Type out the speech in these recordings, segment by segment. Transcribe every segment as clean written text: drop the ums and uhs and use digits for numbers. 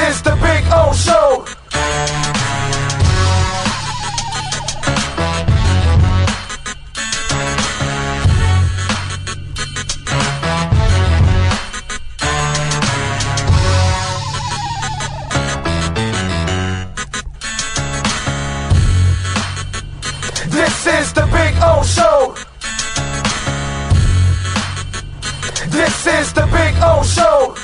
is the Big O Show. This is the Big O Show. This is the Big O Show.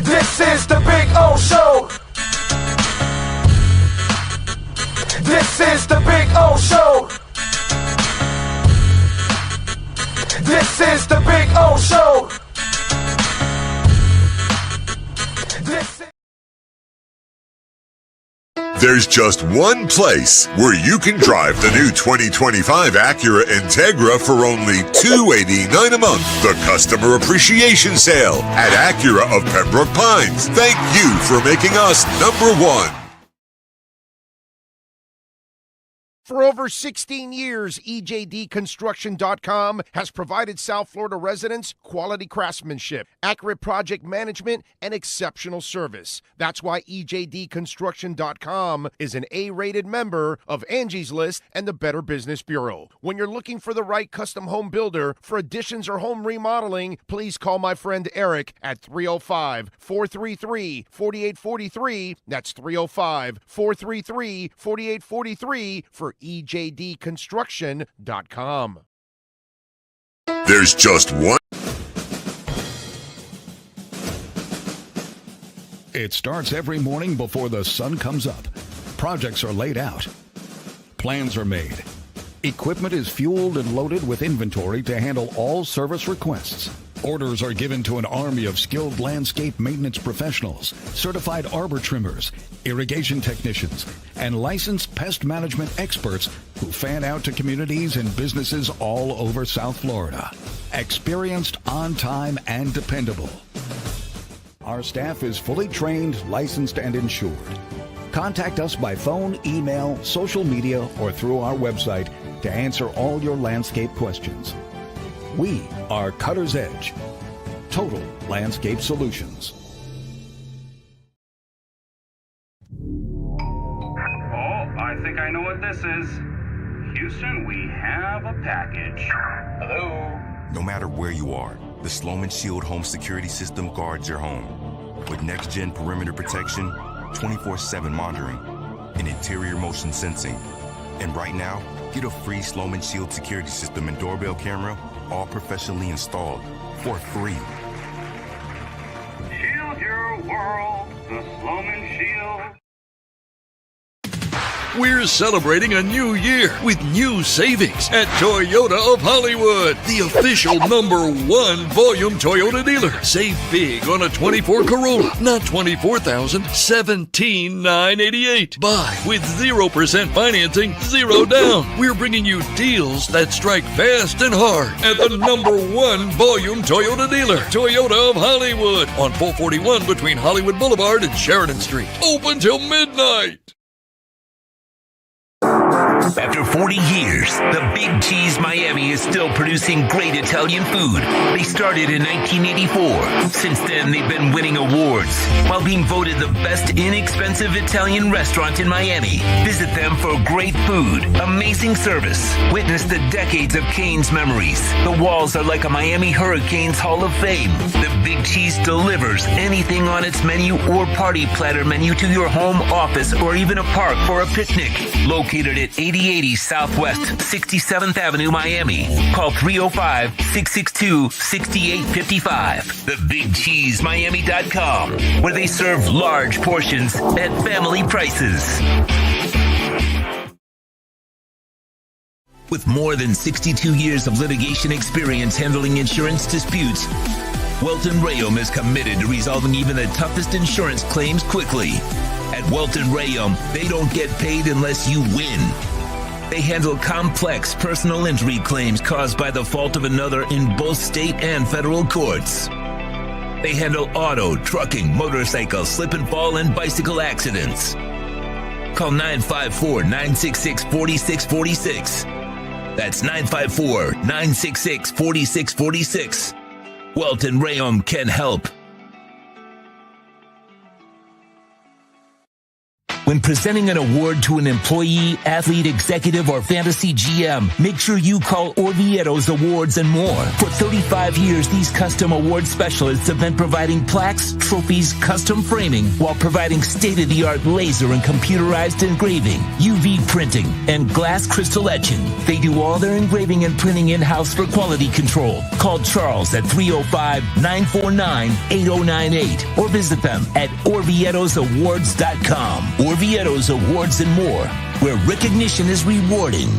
This is the Big O Show. This is the Big O Show. This is the Big O Show. There's just one place where you can drive the new 2025 Acura Integra for only $289 a month. The Customer Appreciation Sale at Acura of Pembroke Pines. Thank you for making us number one. For over 16 years, EJDConstruction.com has provided South Florida residents quality craftsmanship, accurate project management, and exceptional service. That's why EJDConstruction.com is an A-rated member of Angie's List and the Better Business Bureau. When you're looking for the right custom home builder for additions or home remodeling, please call my friend Eric at 305-433-4843. That's 305-433-4843 for EJDConstruction.com. There's just one. It starts every morning before the sun comes up. Projects are laid out. Plans are made. Equipment is fueled and loaded with inventory to handle all service requests. Orders are given to an army of skilled landscape maintenance professionals, certified arbor trimmers, irrigation technicians, and licensed pest management experts who fan out to communities and businesses all over South Florida. Experienced, on time, and dependable. Our staff is fully trained, licensed, and insured. Contact us by phone, email, social media, or through our website to answer all your landscape questions. We are Cutter's Edge. Total Landscape Solutions. Oh, I think I know what this is. Houston, we have a package. Hello? No matter where you are, the Sloman Shield Home Security System guards your home. With next-gen perimeter protection, 24/7 monitoring, and interior motion sensing. And right now, get a free Sloman Shield security system and doorbell camera, all professionally installed, for free. Shield your world, the Sloman Shield. We're celebrating a new year with new savings at Toyota of Hollywood, the official #1 volume Toyota dealer. Save big on a 24 Corolla, not $24,000, $17,988. Buy with 0% financing, 0 down. We're bringing you deals that strike fast and hard at the #1 volume Toyota dealer, Toyota of Hollywood, on 441 between Hollywood Boulevard and Sheridan Street. Open till midnight. After 40 years, the Big Cheese Miami is still producing great Italian food. They started in 1984. Since then, they've been winning awards while being voted the best inexpensive Italian restaurant in Miami. Visit them for great food, amazing service. Witness the decades of Cane's memories. The walls are like a Miami Hurricanes Hall of Fame. The Big Cheese delivers anything on its menu or party platter menu to your home, office, or even a park for a picnic. Located at 8080 Southwest 67th Avenue, Miami. Call 305-662-6855. TheBigCheeseMiami.com, where they serve large portions at family prices. With more than 62 years of litigation experience handling insurance disputes, Welton Rayom is committed to resolving even the toughest insurance claims quickly. At Welton Rayum, they don't get paid unless you win. They handle complex personal injury claims caused by the fault of another in both state and federal courts. They handle auto, trucking, motorcycle, slip and fall, and bicycle accidents. Call 954-966-4646. That's 954-966-4646. Welton Rayum can help. When presenting an award to an employee, athlete, executive, or fantasy GM, make sure you call Orvieto's Awards and More. For 35 years, these custom award specialists have been providing plaques, trophies, custom framing, while providing state-of-the-art laser and computerized engraving, UV printing, and glass crystal etching. They do all their engraving and printing in-house for quality control. Call Charles at 305-949-8098 or visit them at orvietosawards.com. Orvieto's Awards and More, where recognition is rewarding.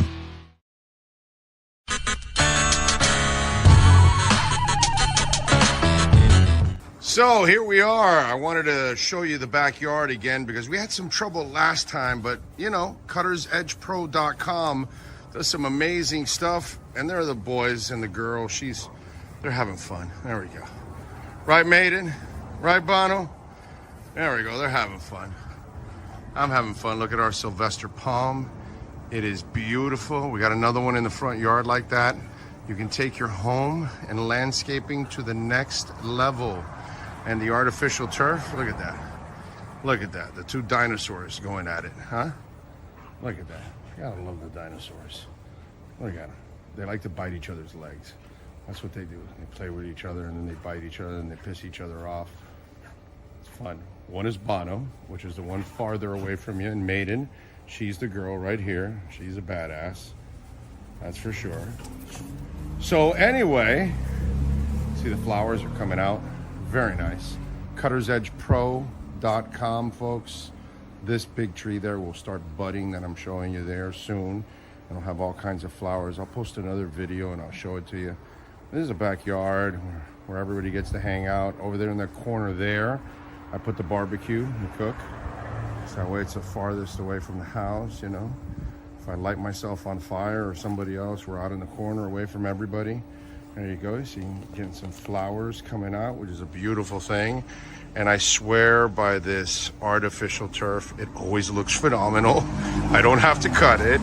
So here we are. I wanted to show you the backyard again because we had some trouble last time, but you know, cuttersedgepro.com does some amazing stuff, and there are the boys and the girl. They're having fun. There we go. Right, Maiden? Right, Bono? There we go. They're having fun. I'm having fun. Look at our Sylvester palm. It is beautiful. We got another one in the front yard like that. You can take your home and landscaping to the next level. And the artificial turf, look at that. Look at that. The two dinosaurs going at it, huh? Look at that. Gotta love the dinosaurs. Look at them. They like to bite each other's legs. That's what they do. They play with each other and then they bite each other and they piss each other off. It's fun. One is Bono, which is the one farther away from you, and Maiden. She's the girl right here. She's a badass. That's for sure. So anyway, see the flowers are coming out. Very nice. cuttersedgepro.com, folks. This big tree there will start budding that I'm showing you there soon. It'll have all kinds of flowers. I'll post another video and I'll show it to you. This is a backyard where everybody gets to hang out. Over there in the corner there, I put the barbecue and cook. So that way it's the farthest away from the house, you know. If I light myself on fire or somebody else, we're out in the corner away from everybody. There you go. So you can get some flowers coming out, which is a beautiful thing. And I swear by this artificial turf, it always looks phenomenal. I don't have to cut it.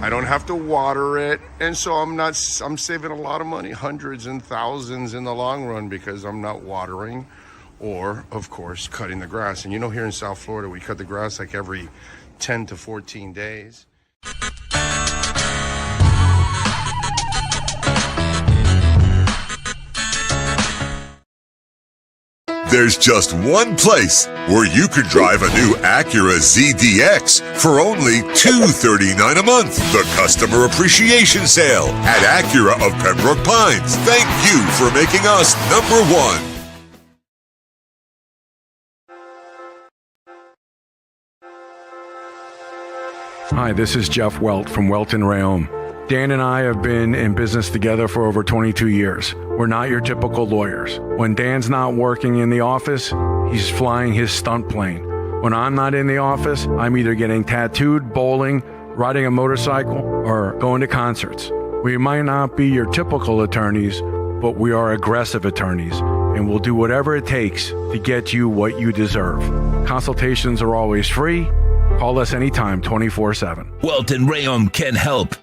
I don't have to water it. And so I'm saving a lot of money, hundreds and thousands in the long run, because I'm not watering or, of course, cutting the grass. And you know, here in South Florida, we cut the grass like every 10 to 14 days. There's just one place where you could drive a new Acura ZDX for only $239 a month. The Customer Appreciation Sale at Acura of Pembroke Pines. Thank you for making us number one. Hi, this is Jeff Welt from Welton Rayum. Dan and I have been in business together for over 22 years. We're not your typical lawyers. When Dan's not working in the office, he's flying his stunt plane. When I'm not in the office, I'm either getting tattooed, bowling, riding a motorcycle, or going to concerts. We might not be your typical attorneys, but we are aggressive attorneys, and we'll do whatever it takes to get you what you deserve. Consultations are always free. Call us anytime, 24/7. Welton Rayum can help.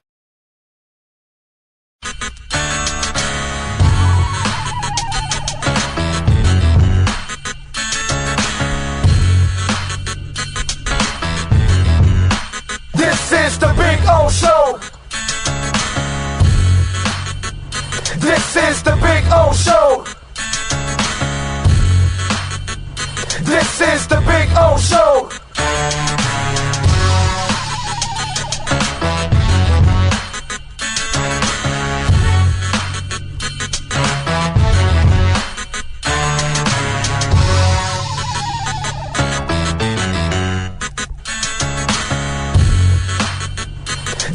This is the Big O Show. This is the Big O Show. This is the Big O Show.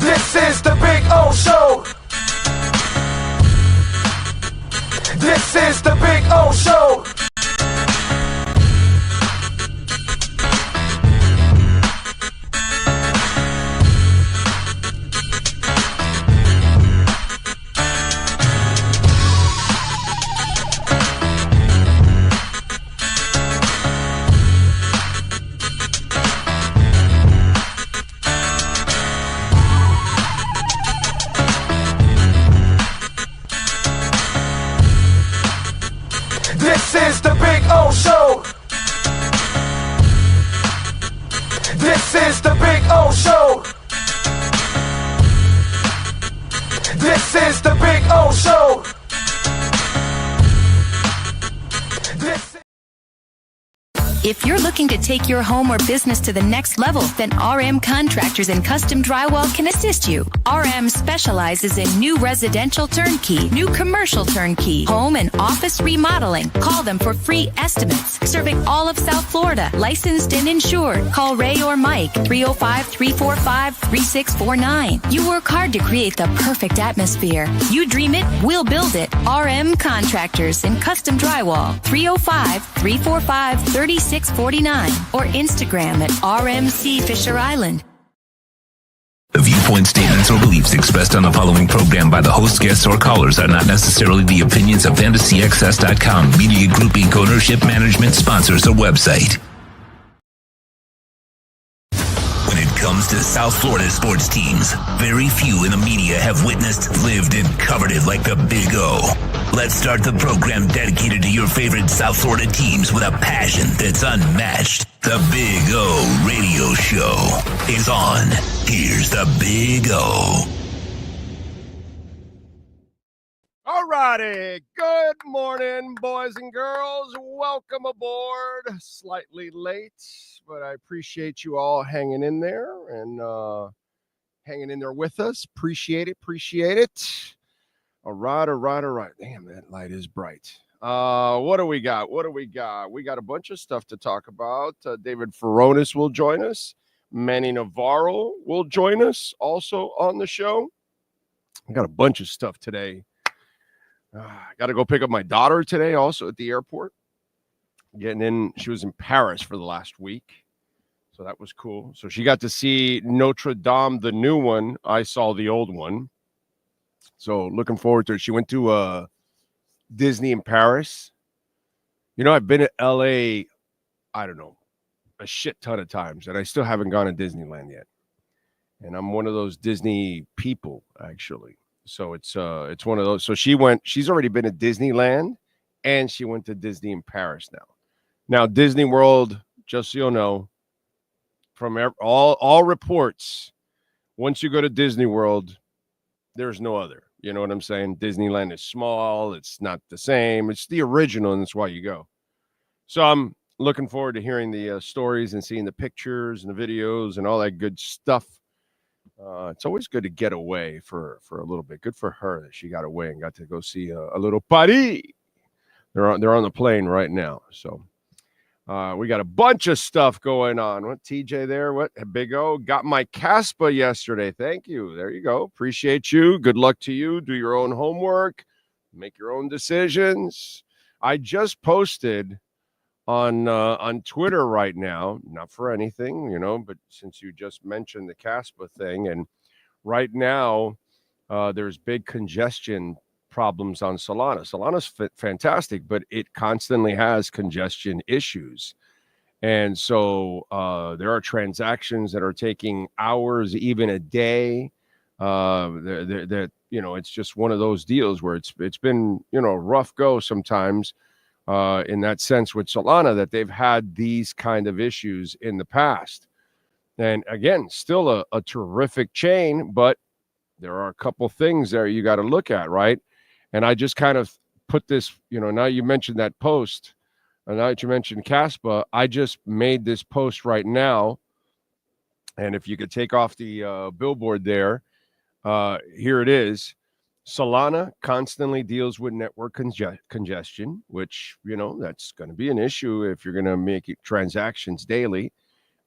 This is the Big O Show. This is the Big O Show. O Show. This If you're looking to take your home or business to the next level, then RM Contractors and Custom Drywall can assist you. RM specializes in new residential turnkey, new commercial turnkey, home and office remodeling. Call them for free estimates. Serving all of South Florida, licensed and insured. Call Ray or Mike, 305-345-3649. You work hard to create the perfect atmosphere. You dream it, we'll build it. RM Contractors and Custom Drywall, 305-345-3649 or Instagram at RMC Fisher Island. The viewpoint statements or beliefs expressed on the following program by the host, guests, or callers are not necessarily the opinions of FantasyXS.com, Media Group Inc. ownership, management, sponsors, or website. When it comes to South Florida sports teams, very few in the media have witnessed, lived, and covered it like the Big O. Let's start the program dedicated to your favorite South Florida teams with a passion that's unmatched. The Big O Radio Show is on. Here's the Big O. All righty. Good morning, boys and girls. Welcome aboard. Slightly late, but I appreciate you all hanging in there and hanging in there with us. Appreciate it. All right. Damn, that light is bright. What do we got? We got a bunch of stuff to talk about. David Furones will join us. Manny Navarro will join us also on the show. I got a bunch of stuff today. I got to go pick up my daughter today also at the airport. Getting in, she was in Paris for the last week. So that was cool. So she got to see Notre Dame, the new one. I saw the old one. So looking forward to it. She went to Disney in Paris. You know, I've been to LA, I don't know, a shit ton of times, and I still haven't gone to Disneyland yet. And I'm one of those Disney people, actually. So it's one of those. So she's already been to Disneyland, and she went to Disney in Paris now. Now, Disney World, just so you know, from all reports, once you go to Disney World, there's no other. You know what I'm saying? Disneyland is small. It's not the same. It's the original, and that's why you go. So I'm looking forward to hearing the stories and seeing the pictures and the videos and all that good stuff. It's always good to get away for a little bit. Good for her that she got away and got to go see a little Paris. They're on the plane right now. So we got a bunch of stuff going on. What, TJ there? What, Big O? Got my Caspa yesterday. Thank you. There you go. Appreciate you. Good luck to you. Do your own homework. Make your own decisions. I just posted on Twitter right now, not for anything, you know, but since you just mentioned the Caspa thing, and right now there's big congestion problems on Solana. Solana's fantastic, but it constantly has congestion issues. And so there are transactions that are taking hours, even a day. That you know, it's just one of those deals where it's been, you know, rough go sometimes. In that sense with Solana, that they've had these kind of issues in the past. And again, still a terrific chain, but there are a couple things there you got to look at, right? And I just kind of put this, you know, now you mentioned that post, and now that you mentioned Caspa, I just made this post right now. And if you could take off the billboard there, here it is. Solana constantly deals with network congestion, which, you know, that's going to be an issue if you're going to make transactions daily.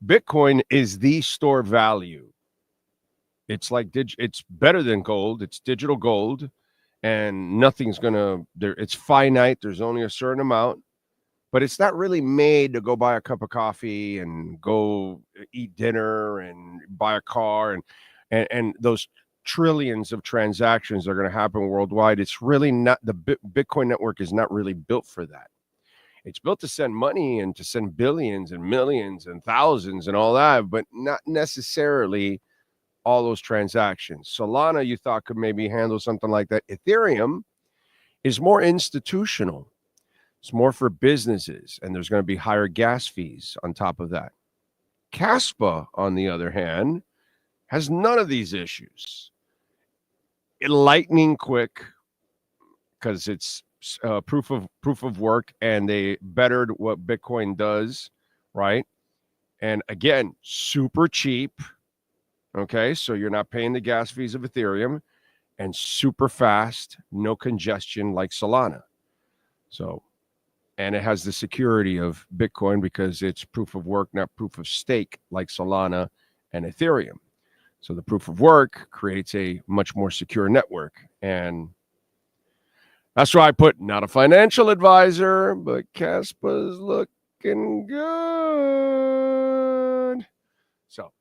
Bitcoin is the store value. It's like it's better than gold. It's digital gold, and nothing's going to there. It's finite. There's only a certain amount, but it's not really made to go buy a cup of coffee and go eat dinner and buy a car and those trillions of transactions are going to happen worldwide. It's really not, the Bitcoin network is not really built for that. It's built to send money and to send billions and millions and thousands and all that, but not necessarily all those transactions. Solana, you thought, could maybe handle something like that. Ethereum is more institutional. It's more for businesses, and there's going to be higher gas fees on top of that. Caspa, on the other hand, has none of these issues. Lightning quick, because it's proof of work, and they bettered what Bitcoin does, right? And again, super cheap. Okay, so you're not paying the gas fees of Ethereum, and super fast, no congestion like Solana. So, and it has the security of Bitcoin because it's proof of work, not proof of stake like Solana and Ethereum. So the proof of work creates a much more secure network. And that's why I put not a financial advisor, but Caspa's looking good. So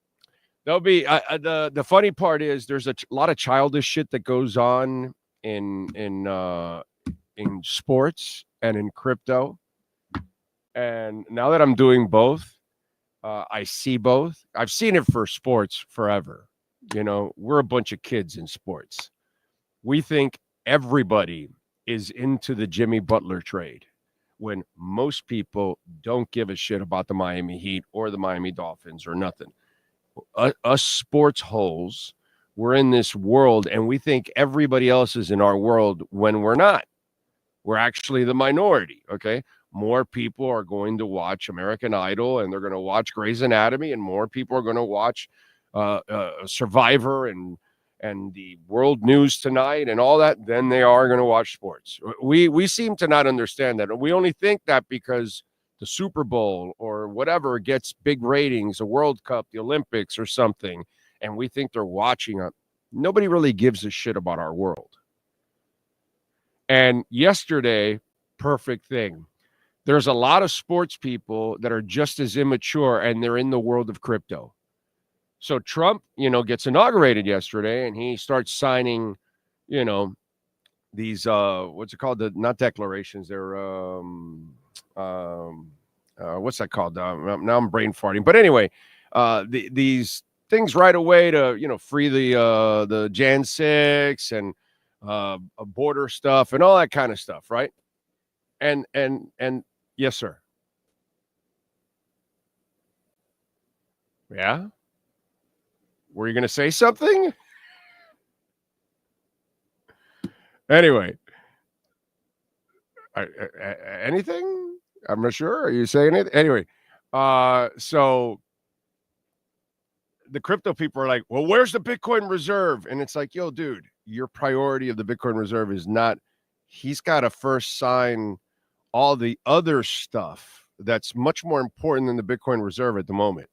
there'll be the funny part is there's a lot of childish shit that goes on in sports and in crypto. And now that I'm doing both, I see both. I've seen it for sports forever. You know, we're a bunch of kids in sports. We think everybody is into the Jimmy Butler trade when most people don't give a shit about the Miami Heat or the Miami Dolphins or nothing. Us sports holes, we're in this world and we think everybody else is in our world when we're not. We're actually the minority, okay? More people are going to watch American Idol and they're going to watch Grey's Anatomy, and more people are going to watch Survivor and the World News Tonight and all that than they are going to watch sports. We seem to not understand that. We only think that because the Super Bowl or whatever gets big ratings, a World Cup, the Olympics or something, and we think they're watching it. Nobody really gives a shit about our world. And yesterday, perfect thing. There's a lot of sports people that are just as immature, and they're in the world of crypto. So Trump, gets inaugurated yesterday, and he starts signing, these, what's it called? Not declarations. They're, what's that called? Now I'm brain farting. But anyway, these things right away to, free the Jan 6 and border stuff and all that kind of stuff, right? And yes, sir. Yeah. Were you going to say something? Anyway, anything? I'm not sure. Are you saying it? Anyway, so the crypto people are like, well, where's the Bitcoin reserve? And it's like, yo, dude, your priority of the Bitcoin reserve is not, he's got to first sign all the other stuff that's much more important than the Bitcoin reserve at the moment.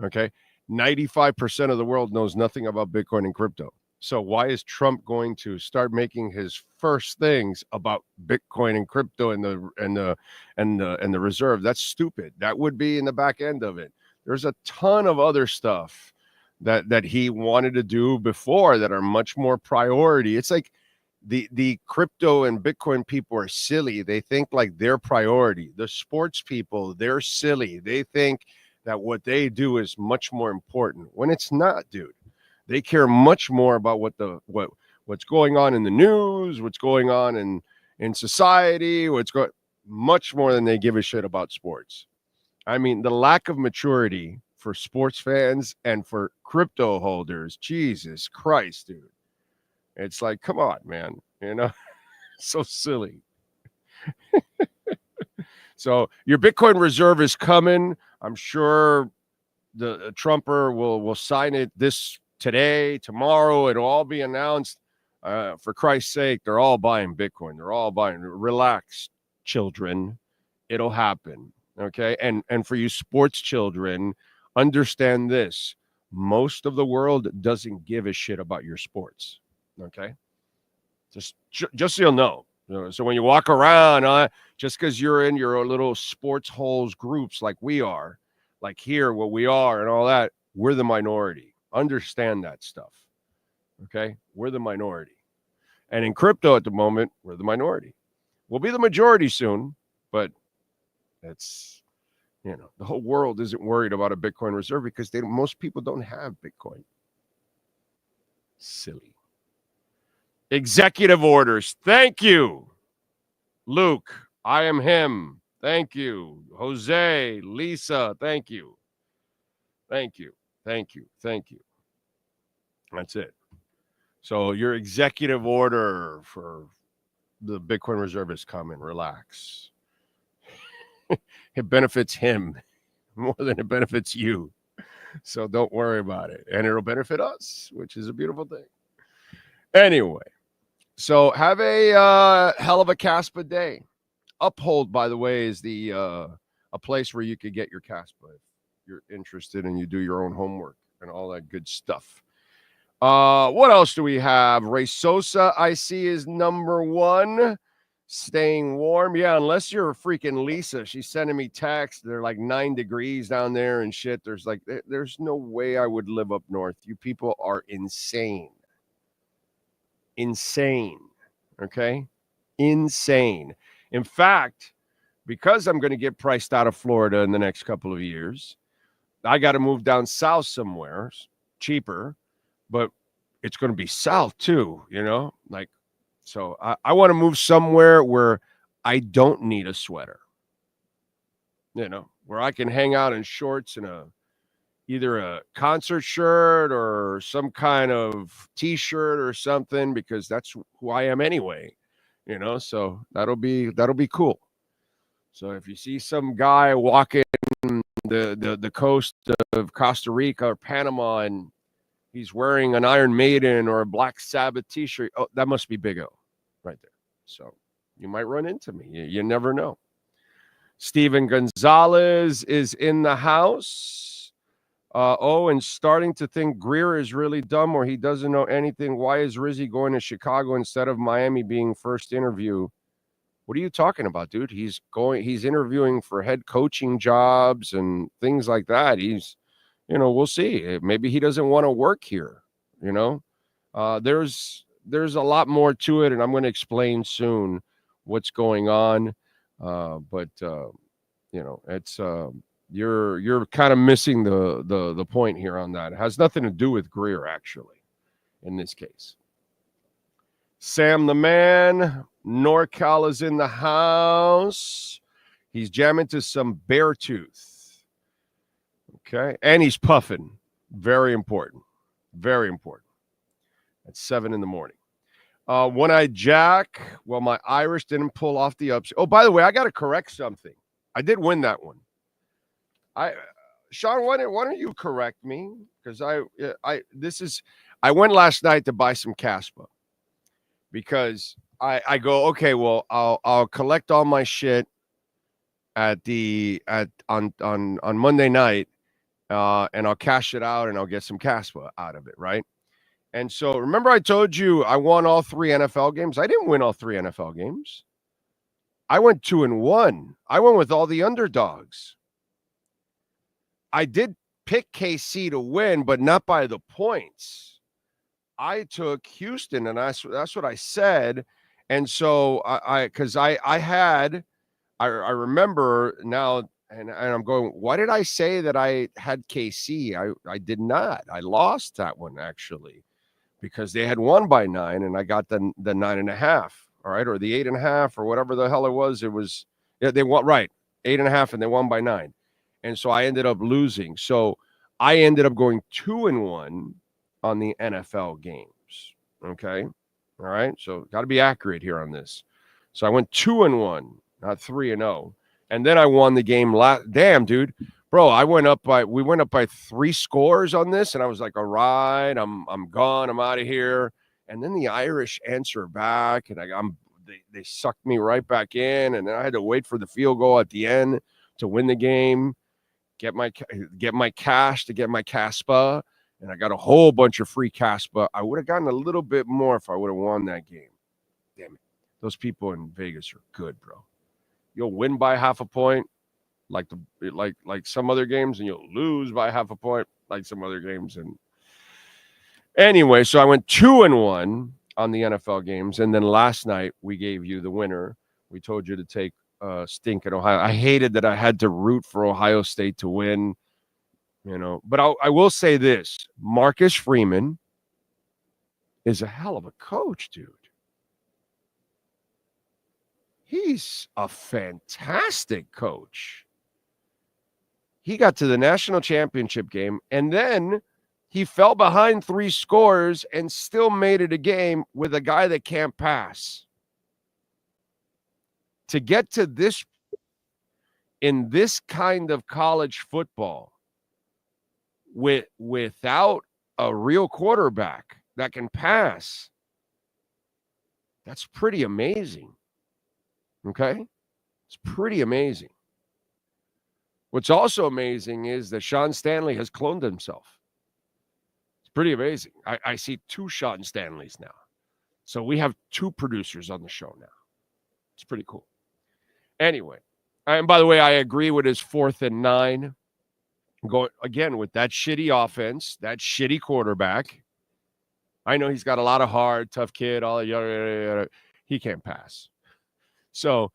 Okay. 95% of the world knows nothing about Bitcoin and crypto. So why is Trump going to start making his first things about Bitcoin and crypto and the reserve? That's stupid. That would be in the back end of it. There's a ton of other stuff that he wanted to do before that are much more priority. It's like the crypto and Bitcoin people are silly. They think like their priority. The sports people, they're silly. They think that what they do is much more important when it's not, dude. They care much more about what's going on in the news, what's going on in society, much more than they give a shit about sports. I mean, the lack of maturity for sports fans and for crypto holders, Jesus Christ, dude. It's like, come on, man, so silly. So your Bitcoin reserve is coming. I'm sure the Trumper will sign it today, tomorrow. It'll all be announced. For Christ's sake, they're all buying Bitcoin. They're all buying. Relax, children. It'll happen. Okay. And for you sports children, understand this. Most of the world doesn't give a shit about your sports. Okay. Just so you'll know. So when you walk around, just because you're in your little sports holes groups like we are, like here, what we are and all that, we're the minority. Understand that stuff. Okay? We're the minority. And in crypto at the moment, we're the minority. We'll be the majority soon, but it's, the whole world isn't worried about a Bitcoin reserve because most people don't have Bitcoin. Silly. Executive orders. Thank you, Luke. I am him. Thank you, Jose, Lisa. Thank you. Thank you. Thank you. Thank you. That's it. So your executive order for the Bitcoin reserve is coming. Relax. It benefits him more than it benefits you. So don't worry about it. And it'll benefit us, which is a beautiful thing. Anyway, so have a hell of a Caspa day. Uphold, by the way, is the a place where you could get your Caspa if you're interested and you do your own homework and all that good stuff. What else do we have? Ray Sosa, I see, is number one. Staying warm. Yeah, unless you're a freaking Lisa. She's sending me texts. They're like 9 degrees down there and shit. There's no way I would live up north. You people are insane. Insane. Okay? Insane. In fact, because I'm going to get priced out of Florida in the next couple of years, I got to move down south somewhere, cheaper, but it's going to be south too, you know? Like, so I want to move somewhere where I don't need a sweater, you know, where I can hang out in shorts and either a concert shirt or some kind of T-shirt or something, because that's who I am anyway, you know. So that'll be cool. So if you see some guy walking the coast of Costa Rica or Panama and he's wearing an Iron Maiden or a Black Sabbath T-shirt, oh, that must be Big O right there. So you might run into me. You never know. Steven Gonzalez is in the house. And starting to think Greer is really dumb or he doesn't know anything. Why is Rizzy going to Chicago instead of Miami being first interview? What are you talking about, dude? He's interviewing for head coaching jobs and things like that. He's, you know, we'll see. Maybe he doesn't want to work here, you know. There's a lot more to it, and I'm going to explain soon what's going on. But you know, it's you're kind of missing the point here on that. It has nothing to do with Greer, actually, in this case. Sam the Man, NorCal is in the house. He's jamming to some Beartooth. Okay. And he's puffing. Very important. Very important. At 7 in the morning. One-Eyed Jack. Well, my Irish didn't pull off the upset. Oh, by the way, I got to correct something. I did win that one. Sean, why don't you correct me? Because I went last night to buy some Caspa. Because I go, okay, well, I'll collect all my shit on Monday night, and I'll cash it out and I'll get some Caspa out of it, right? And so remember I told you I won all 3 NFL games? I didn't win all 3 NFL games. I went 2-1. I went with all the underdogs. I did pick KC to win, but not by the points. I took Houston, and that's what I said. And so I remember now, and I'm going, why did I say that I had KC? I did not. I lost that one, actually, because they had won by 9, and I got the 9.5, all right, or the 8.5, or whatever the hell it was. It was, yeah, they won, right, 8.5, and they won by 9. And so I ended up losing. So I ended up going 2-1 on the NFL games. Okay. All right. So got to be accurate here on this. So I went 2-1, not 3-0. And then I won the game. Damn, dude, bro, we went up by 3 scores on this. And I was like, all right, I'm gone. I'm out of here. And then the Irish answer back, and they sucked me right back in. And then I had to wait for the field goal at the end to win the game, get my cash to get my Caspa. And I got a whole bunch of free Caspa. I would have gotten a little bit more if I would have won that game. Damn it. Those people in Vegas are good, bro. You'll win by half a point like some other games, and you'll lose by half a point like some other games. And anyway, so I went 2-1 on the NFL games. And then last night we gave you the winner. We told you to take stink in Ohio. I hated that I had to root for Ohio State to win. You know, but I will say this. Marcus Freeman is a hell of a coach, dude. He's a fantastic coach. He got to the national championship game, and then he fell behind 3 scores and still made it a game with a guy that can't pass. to get to this in this kind of college football without a real quarterback that can pass, that's pretty amazing. Okay? It's pretty amazing. What's also amazing is that Sean Stanley has cloned himself. It's pretty amazing. I see 2 Sean Stanleys now. So we have 2 producers on the show now. It's pretty cool. Anyway, and by the way, I agree with his 4th and 9. Going again with that shitty offense, that shitty quarterback. I know he's got a lot of heart, tough kid, all that. He can't pass. So,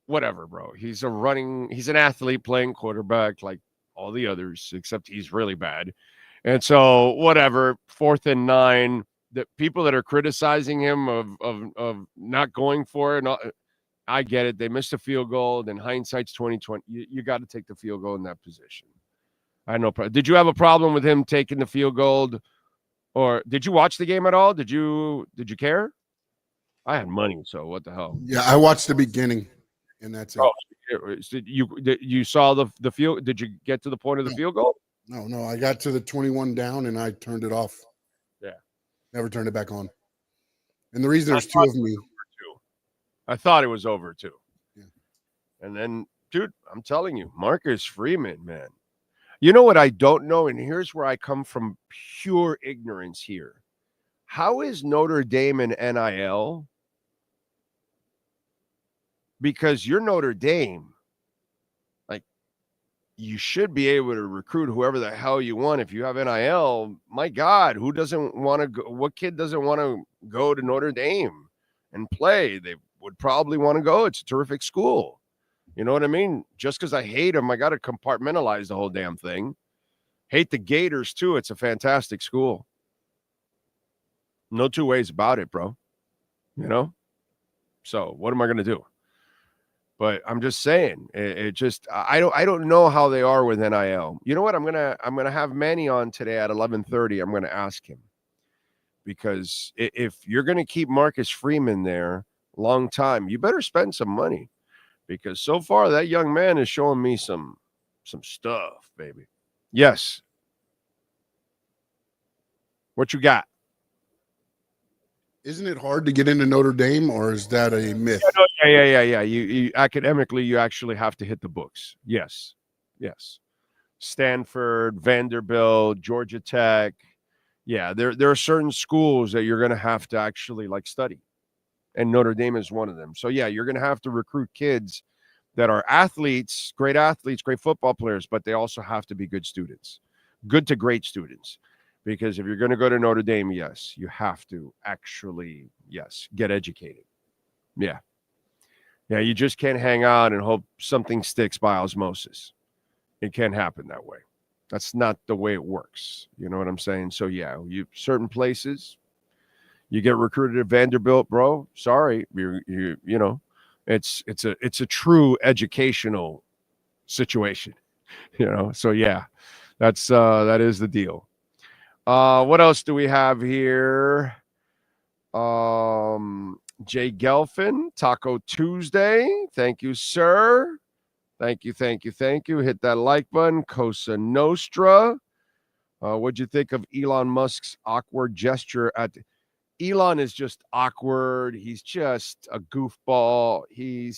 whatever, bro. He's an athlete playing quarterback like all the others, except he's really bad. And so, whatever, 4th and 9. The people that are criticizing him of not going for it, I get it. They missed a field goal. Then hindsight's 2020. You got to take the field goal in that position. I know. Did you have a problem with him taking the field goal, or did you watch the game at all? Did you care? I had money, so what the hell? Yeah, I watched the beginning, and that's it. Oh, you saw the field? Did you get to the point of the field goal? No. I got to the 21 down, and I turned it off. Yeah, never turned it back on. And the reason there's 2 of me. I thought it was over too. Yeah. And then, dude, I'm telling you, Marcus Freeman, man. You know what I don't know? And here's where I come from pure ignorance here. How is Notre Dame an NIL? Because you're Notre Dame. Like, you should be able to recruit whoever the hell you want. If you have NIL, my God, who doesn't want to go? What kid doesn't want to go to Notre Dame and play? They would probably want to go. It's a terrific school. You know what I mean? Just because I hate them, I got to compartmentalize the whole damn thing. Hate the Gators, too. It's a fantastic school. No 2 ways about it, bro. You know? So what am I going to do? But I'm just saying, it just, I don't know how they are with NIL. You know what? I'm gonna have Manny on today at 11:30. I'm going to ask him. Because if you're going to keep Marcus Freeman there long time, you better spend some money, because so far that young man is showing me some stuff, baby. Yes. What you got? Isn't it hard to get into Notre Dame, or is that a myth? Yeah. You academically, you actually have to hit the books. Yes. Stanford, Vanderbilt, Georgia Tech. Yeah, there are certain schools that you're going to have to actually study. And Notre Dame is one of them. So, yeah, you're going to have to recruit kids that are athletes, great football players, but they also have to be good students, good to great students. Because if you're going to go to Notre Dame, yes, you have to actually, get educated. Yeah, you just can't hang out and hope something sticks by osmosis. It can't happen that way. That's not the way it works. You know what I'm saying? So, yeah, certain places, you get recruited at Vanderbilt, bro. Sorry, you know, it's a true educational situation, you know. So yeah, that is the deal. What else do we have here? Jay Gelfin, Taco Tuesday. Thank you, sir. Thank you. Hit that like button. Cosa Nostra. What'd you think of Elon Musk's awkward gesture at Elon is just awkward. He's just a goofball. You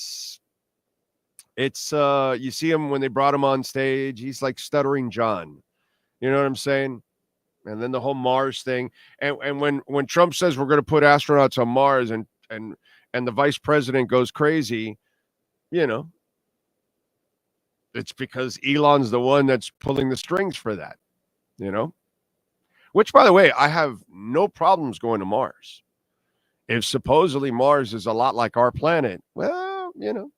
see him when they brought him on stage, he's like Stuttering John. You know what I'm saying? And then the whole Mars thing. And when Trump says we're going to put astronauts on Mars and the vice president goes crazy, you know, it's because Elon's the one that's pulling the strings for that, you know? Which, by the way, I have no problems going to Mars. If supposedly Mars is a lot like our planet, well, you know,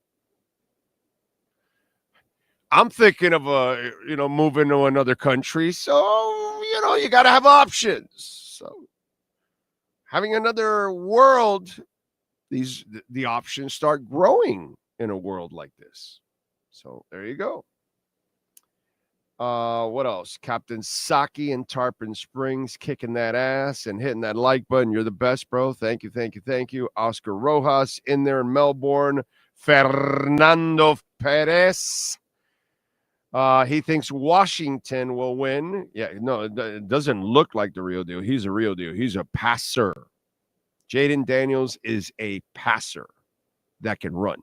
I'm thinking of moving to another country. So, you know, you got to have options. So having another world, the options start growing in a world like this. So there you go. What else? Captain Saki in Tarpon Springs kicking that ass and hitting that like button. You're the best, bro. Thank you, thank you, thank you. Oscar Rojas in there in Melbourne. Fernando Perez. He thinks Washington will win. Yeah, no, it doesn't look like the real deal. He's a real deal. He's a passer. Jaden Daniels is a passer that can run.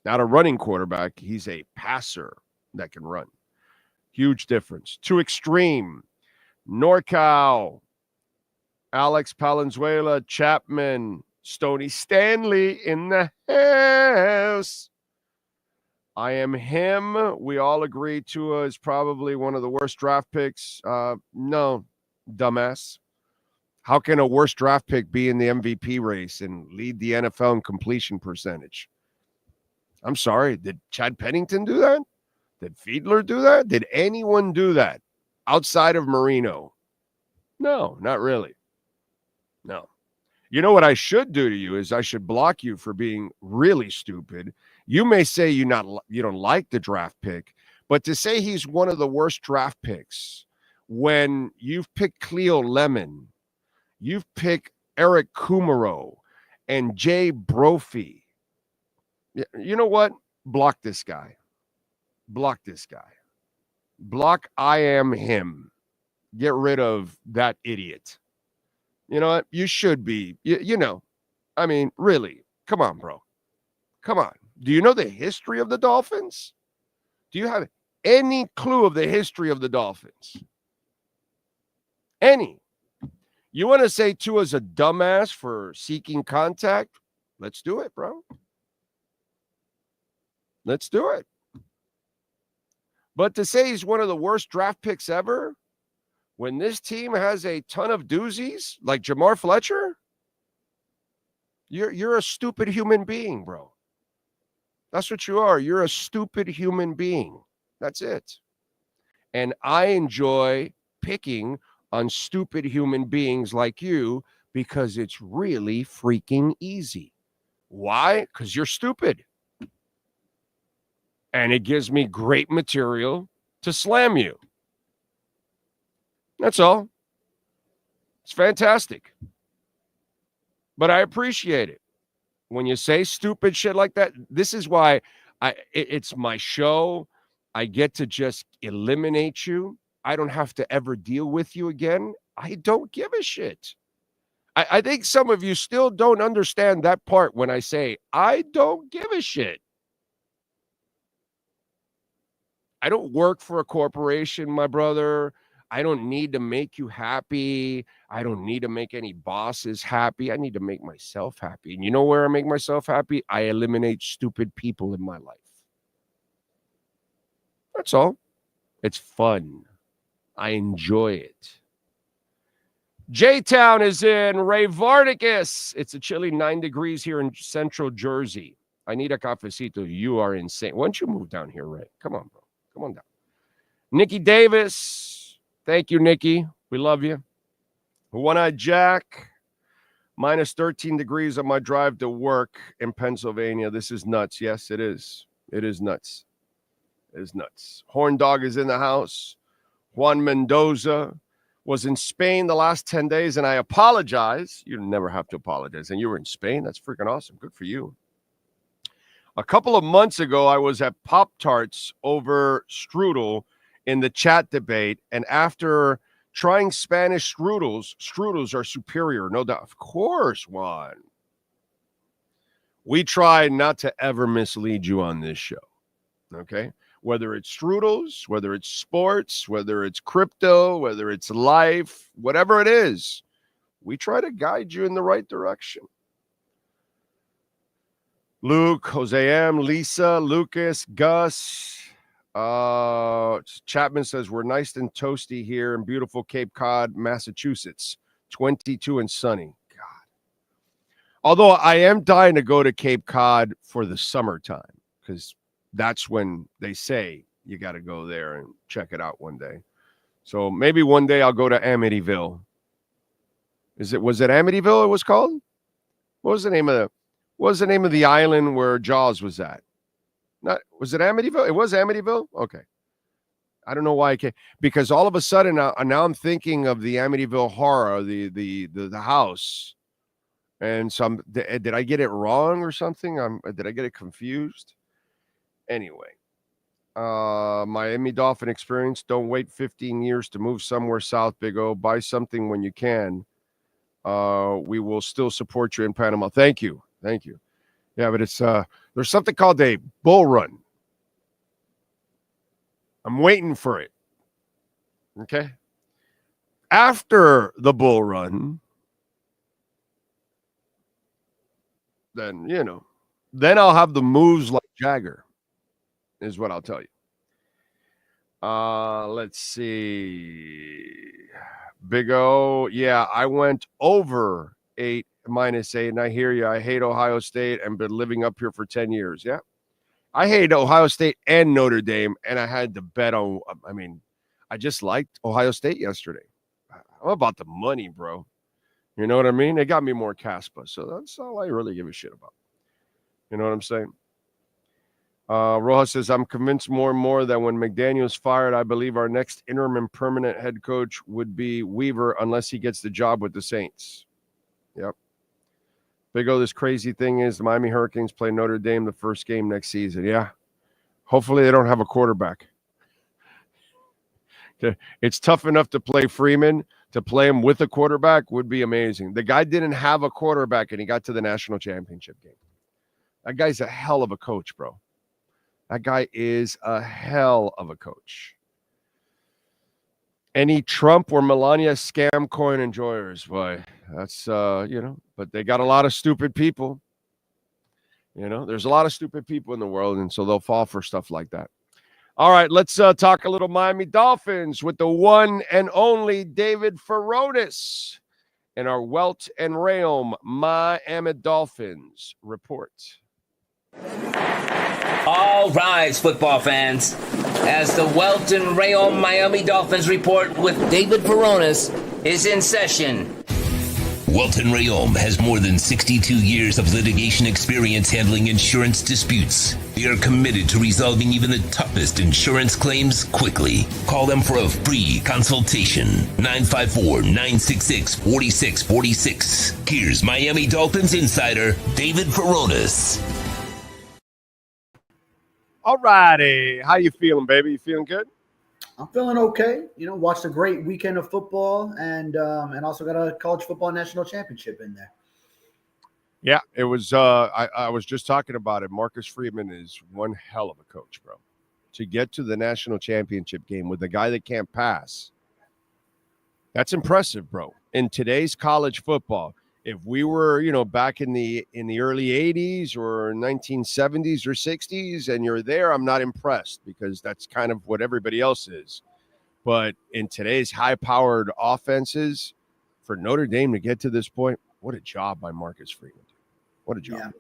Not a running quarterback. He's a passer that can run. Huge difference. Too extreme. NorCal. Alex Palenzuela, Chapman, Stoney Stanley in the house. I am him. We all agree Tua is probably one of the worst draft picks. No, dumbass. How can a worst draft pick be in the MVP race and lead the NFL in completion percentage? I'm sorry. Did Chad Pennington do that? Did Fiedler do that? Did anyone do that outside of Marino? No, not really. No. You know what I should do to you is I should block you for being really stupid. You may say you don't like the draft pick, but to say he's one of the worst draft picks when you've picked Cleo Lemon, you've picked Eric Kumaro and Jay Brophy. You know what? Block this guy. Block this guy. Block I am him. Get rid of that idiot. You know what? You should be. You know. I mean, really. Come on, bro. Come on. Do you know the history of the Dolphins? Do you have any clue of the history of the Dolphins? Any? You want to say Tua's a dumbass for seeking contact? Let's do it, bro. Let's do it. But to say he's one of the worst draft picks ever, when this team has a ton of doozies like Jamar Fletcher, you're a stupid human being, bro. That's what you are. You're a stupid human being. That's it. And I enjoy picking on stupid human beings like you because it's really freaking easy. Why? Because you're stupid. And it gives me great material to slam you. That's all. It's fantastic. But I appreciate it. When you say stupid shit like that, this is why it's my show. I get to just eliminate you. I don't have to ever deal with you again. I don't give a shit. I think some of you still don't understand that part when I say, I don't give a shit. I don't work for a corporation, my brother. I don't need to make you happy. I don't need to make any bosses happy. I need to make myself happy. And you know where I make myself happy? I eliminate stupid people in my life. That's all. It's fun. I enjoy it. J-Town is in. Ray Vardicus. It's a chilly 9 degrees here in central Jersey. I need a cafecito. You are insane. Why don't you move down here, Ray? Come on, bro. Come on down. Nikki Davis. Thank you, Nikki. We love you. One-Eyed Jack. Minus 13 degrees on my drive to work in Pennsylvania. This is nuts. Yes, it is. It is nuts. It is nuts. Horn Dog is in the house. Juan Mendoza was in Spain the last 10 days, and I apologize. You never have to apologize. And you were in Spain? That's freaking awesome. Good for you. A couple of months ago, I was at Pop-Tarts over strudel in the chat debate, and after trying Spanish strudels are superior, no doubt. Of course, Juan. We try not to ever mislead you on this show, okay? Whether it's strudels, whether it's sports, whether it's crypto, whether it's life, whatever it is, we try to guide you in the right direction. Luke, Jose M, Lisa, Lucas, Gus. Chapman says, we're nice and toasty here in beautiful Cape Cod, Massachusetts. 22 and sunny. God. Although I am dying to go to Cape Cod for the summertime because that's when they say you got to go there and check it out one day. So maybe one day I'll go to Amityville. Was it Amityville it was called? What was the name of the island where Jaws was at? Was it Amityville? It was Amityville? Okay. I don't know why I can't, because all of a sudden now I'm thinking of the Amityville Horror, the house, and some. Did I get it wrong or something? Did I get it confused? Anyway, Miami Dolphin experience. Don't wait 15 years to move somewhere south, Big O. Buy something when you can. We will still support you in Panama. Thank you. Yeah, but it's there's something called a bull run. I'm waiting for it. Okay. After the bull run, then, then I'll have the moves like Jagger, is what I'll tell you. Let's see. Big O. Yeah, I went over 8 -8, and I hear you. I hate Ohio State and been living up here for 10 years. Yeah. I hate Ohio State and Notre Dame, and I had to bet on, I just liked Ohio State yesterday. I'm about the money, bro. You know what I mean? They got me more Caspa, so that's all I really give a shit about. You know what I'm saying? Rojas says, I'm convinced more and more that when McDaniel's fired, I believe our next interim and permanent head coach would be Weaver unless he gets the job with the Saints. Yep. Big O, this crazy thing is the Miami Hurricanes play Notre Dame the first game next season. Yeah. Hopefully they don't have a quarterback. Okay. It's tough enough to play Freeman. To play him with a quarterback would be amazing. The guy didn't have a quarterback, and he got to the national championship game. That guy's a hell of a coach, bro. That guy is a hell of a coach. Any Trump or Melania scam coin enjoyers? Boy, that's, but they got a lot of stupid people. There's a lot of stupid people in the world, and so they'll fall for stuff like that. All right, let's talk a little Miami Dolphins with the one and only David Furones in our Welt and Rayom Miami Dolphins report. All rise, football fans, as the Welt and Rayom Miami Dolphins report with David Furones is in session. Welt and Rayom has more than 62 years of litigation experience handling insurance disputes. They are committed to resolving even the toughest insurance claims quickly. Call them for a free consultation. 954-966-4646. Here's Miami Dolphins insider David Furones. All righty. How you feeling, baby? You feeling good? I'm feeling okay. Watched a great weekend of football and also got a college football national championship in there. Yeah, it was. I was just talking about it. Marcus Freeman is one hell of a coach, bro. To get to the national championship game with a guy that can't pass, that's impressive, bro. In today's college football, if we were, back in the early 80s or 1970s or 60s and you're there, I'm not impressed because that's kind of what everybody else is. But in today's high-powered offenses, for Notre Dame to get to this point, what a job by Marcus Freeman. What a job.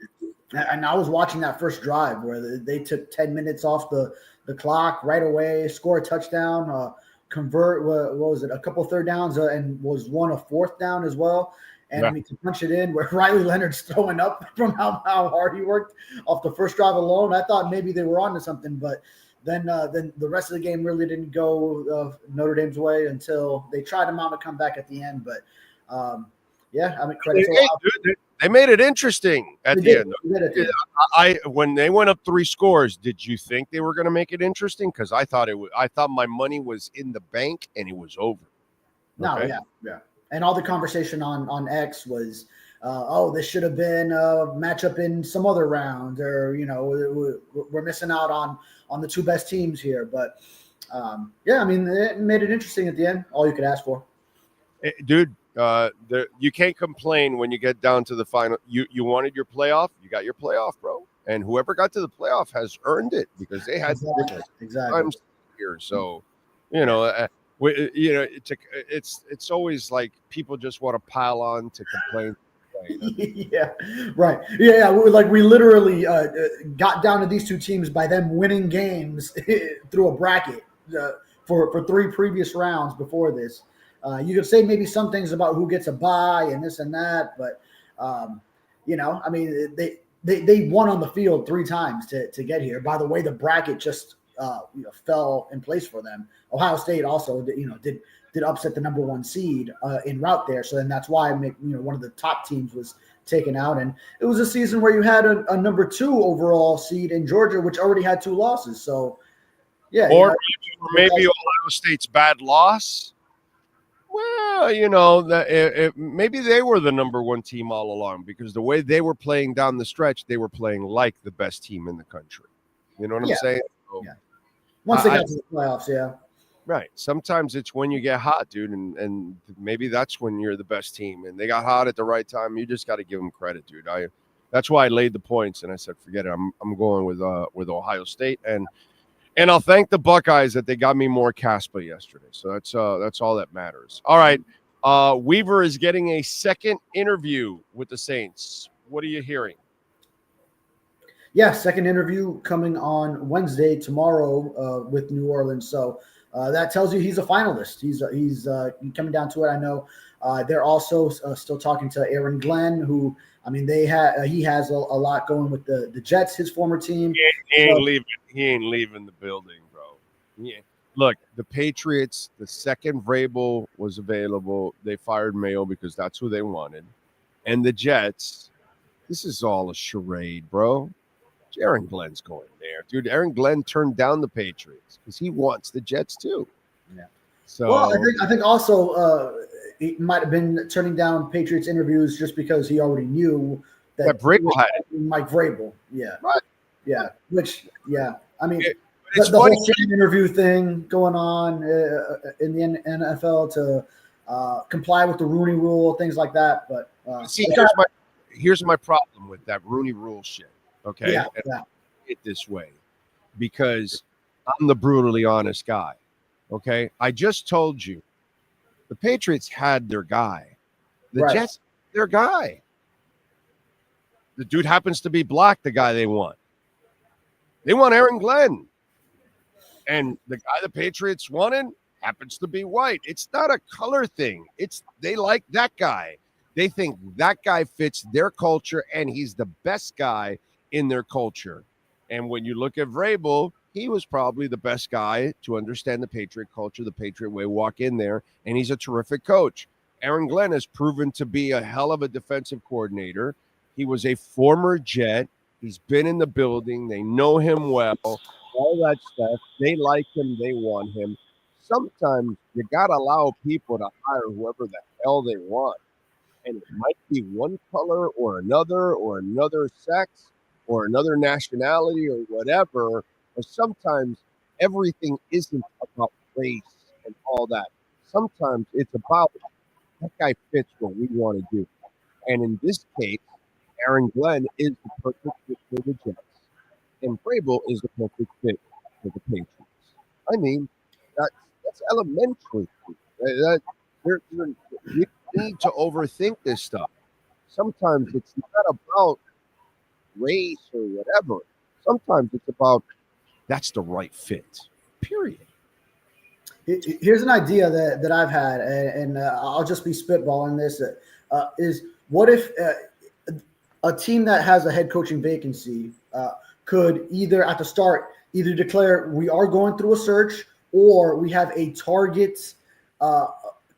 Yeah. And I was watching that first drive where they took 10 minutes off the clock right away, score a touchdown, convert, what was it, a couple third downs, and was one a fourth down as well. And we can punch it in where Riley Leonard's throwing up from how hard he worked off the first drive alone. I thought maybe they were on to something, but then the rest of the game really didn't go Notre Dame's way until they tried to mount a comeback at the end. But, credit to they made it interesting at the end. When they went up 3 scores, did you think they were going to make it interesting? Because I thought my money was in the bank and it was over. Okay? No, yeah. And all the conversation on X was, this should have been a matchup in some other round, or we're missing out on the 2 best teams here. But it made it interesting at the end. All you could ask for, dude. You can't complain when you get down to the final. You wanted your playoff, you got your playoff, bro. And whoever got to the playoff has earned it because they had exactly here. So it's always like people just want to pile on to complain. Yeah, right. Yeah. We literally got down to these 2 teams by them winning games through a bracket for 3 previous rounds before this. You could say maybe some things about who gets a bye and this and that, but they won on the field 3 times to get here. By the way, the bracket just fell in place for them. Ohio State also, did upset the number 1 seed en route there. So then that's why one of the top teams was taken out. And it was a season where you had a number 2 overall seed in Georgia, which already had 2 losses. So yeah, or maybe Ohio State's bad loss. Well, maybe they were the number 1 team all along, because the way they were playing down the stretch, they were playing like the best team in the country. You know what I'm saying? So, once they got to the playoffs, yeah. Right. Sometimes it's when you get hot, dude, and maybe that's when you're the best team. And they got hot at the right time. You just got to give them credit, dude. That's why I laid the points, and I said, forget it. I'm going with Ohio State, and I'll thank the Buckeyes that they got me more Caspa yesterday. So that's all that matters. All right. Weaver is getting a second interview with the Saints. What are you hearing? Yeah, second interview coming on Wednesday, tomorrow, with New Orleans. So that tells you he's a finalist. He's coming down to it. I know they're also still talking to Aaron Glenn, who he has a lot going with the Jets, his former team. He ain't leaving the building, bro. Yeah. Look, the Patriots, the second Vrabel was available, they fired Mayo because that's who they wanted. And the Jets, this is all a charade, bro. Aaron Glenn's going there, dude. Aaron Glenn turned down the Patriots because he wants the Jets too. Yeah. So, well, I think also he might have been turning down Patriots interviews just because he already knew that Vrabel had Mike Vrabel. Yeah. Right. Yeah. Which, yeah. I mean, the whole sham interview thing going on in the NFL to comply with the Rooney Rule, things like that. But here's my problem with that Rooney Rule shit. Okay, yeah. It this way because I'm the brutally honest guy. Okay, I just told you the Patriots had their guy, the Jets their guy. The dude happens to be black. The guy they want Aaron Glenn, and the guy the Patriots wanted happens to be white. It's not a color thing. They like that guy. They think that guy fits their culture, and he's the best guy in their culture. And when you look at Vrabel, he was probably the best guy to understand the Patriot culture, the Patriot way, walk in there, and he's a terrific coach. Aaron Glenn has proven to be a hell of a defensive coordinator. He was a former Jet. He's been in the building. They know him well, all that stuff. They like him. They want him. Sometimes you got to allow people to hire whoever the hell they want. And it might be one color or another sex, or another nationality or whatever, or sometimes everything isn't about race and all that. Sometimes it's about that guy fits what we want to do. And in this case, Aaron Glenn is the perfect fit for the Jets, and Vrabel is the perfect fit for the Patriots. I mean, that's elementary. You need to overthink this stuff. Sometimes it's not about race or whatever. Sometimes it's about that's the right fit, period. Here's an idea that I've had, and I'll just be spitballing this, is what if a team that has a head coaching vacancy could either at the start declare we are going through a search, or we have a target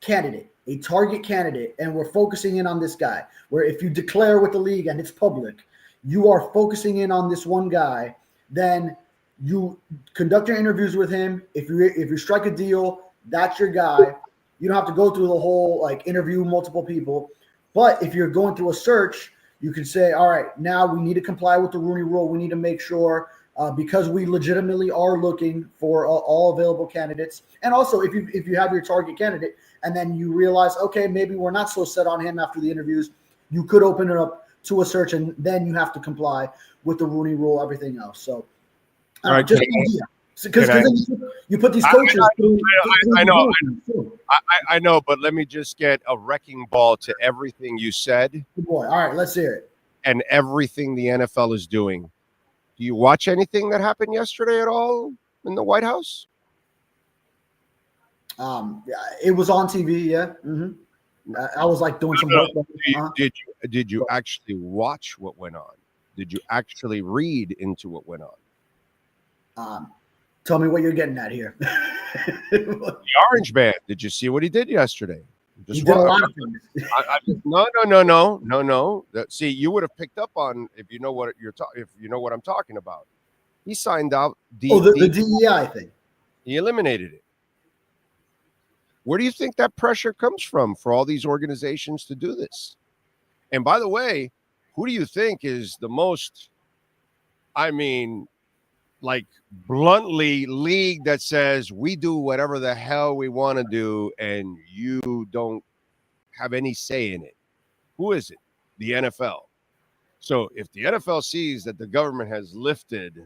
candidate, and we're focusing in on this guy, where if you declare with the league and it's public, you are focusing in on this one guy, then you conduct your interviews with him. If you strike a deal, that's your guy. You don't have to go through the whole interview multiple people. But if you're going through a search, you can say, all right, now we need to comply with the Rooney Rule. We need to make sure because we legitimately are looking for all available candidates. And also, if you have your target candidate and then you realize, okay, maybe we're not so set on him after the interviews, you could open it up to a search, and then you have to comply with the Rooney Rule, everything else. So, just an idea. Because you put these coaches through. I know, but let me just get a wrecking ball to everything you said. Good boy. All right, let's hear it. And everything the NFL is doing. Do you watch anything that happened yesterday at all in the White House? It was on TV, yeah. Mm-hmm. I was doing some work. Did you actually watch what went on? Did you actually read into what went on? Tell me what you're getting at here. The Orange Man. Did you see what he did yesterday? He did a lot of things. No. See, you would have picked up on if you know what if you know what I'm talking about. He signed out the DEI thing. He eliminated it. Where do you think that pressure comes from for all these organizations to do this? And by the way, who do you think is the most, like bluntly league that says we do whatever the hell we want to do and you don't have any say in it? Who is it? The NFL. So if the NFL sees that the government has lifted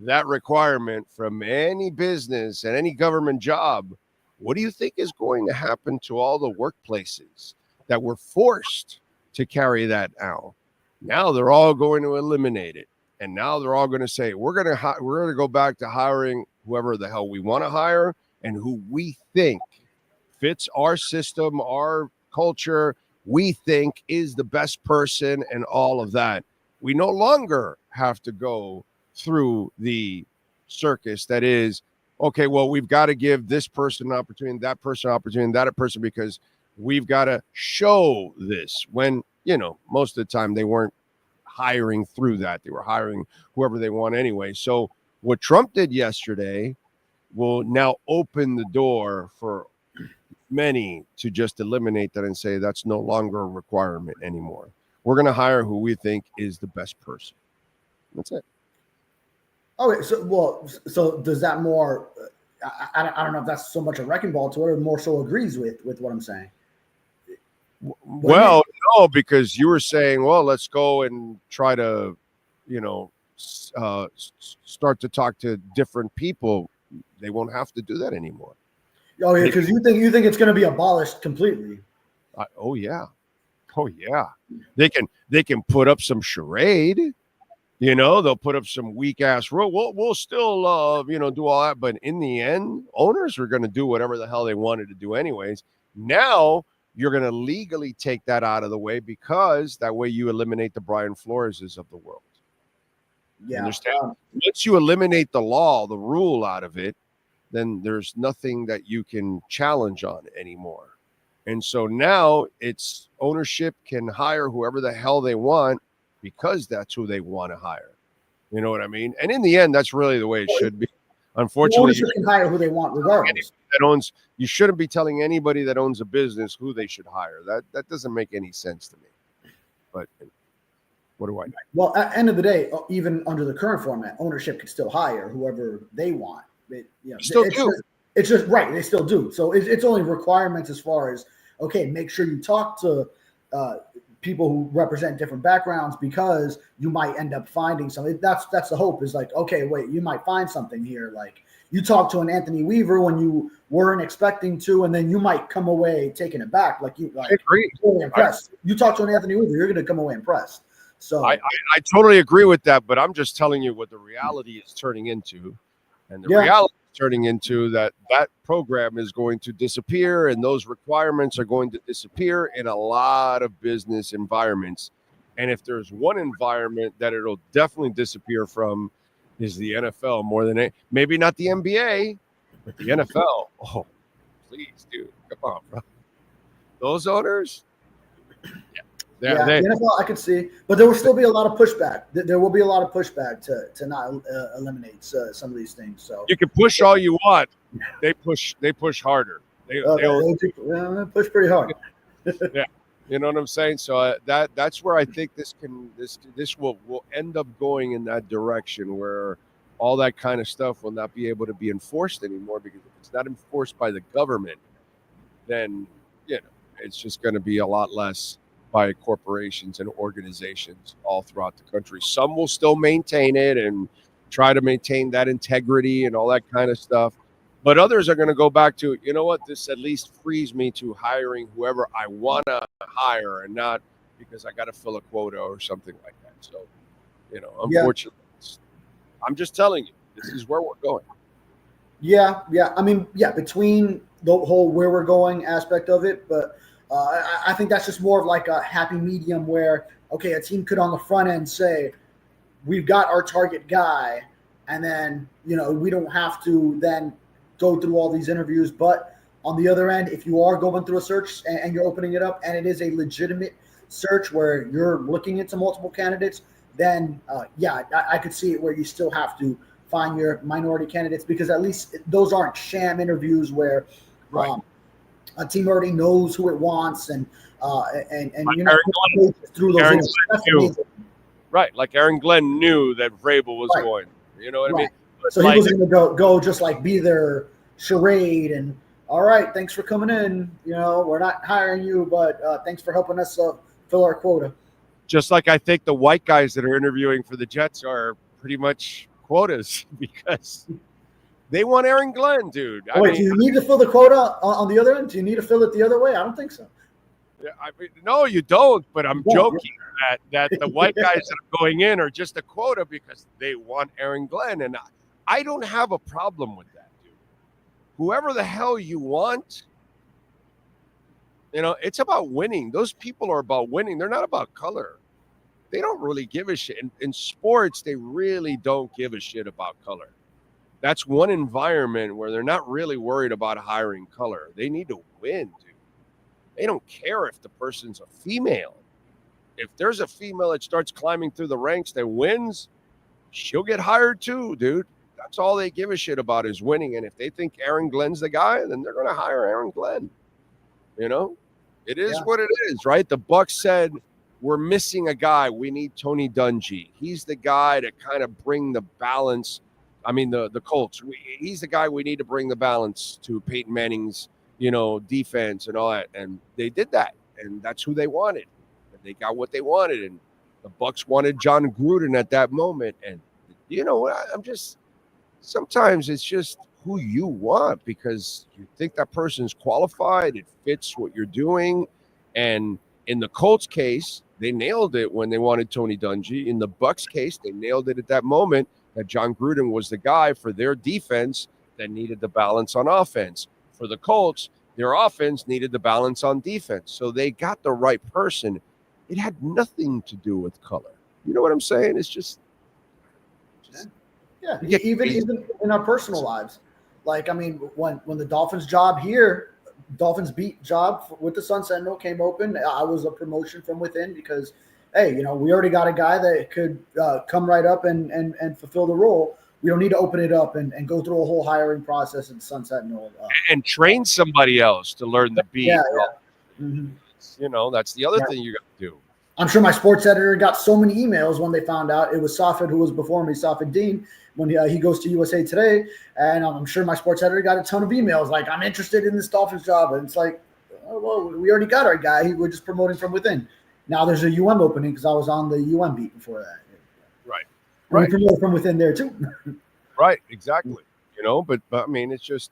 that requirement from any business and any government job, what do you think is going to happen to all the workplaces that were forced to carry that out? Now they're all going to eliminate it. And now they're all going to say, we're going to go back to hiring whoever the hell we want to hire and who we think fits our system, our culture, we think is the best person and all of that. We no longer have to go through the circus that is, okay, well, we've got to give this person an opportunity, that person an opportunity, that person, because we've got to show this when, most of the time they weren't hiring through that. They were hiring whoever they want anyway. So what Trump did yesterday will now open the door for many to just eliminate that and say that's no longer a requirement anymore. We're going to hire who we think is the best person. That's it. Okay, so does that more? I don't know if that's so much a wrecking ball to it, or more so agrees with what I'm saying. Well, no, because you were saying, well, let's go and try to, start to talk to different people. They won't have to do that anymore. Oh yeah, because you think it's going to be abolished completely. Oh yeah. They can put up some charade. They'll put up some weak ass rule. We'll still do all that, but in the end, owners are going to do whatever the hell they wanted to do anyways. Now you're going to legally take that out of the way because that way you eliminate the Brian Floreses of the world. Yeah. Understand? Once you eliminate the law, the rule out of it, then there's nothing that you can challenge on anymore. And so now it's ownership can hire whoever the hell they want because that's who they want to hire. You know what I mean? And in the end, that's really the way it should be. Unfortunately, you can hire who they want regardless. You shouldn't be telling anybody that owns a business who they should hire. That doesn't make any sense to me. But what do I know? Well, at the end of the day, even under the current format, ownership can still hire whoever they want. It's just right. They still do. So it's only requirements as far as, okay, make sure you talk to people who represent different backgrounds because you might end up finding something. That's the hope is like, okay, wait, you might find something here. Like you talk to an Anthony Weaver when you weren't expecting to, and then you might come away taken aback. I agree. Totally impressed. You talk to an Anthony Weaver, you're going to come away impressed. So I totally agree with that, but I'm just telling you what the reality is turning into. And the reality is turning into that program is going to disappear and those requirements are going to disappear in a lot of business environments. And if there's one environment that it'll definitely disappear from is the NFL more than maybe not the NBA, but the NFL. Oh, please, dude. Come on, bro. Those owners. The NFL I could see, but there will still be a lot of pushback. There will be a lot of pushback to not eliminate some of these things. So you can push all you want. They push harder. They push pretty hard. Yeah, you know what I'm saying. So that's where I think this will end up going in that direction where all that kind of stuff will not be able to be enforced anymore because if it's not enforced by the government, then it's just going to be a lot less by corporations and organizations all throughout the country. Some will still maintain it and try to maintain that integrity and all that kind of stuff. But others are going to go back to, you know what, this at least frees me to hiring whoever I want to hire and not because I got to fill a quota or something like that. So, unfortunately, I'm just telling you, this is where we're going. Yeah. I mean, between the whole where we're going aspect of it, but I think that's just more of like a happy medium where, okay, a team could on the front end say, we've got our target guy, and then, we don't have to then go through all these interviews. But on the other end, if you are going through a search and you're opening it up and it is a legitimate search where you're looking into multiple candidates, then I could see it where you still have to find your minority candidates, because at least those aren't sham interviews where a team already knows who it wants and through those. Right, like Aaron Glenn knew that Vrabel was going. You know what I mean? So he wasn't going to go just like be their charade and, all right, thanks for coming in. We're not hiring you, but thanks for helping us fill our quota. Just like I think the white guys that are interviewing for the Jets are pretty much quotas because they want Aaron Glenn, dude. Do you need to fill the quota on the other end? Do you need to fill it the other way? I don't think so. Yeah, no, you don't. But I'm joking that the white guys that are going in are just a quota because they want Aaron Glenn, and I don't have a problem with that, dude. Whoever the hell you want, it's about winning. Those people are about winning. They're not about color. They don't really give a shit. In sports, they really don't give a shit about color. That's one environment where they're not really worried about hiring color. They need to win, dude. They don't care if the person's a female. If there's a female that starts climbing through the ranks that wins, she'll get hired too, dude. That's all they give a shit about is winning. And if they think Aaron Glenn's the guy, then they're going to hire Aaron Glenn. It is what it is, right? The Bucs said, we're missing a guy. We need Tony Dungy. He's the guy to kind of bring the balance. I mean, the Colts. He's the guy we need to bring the balance to Peyton Manning's, defense and all that. And they did that. And that's who they wanted. And they got what they wanted. And the Bucs wanted John Gruden at that moment. And, sometimes it's just who you want because you think that person's qualified. It fits what you're doing. And in the Colts case, they nailed it when they wanted Tony Dungy. In the Bucs case, they nailed it at that moment that John Gruden was the guy for their defense that needed the balance on offense. For the Colts, their offense needed the balance on defense. So they got the right person. It had nothing to do with color. You know what I'm saying? It's just even in our personal lives. Like, I mean, when the Dolphins beat job with the Sun Sentinel came open, I was a promotion from within because, hey, we already got a guy that could come right up and fulfill the role. We don't need to open it up and go through a whole hiring process at the Sun Sentinel. And train somebody else to learn the beat. Mm-hmm. That's the other thing you got to do. I'm sure my sports editor got so many emails when they found out it was Safed who was before me, Safed Dean, when he goes to USA Today. And I'm sure my sports editor got a ton of emails like, I'm interested in this Dolphins job. And it's like, oh, well, we already got our guy. We're just promoting from within. Now there's a UM opening because I was on the UM beat before that. Right. We promote from within there too. Right, exactly. But I mean, it's just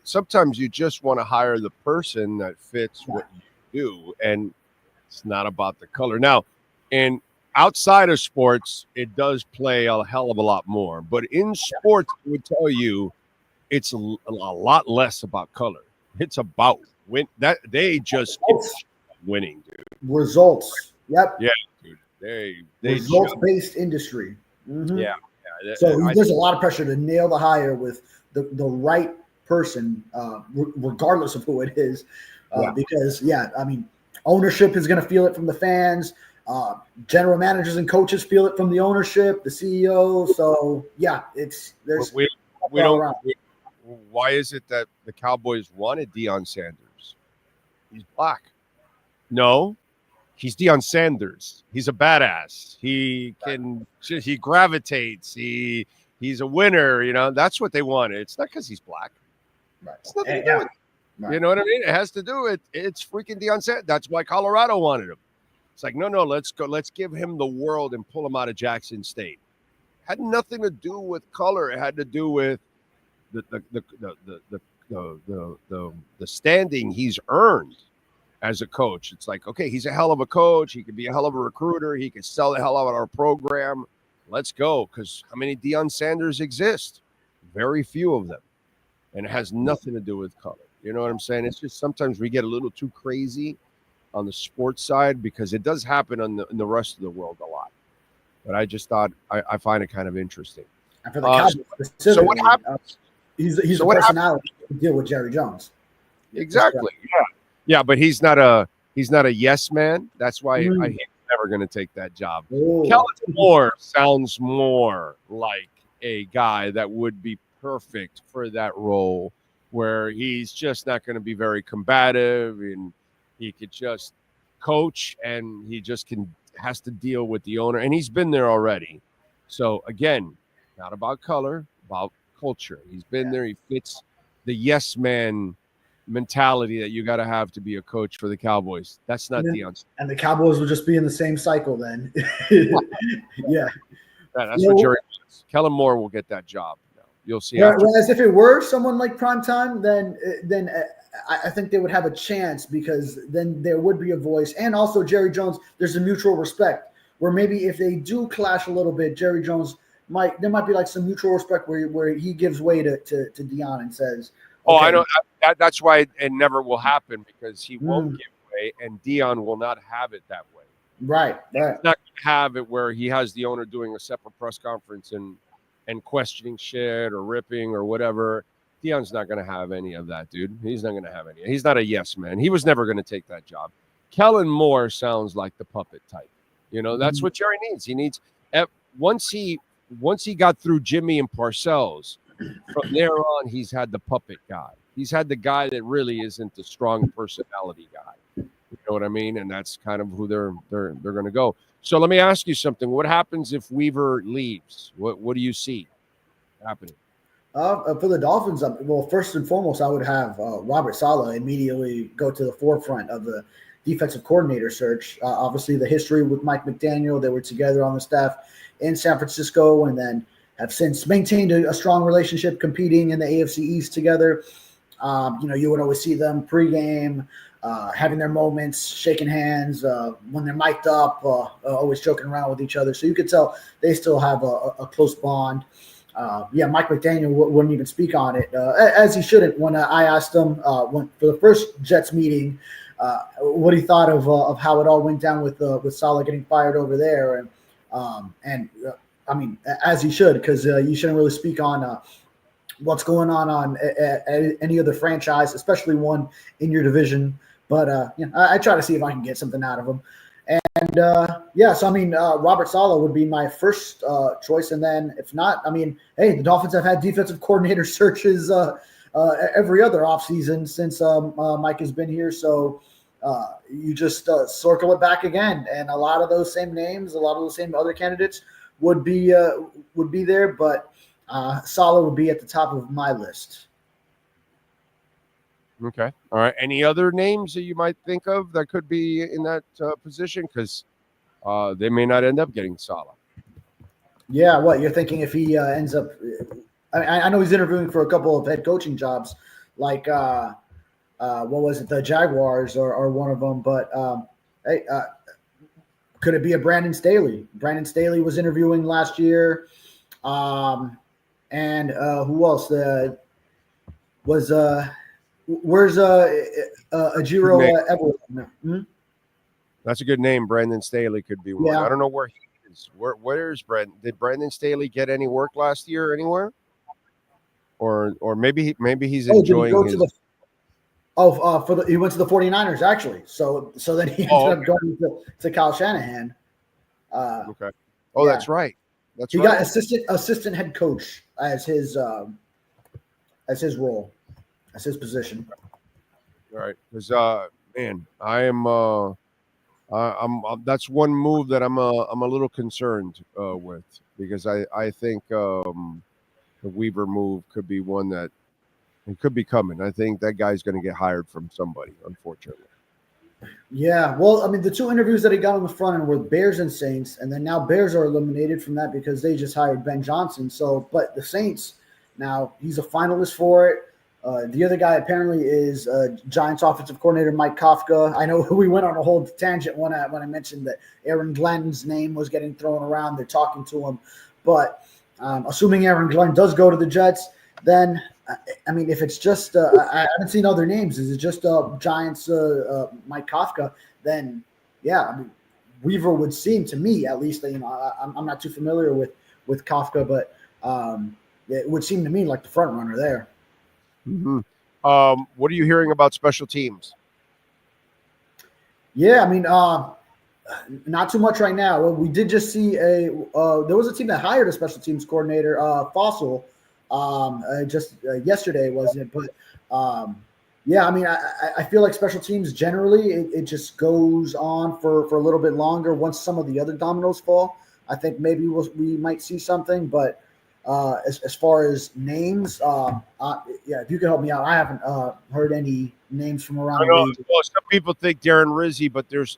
sometimes you just want to hire the person that fits what you do. And it's not about the color. Now, and outside of sports, it does play a hell of a lot more. But in sports, I would tell you it's a lot less about color. It's about win. That they just winning, dude. Results. Yep. Yeah, dude. They results-based industry. Mm-hmm. Yeah. So there's a lot of pressure to nail the hire with the right person, regardless of who it is, because I mean. Ownership is going to feel it from the fans. General managers and coaches feel it from the ownership, the CEO. So we don't. Why is it that the Cowboys wanted Deion Sanders? He's black. No, he's Deion Sanders. He's a badass. He gravitates. He's a winner. That's what they wanted. It's not because he's black. Right. It's nothing to do with it. Right. You know what I mean? It has to do with it's freaking Deion Sanders. That's why Colorado wanted him. It's like, no, let's go. Let's give him the world and pull him out of Jackson State. Had nothing to do with color. It had to do with the standing he's earned as a coach. It's like, okay, he's a hell of a coach. He could be a hell of a recruiter. He could sell the hell out of our program. Let's go. Because how many Deion Sanders exist? Very few of them. And it has nothing to do with color. You know what I'm saying? It's just sometimes we get a little too crazy on the sports side because it does happen in the rest of the world a lot. But I just thought I find it kind of interesting. And for the Cowboys specifically, so what happens? He's a personality to deal with Jerry Jones. Exactly. Yeah, but he's not a yes man. That's why he's never going to take that job. Kellen Moore sounds more like a guy that would be perfect for that role, where he's just not going to be very combative, and he could just coach, and he just has to deal with the owner, and he's been there already. So again, not about color, about culture. He's been there. He fits the yes man mentality that you got to have to be a coach for the Cowboys. That's not Deion. And the Cowboys will just be in the same cycle then. Yeah. That's what Jerry wants. Kellen Moore will get that job. You'll see. Whereas if it were someone like Primetime, then I think they would have a chance, because then there would be a voice. And also Jerry Jones, there's a mutual respect where maybe if they do clash a little bit, Jerry Jones there might be like some mutual respect where he gives way to Deion and says, okay. I know that's why it never will happen, because he won't give way, and Deion will not have it that way. Right. He's not going to have it where he has the owner doing a separate press conference and questioning shit or ripping or whatever. Deion's not going to have any of that, dude. He's not going to have any. He's not a yes man. He was never going to take that job. Kellen Moore sounds like the puppet type. That's what Jerry needs. He needs once he got through Jimmy and Parcells, from there on, he's had the puppet guy. He's had the guy that really isn't the strong personality guy. You know what I mean? And that's kind of who they're going to go. So let me ask you something. What happens if Weaver leaves? What do you see happening? For the Dolphins, well, first and foremost, I would have Robert Saleh immediately go to the forefront of the defensive coordinator search. Obviously, the history with Mike McDaniel, they were together on the staff in San Francisco, and then have since maintained a strong relationship competing in the AFC East together. You would always see them pregame, having their moments, shaking hands, when they're mic'd up, always joking around with each other. So you could tell they still have a close bond. Mike McDaniel wouldn't even speak on it, as he shouldn't. When I asked him for the first Jets meeting, what he thought of how it all went down with Saleh getting fired over there, I mean, as he should, because you shouldn't really speak on what's going on any other franchise, especially one in your division. But I try to see if I can get something out of him. And so I mean, Robert Saleh would be my first choice, and then if not, I mean, hey, the Dolphins have had defensive coordinator searches every other offseason since Mike has been here. So you just circle it back again, and a lot of those same names, a lot of those same other candidates would be there, but Saleh would be at the top of my list. Okay. All right. Any other names that you might think of that could be in that position? Because they may not end up getting Saleh. Yeah. What you're thinking if he ends up? I know he's interviewing for a couple of head coaching jobs, like what was it, the Jaguars or one of them? But could it be a Brandon Staley? Brandon Staley was interviewing last year, and who else? Where's Ajiro Everett? That's a good name. Brandon Staley could be one. I don't know where he is. Where's Brandon? Did Brandon Staley get any work last year anywhere? Or maybe he's enjoying his. He went to the 49ers actually. So then he ended up going to Kyle Shanahan. Okay. Oh, that's right. He got assistant head coach as his role. That's his position. All right, because man, that's one move that I'm a little concerned with, because I think the Weaver move could be one that it could be coming. I think that guy's going to get hired from somebody, unfortunately. Yeah, well, I mean, the two interviews that he got on the front end were Bears and Saints, and then now Bears are eliminated from that because they just hired Ben Johnson. So, but the Saints, now he's a finalist for it. The other guy apparently is Giants offensive coordinator Mike Kafka. I know we went on a whole tangent when I mentioned that Aaron Glenn's name was getting thrown around. They're talking to him. But assuming Aaron Glenn does go to the Jets, then, I mean, if it's just I haven't seen other names. Is it just Giants Mike Kafka? Then, yeah, I mean, Weaver would seem to me, at least, I'm not too familiar with Kafka, but It would seem to me like the front runner there. Mm-hmm. What are you hearing about special teams? Yeah, I mean, not too much right now. We did just see there was a team that hired a special teams coordinator, Fossil, just yesterday, wasn't it? But yeah, I mean, I feel like special teams generally it just goes on for a little bit longer. Once some of the other dominoes fall, I think maybe we might see something. But as far as names, yeah, if you can help me out, I haven't heard any names from around the league. Well, some people think Darren Rizzi, but there's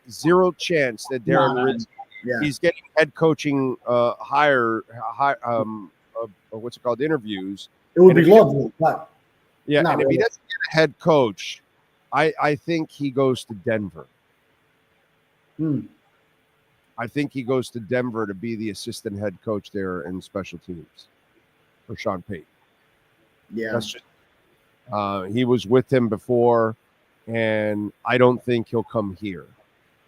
zero chance that Darren Rizzi. Yeah. He's getting head coaching what's it called, interviews. It would be lovely, but yeah, not and if really. he doesn't get a head coach, I think he goes to Denver. I think he goes to Denver to be the assistant head coach there in special teams for Sean Payton. Yeah. That's just, he was with him before, and I don't think he'll come here,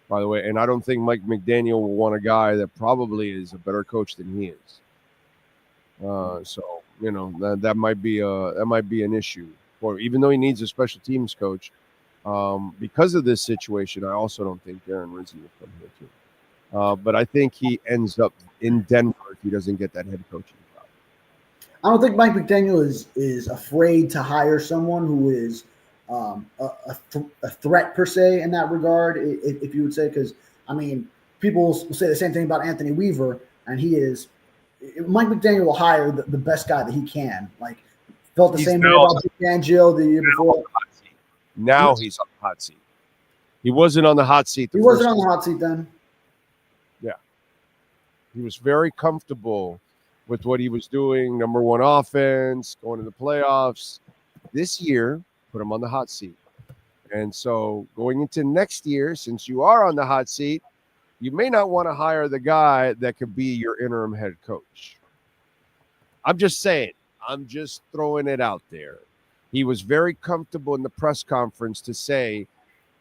by the way. And I don't think Mike McDaniel will want a guy that probably is a better coach than he is. So, you know, that might be an issue for, even though he needs a special teams coach. Because of this situation, I also don't think Darren Rizzi will come here too. But I think he ends up in Denver if he doesn't get that head coaching job. I don't think Mike McDaniel is afraid to hire someone who is a threat per se in that regard, if you would say, because I mean, people will say the same thing about Anthony Weaver, and Mike McDaniel will hire the best guy that he can. Like, felt the same way about Fangio the year before. Now he's on the hot seat. He wasn't on the hot seat. He wasn't on the hot seat then. Yeah. He was very comfortable with what he was doing. Number one offense, going to the playoffs. This year, put him on the hot seat. And so going into next year, since you are on the hot seat, you may not want to hire the guy that could be your interim head coach. I'm just saying. I'm just throwing it out there. He was very comfortable in the press conference to say,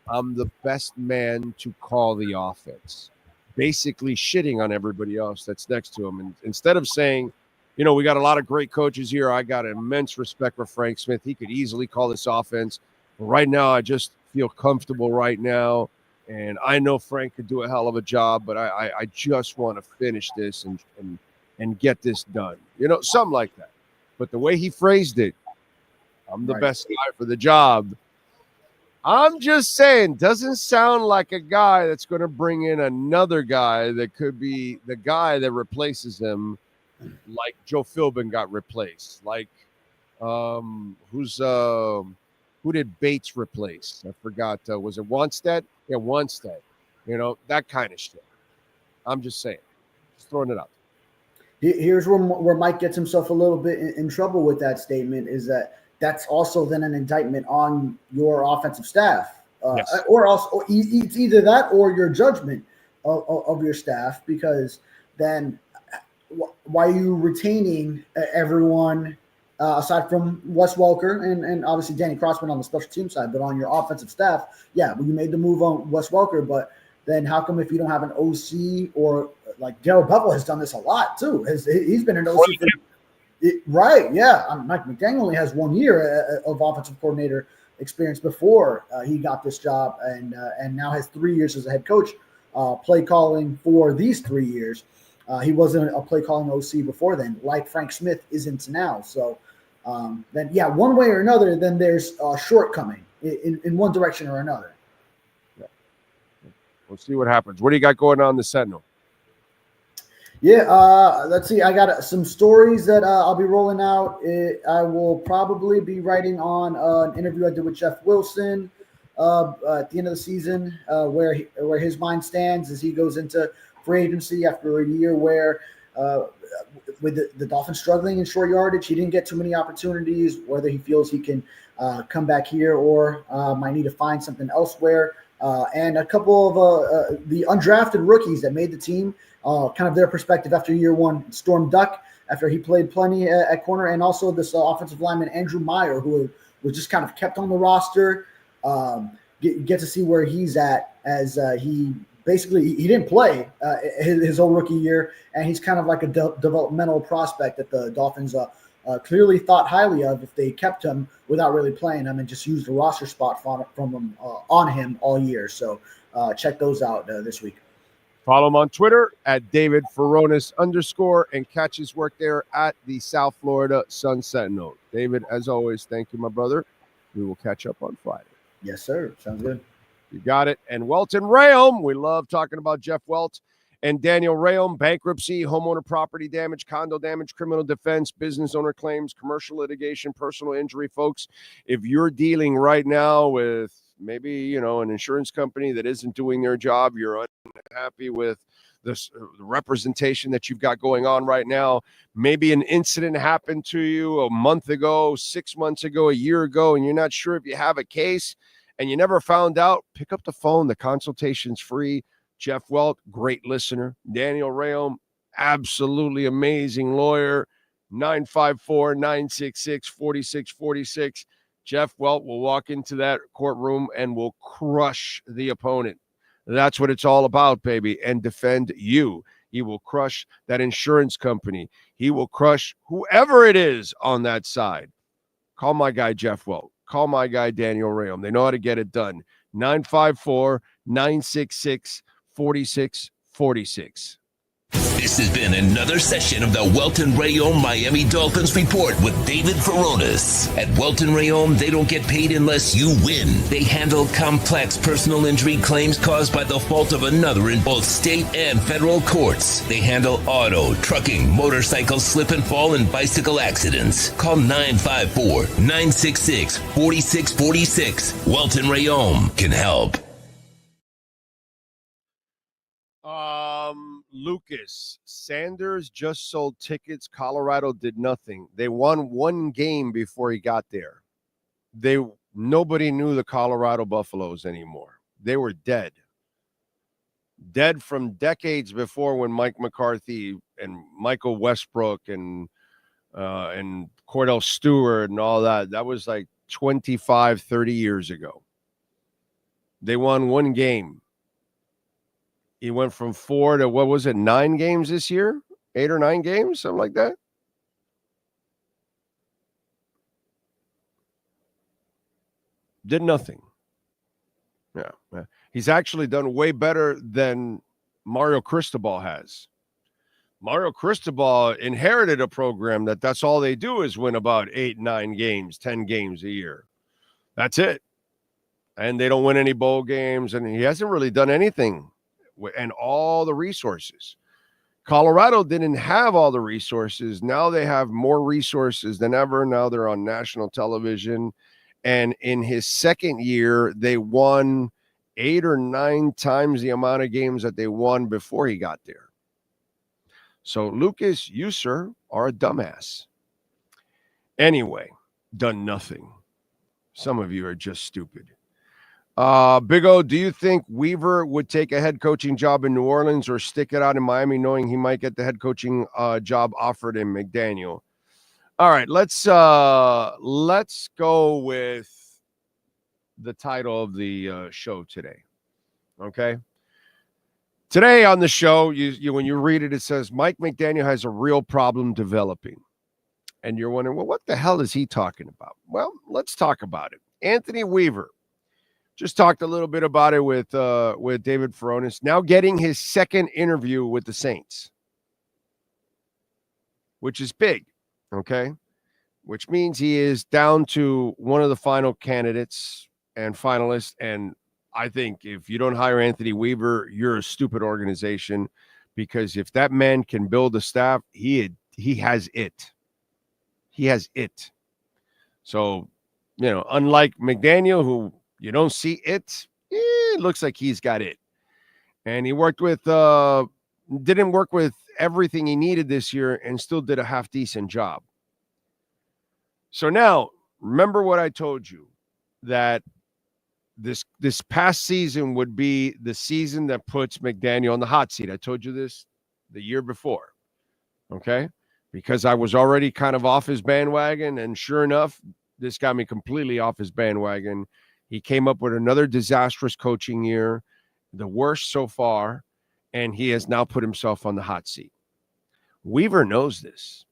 I'm the best man to call the offense. Basically shitting on everybody else that's next to him. And instead of saying, you know, we got a lot of great coaches here. I got immense respect for Frank Smith. He could easily call this offense. But right now, I just feel comfortable right now. And I know Frank could do a hell of a job, but I just want to finish this and get this done. You know, something like that. But the way he phrased it, I'm the best guy for the job. I'm just saying, doesn't sound like a guy that's going to bring in another guy that could be the guy that replaces him, like Joe Philbin got replaced. Like, who did Bates replace? I forgot. Was it Wanstead? Yeah, Wanstead. You know, that kind of shit. I'm just saying. Just throwing it out. Here's where Mike gets himself a little bit in trouble with that statement, is that's also then an indictment on your offensive staff. Yes. Or also it's either that or your judgment of your staff, because then why are you retaining everyone aside from Wes Welker and obviously Danny Crossman on the special team side, but on your offensive staff, yeah, well, you made the move on Wes Welker, but then how come if you don't have an OC, or like Daryl Bevell has done this a lot too. He's been an OC right, yeah. Mike McDaniel only has 1 year of offensive coordinator experience before he got this job, and now has 3 years as a head coach, play calling for these 3 years. He wasn't a play calling OC before then, like Frank Smith isn't now. So then, yeah, one way or another, then there's a shortcoming in one direction or another. Yeah. We'll see what happens. What do you got going on in the Sentinel? Yeah, let's see. I got some stories that I'll be rolling out. I will probably be writing on an interview I did with Jeff Wilson at the end of the season, where his mind stands as he goes into free agency after a year where with the Dolphins struggling in short yardage, he didn't get too many opportunities, whether he feels he can come back here or might need to find something elsewhere. And a couple of the undrafted rookies that made the team, kind of their perspective after year one. Storm Duck, after he played plenty at corner, and also this offensive lineman, Andrew Meyer, who was just kind of kept on the roster. Get to see where he's at as he basically he didn't play his whole rookie year, and he's kind of like a developmental prospect that the Dolphins clearly thought highly of if they kept him without really playing him and just used the roster spot from him on him all year. So check those out this week. Follow him on Twitter at David Furones _ and catch his work there at the South Florida Sun Sentinel. David, as always, thank you, my brother. We will catch up on Friday. Yes, sir. Sounds good. You got it. And Welton Rayom, we love talking about Jeff Welt and Daniel Rayom, bankruptcy, homeowner property damage, condo damage, criminal defense, business owner claims, commercial litigation, personal injury. Folks, if you're dealing right now with maybe, an insurance company that isn't doing their job, you're unhappy with the representation that you've got going on right now, maybe an incident happened to you a month ago, 6 months ago, a year ago, and you're not sure if you have a case and you never found out, pick up the phone. The consultation's free. Jeff Welt, great listener. Daniel Rayom, absolutely amazing lawyer. 954-966-4646. Jeff Welt will walk into that courtroom and will crush the opponent. That's what it's all about, baby, and defend you. He will crush that insurance company. He will crush whoever it is on that side. Call my guy, Jeff Welt. Call my guy, Daniel Rayom. They know how to get it done. 954-966-4646. This has been another session of the Welton Rayom Miami Dolphins Report with David Furones. At Welton Rayom, they don't get paid unless you win. They handle complex personal injury claims caused by the fault of another in both state and federal courts. They handle auto, trucking, motorcycle slip and fall, and bicycle accidents. Call 954-966-4646. Welton Rayom can help. Lucas, Sanders just sold tickets. Colorado did nothing. They won one game before he got there. Nobody knew the Colorado Buffaloes anymore. They were dead. Dead from decades before, when Mike McCarthy and Michael Westbrook and Cordell Stewart and all that. That was like 25, 30 years ago. They won one game. He went from 4 to, 9 games this year? 8 or 9 games, something like that. Did nothing. Yeah. He's actually done way better than Mario Cristobal has. Mario Cristobal inherited a program that's all they do is win about 8, 9 games, 10 games a year. That's it. And they don't win any bowl games, and he hasn't really done anything. And all the resources. Colorado didn't have all the resources. Now they have more resources than ever. Now they're on national television. And in his second year, they won 8 or 9 times the amount of games that they won before he got there. So, Lucas, you, sir, are a dumbass. Anyway, done nothing. Some of you are just stupid. Big O, do you think Weaver would take a head coaching job in New Orleans or stick it out in Miami, knowing he might get the head coaching job offered in McDaniel? All right, let's go with the title of the show today. Okay. Today on the show, you when you read it, it says Mike McDaniel has a real problem developing. And you're wondering, well, what the hell is he talking about? Well, let's talk about it. Anthony Weaver. Just talked a little bit about it with David Furones. Now getting his second interview with the Saints, which is big, okay? Which means he is down to one of the final candidates and finalists. And I think if you don't hire Anthony Weaver, you're a stupid organization, because if that man can build a staff, he has it. He has it. So, unlike McDaniel, who you don't see it, it looks like he's got it. And he didn't work with everything he needed this year and still did a half-decent job. So now, remember what I told you, that this past season would be the season that puts McDaniel on the hot seat. I told you this the year before, okay? Because I was already kind of off his bandwagon, and sure enough, this got me completely off his bandwagon. He came up with another disastrous coaching year. the worst so far, and he has now put himself on the hot seat. Weaver knows this.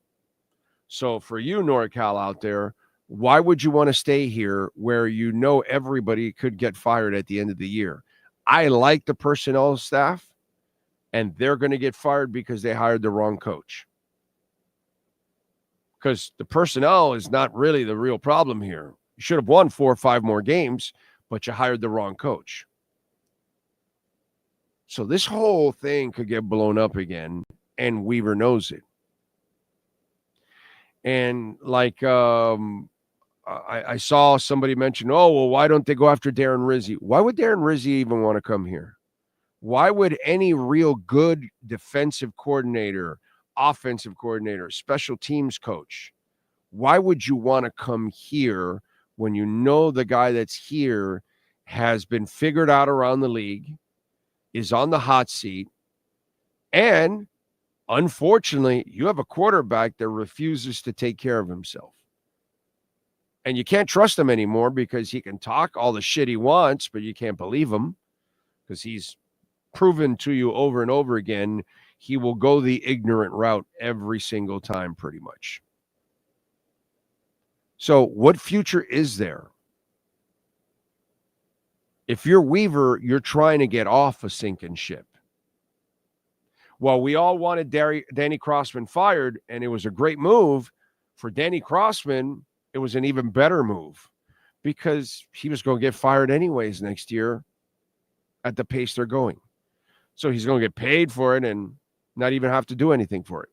So for you, NorCal out there, why would you want to stay here where you know everybody could get fired at the end of the year? I like the personnel staff, and they're going to get fired because they hired the wrong coach. Because the personnel is not really the real problem here. You should have won 4 or 5 more games, but you hired the wrong coach. So this whole thing could get blown up again, and Weaver knows it. And like I saw somebody mention, oh, well, why don't they go after Darren Rizzi? Why would Darren Rizzi even want to come here? Why would any real good defensive coordinator, offensive coordinator, special teams coach, why would you want to come here when you know the guy that's here has been figured out around the league, is on the hot seat, and unfortunately, you have a quarterback that refuses to take care of himself. And you can't trust him anymore because he can talk all the shit he wants, but you can't believe him because he's proven to you over and over again he will go the ignorant route every single time pretty much. So what future is there? If you're Weaver, you're trying to get off a sinking ship. Well, we all wanted Danny Crossman fired, and it was a great move. For Danny Crossman, it was an even better move because he was going to get fired anyways next year at the pace they're going. So he's going to get paid for it and not even have to do anything for it.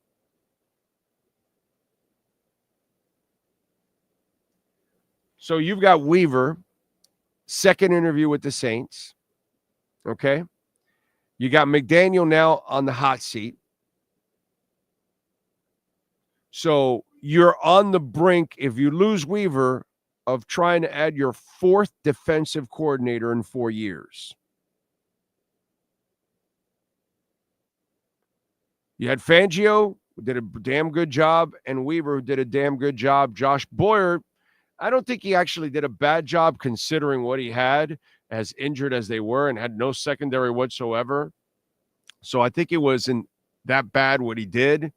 So you've got Weaver, second interview with the Saints. Okay. You got McDaniel now on the hot seat. So you're on the brink, if you lose Weaver, of trying to add your 4th defensive coordinator in 4 years. You had Fangio, who did a damn good job, and Weaver, who did a damn good job. Josh Boyer, I don't think he actually did a bad job considering what he had, as injured as they were, and had no secondary whatsoever. So I think it wasn't that bad what he did.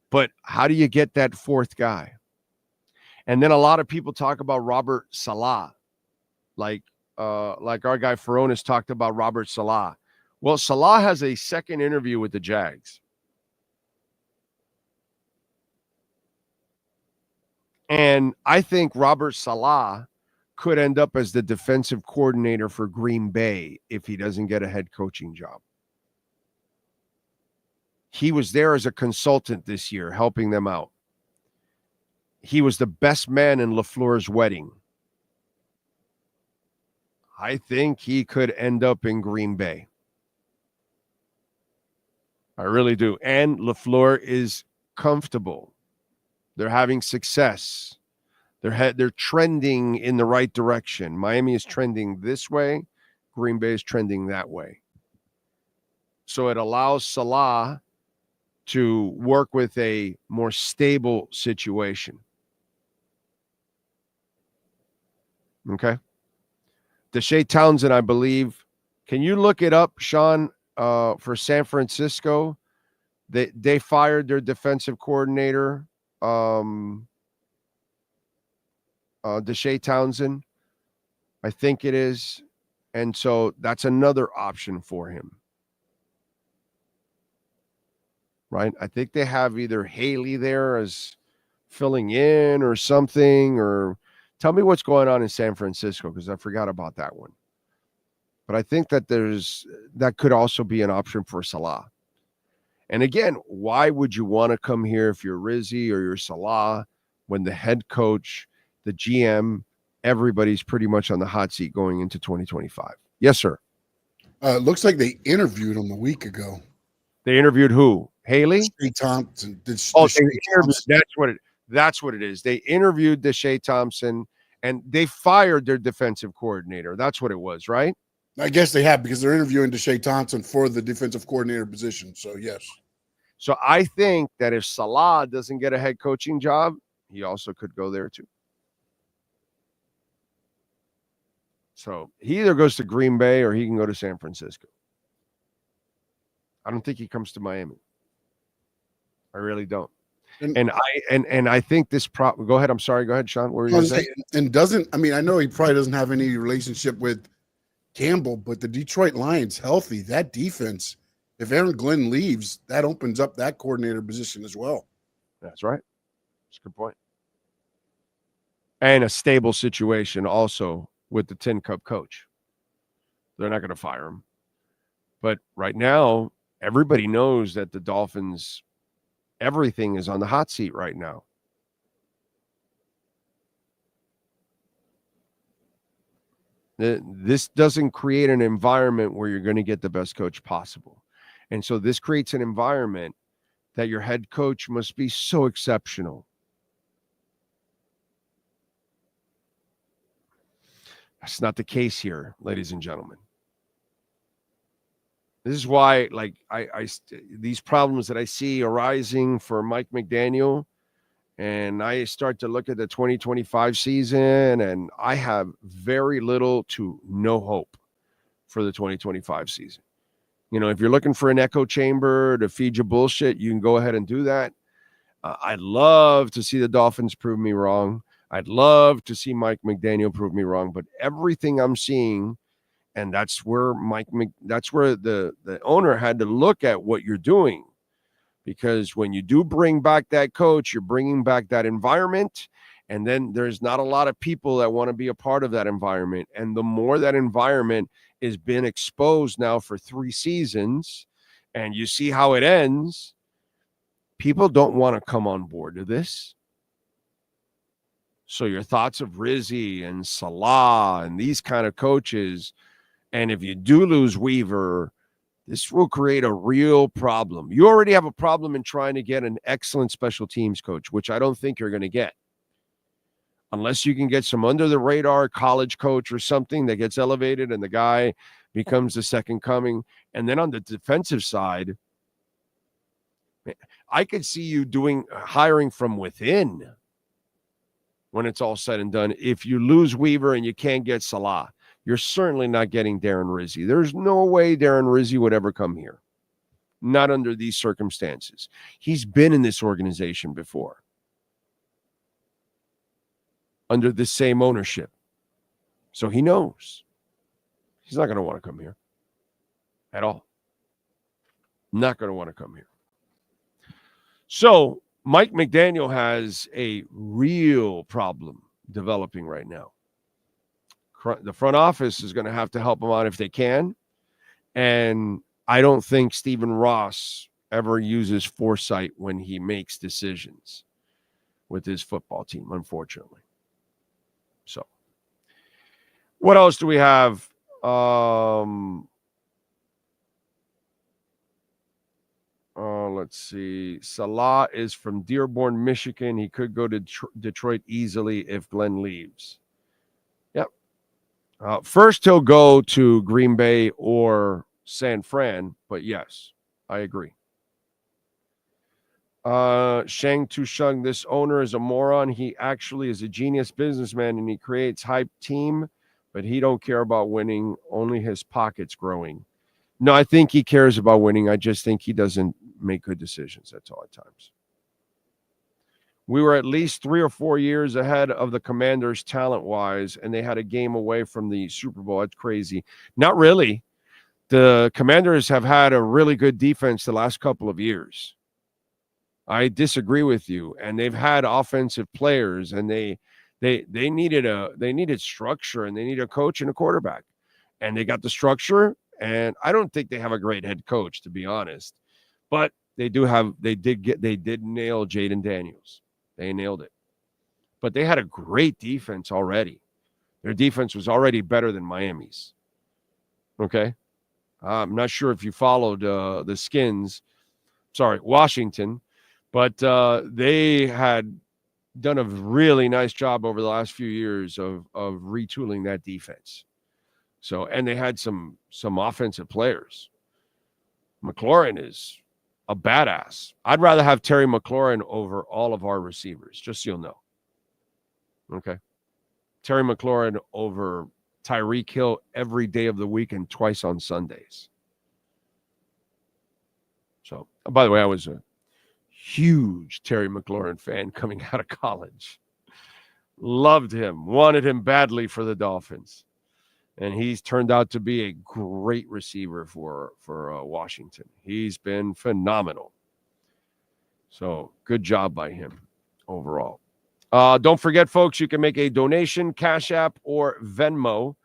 But how do you get that 4th guy? And then a lot of people talk about Robert Saleh, like our guy Ferronis talked about Robert Saleh. Well, Saleh has a second interview with the Jags. And I think Robert Saleh could end up as the defensive coordinator for Green Bay if he doesn't get a head coaching job. He was there as a consultant this year, helping them out. He was the best man in LaFleur's wedding. I think he could end up in Green Bay. I really do. And LaFleur is comfortable. They're having success. They're trending in the right direction. Miami is trending this way. Green Bay is trending that way. So it allows Saleh to work with a more stable situation. Okay. Deshae Townsend, I believe. Can you look it up, Sean, for San Francisco? They fired their defensive coordinator, Deshae Townsend, I think it is. And so that's another option for him. Right? I think they have either Haley there as filling in or something, or tell me what's going on in San Francisco because I forgot about that one. But I think that that could also be an option for Saleh. And again, why would you want to come here if you're Rizzi or you're Saleh when the head coach, the GM, everybody's pretty much on the hot seat going into 2025? Yes, sir. Looks like they interviewed him a week ago. They interviewed who? Haley? Deshae Thompson. That's what it is. They interviewed Deshae Thompson, and they fired their defensive coordinator. That's what it was, right? I guess they have because they're interviewing Deshae Thompson for the defensive coordinator position. So, yes. So I think that if Saleh doesn't get a head coaching job, he also could go there too. So he either goes to Green Bay or he can go to San Francisco. I don't think he comes to Miami. I really don't. And I think this go ahead. I'm sorry. Go ahead, Sean. What were you going to say? And doesn't, I mean, I know he probably doesn't have any relationship with Campbell, but the Detroit Lions healthy, that defense, if Aaron Glenn leaves, that opens up that coordinator position as well. That's right. That's a good point. And a stable situation also with the Tin Cup coach. They're not going to fire him. But right now, everybody knows that the Dolphins, everything is on the hot seat right now. This doesn't create an environment where you're going to get the best coach possible. And so this creates an environment that your head coach must be so exceptional. That's not the case here, ladies and gentlemen. This is why, like, these problems that I see arising for Mike McDaniel, and I start to look at the 2025 season, and I have very little to no hope for the 2025 season. You know, if you're looking for an echo chamber to feed you bullshit, you can go ahead and do that. I'd love to see the Dolphins prove me wrong. I'd love to see Mike McDaniel prove me wrong, but everything I'm seeing, and that's where the owner had to look at what you're doing. Because when you do bring back that coach, you're bringing back that environment. And then there's not a lot of people that want to be a part of that environment. And the more that environment has been exposed now for 3 seasons, and you see how it ends, people don't want to come on board to this. So your thoughts of Rizzi and Salah and these kind of coaches, and if you do lose Weaver, this will create a real problem. You already have a problem in trying to get an excellent special teams coach, which I don't think you're going to get. Unless you can get some under-the-radar college coach or something that gets elevated and the guy becomes the second coming. And then on the defensive side, I could see you hiring from within when it's all said and done. If you lose Weaver and you can't get Salah, you're certainly not getting Darren Rizzi. There's no way Darren Rizzi would ever come here. Not under these circumstances. He's been in this organization before. Under the same ownership. So he knows. He's not going to want to come here. At all. Not going to want to come here. So Mike McDaniel has a real problem developing right now. The front office is going to have to help him out if they can. And I don't think Stephen Ross ever uses foresight when he makes decisions with his football team, unfortunately. So what else do we have? Let's see. Salah is from Dearborn, Michigan. He could go to Detroit easily if Glenn leaves. Yep. First, he'll go to Green Bay or San Fran, but yes, I agree. Shang Tusheng, this owner is a moron. He actually is a genius businessman, and he creates hype team, but he don't care about winning, only his pockets growing. No, I think he cares about winning. I just think he doesn't make good decisions. That's all at times. We were at least 3 or 4 years ahead of the Commanders talent-wise, and they had a game away from the Super Bowl. That's crazy. Not really. The Commanders have had a really good defense the last couple of years. I disagree with you. And they've had offensive players, and they needed structure, and they need a coach and a quarterback. And they got the structure, and I don't think they have a great head coach, to be honest. But they did nail Jaden Daniels. They nailed it. But they had a great defense already. Their defense was already better than Miami's. Okay? I'm not sure if you followed Washington, but they had done a really nice job over the last few years of retooling that defense. So, and they had some offensive players. McLaurin is a badass. I'd rather have Terry McLaurin over all of our receivers, just so you'll know. Okay. Terry McLaurin over Tyreek Hill every day of the week and twice on Sundays. So, by the way, I was a huge Terry McLaurin fan coming out of college. Loved him, wanted him badly for the Dolphins. And he's turned out to be a great receiver for Washington. He's been phenomenal. So good job by him overall. Don't forget, folks, you can make a donation, Cash App or Venmo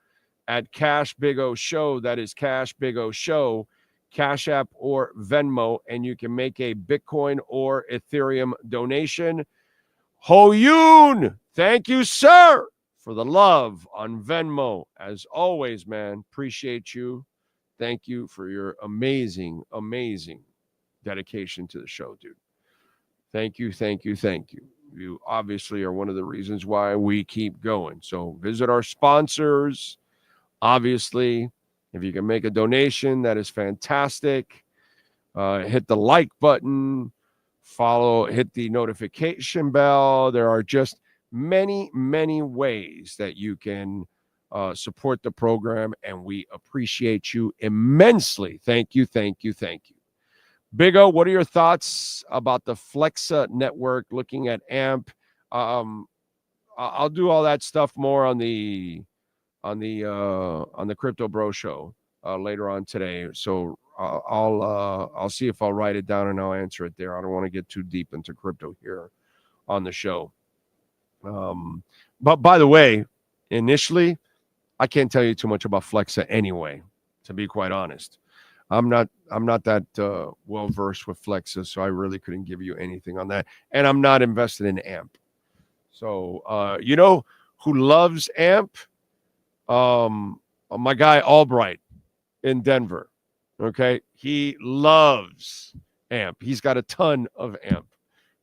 at Cash Big O Show. That is Cash Big O Show, Cash App or Venmo, and you can make a Bitcoin or Ethereum donation. Ho Yoon, thank you, sir, for the love on Venmo. As always, man, appreciate you. Thank you for your amazing, amazing dedication to the show, dude. Thank you, thank you, thank you. You obviously are one of the reasons why we keep going. So visit our sponsors. Obviously, if you can make a donation, that is fantastic. Hit the like button, hit the notification bell. There are just many, many ways that you can support the program, and we appreciate you immensely. Thank you, thank you, thank you. Big O, what are your thoughts about the Flexa network, looking at AMP? I'll do all that stuff more on the Crypto Bro show later on today. So I'll see if I'll write it down and I'll answer it there. I don't want to get too deep into crypto here on the show. But by the way, initially, I can't tell you too much about Flexa anyway, to be quite honest. I'm not that well versed with Flexa, so I really couldn't give you anything on that. And I'm not invested in AMP. So you know who loves AMP? My guy Albright in Denver. Okay, he loves AMP. He's got a ton of AMP.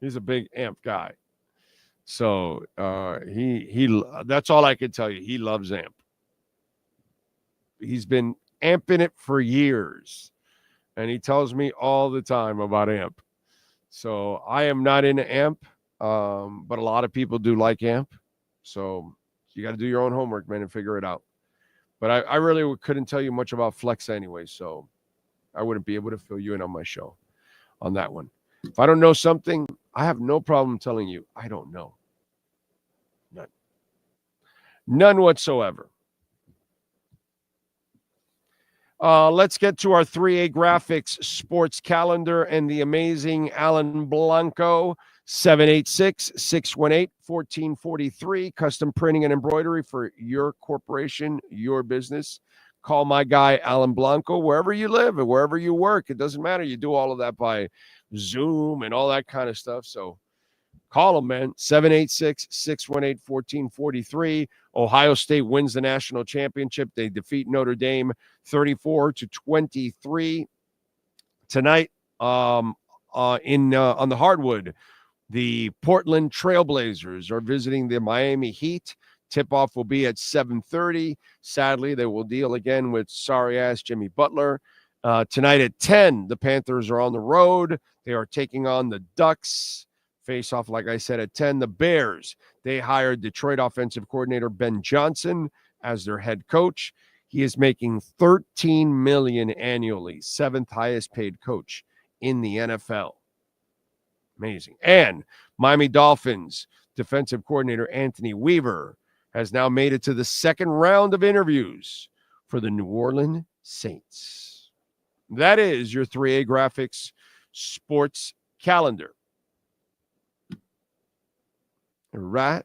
He's a big AMP guy. So he that's all I can tell you. He loves AMP. He's been amping it for years, and he tells me all the time about AMP. So I am not into AMP, but a lot of people do like AMP. So you got to do your own homework, man, and figure it out. But I really couldn't tell you much about Flex anyway, so I wouldn't be able to fill you in on my show on that one. If I don't know something, I have no problem telling you I don't know. None whatsoever. Let's get to our 3A Graphics sports calendar and the amazing Alan Blanco, 786-618-1443, custom printing and embroidery for your corporation, your business. Call my guy, Alan Blanco, wherever you live and wherever you work. It doesn't matter. You do all of that by Zoom and all that kind of stuff. So call him, man, 786-618-1443. Ohio State wins the national championship. They defeat Notre Dame 34-23 tonight. On the hardwood, the Portland Trailblazers are visiting the Miami Heat. Tip-off will be at 7:30. Sadly, they will deal again with sorry-ass Jimmy Butler. Tonight at 10, the Panthers are on the road. They are taking on the Ducks. Face off, like I said, at 10. The Bears, they hired Detroit offensive coordinator Ben Johnson as their head coach. He is making $13 million annually, seventh highest paid coach in the NFL. Amazing. And Miami Dolphins defensive coordinator Anthony Weaver has now made it to the second round of interviews for the New Orleans Saints. That is your 3A Graphics sports calendar. All right.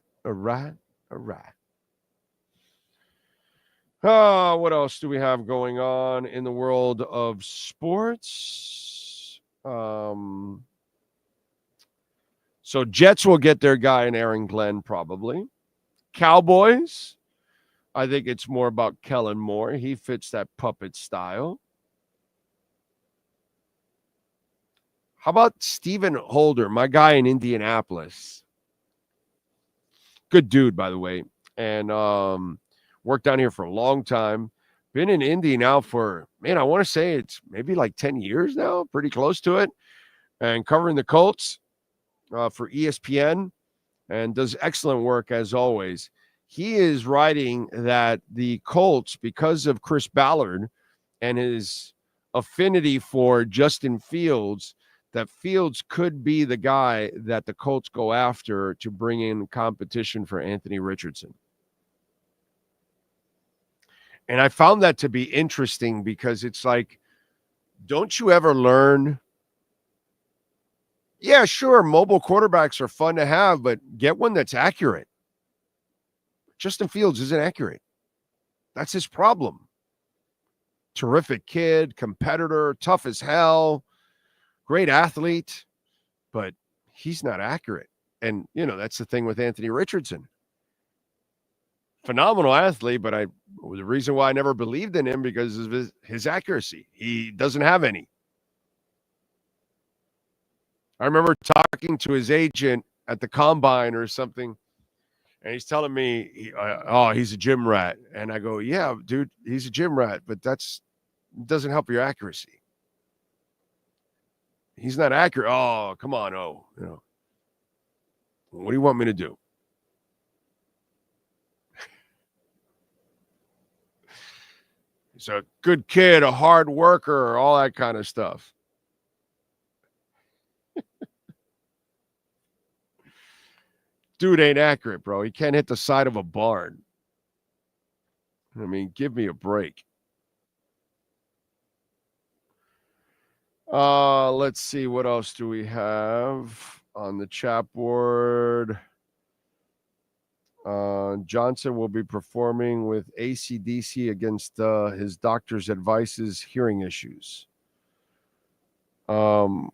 What else do we have going on in the world of sports? So Jets will get their guy in Aaron Glenn probably. Cowboys, I think it's more about Kellen Moore. He fits that puppet style. How about Stephen Holder, my guy in Indianapolis? Good dude, by the way, and worked down here for a long time. Been in Indy now for, man, I want to say it's maybe like 10 years now, pretty close to it, and covering the Colts for ESPN, and does excellent work as always. He is writing that the Colts, because of Chris Ballard and his affinity for Justin Fields, that Fields could be the guy that the Colts go after to bring in competition for Anthony Richardson. And I found that to be interesting because it's like, don't you ever learn? Yeah, sure, mobile quarterbacks are fun to have, but get one that's accurate. Justin Fields isn't accurate. That's his problem. Terrific kid, competitor, tough as hell, great athlete, but he's not accurate. And, that's the thing with Anthony Richardson. Phenomenal athlete, but the reason why I never believed in him because of his accuracy. He doesn't have any. I remember talking to his agent at the combine or something, and he's telling me, he's a gym rat. And I go, yeah, dude, he's a gym rat, but doesn't help your accuracy. He's not accurate. Oh, come on. What do you want me to do? He's a good kid, a hard worker, all that kind of stuff. Dude ain't accurate, bro. He can't hit the side of a barn. I mean, give me a break. Let's see. What else do we have on the chat board? Johnson will be performing with AC/DC against his doctor's advice's hearing issues. Well,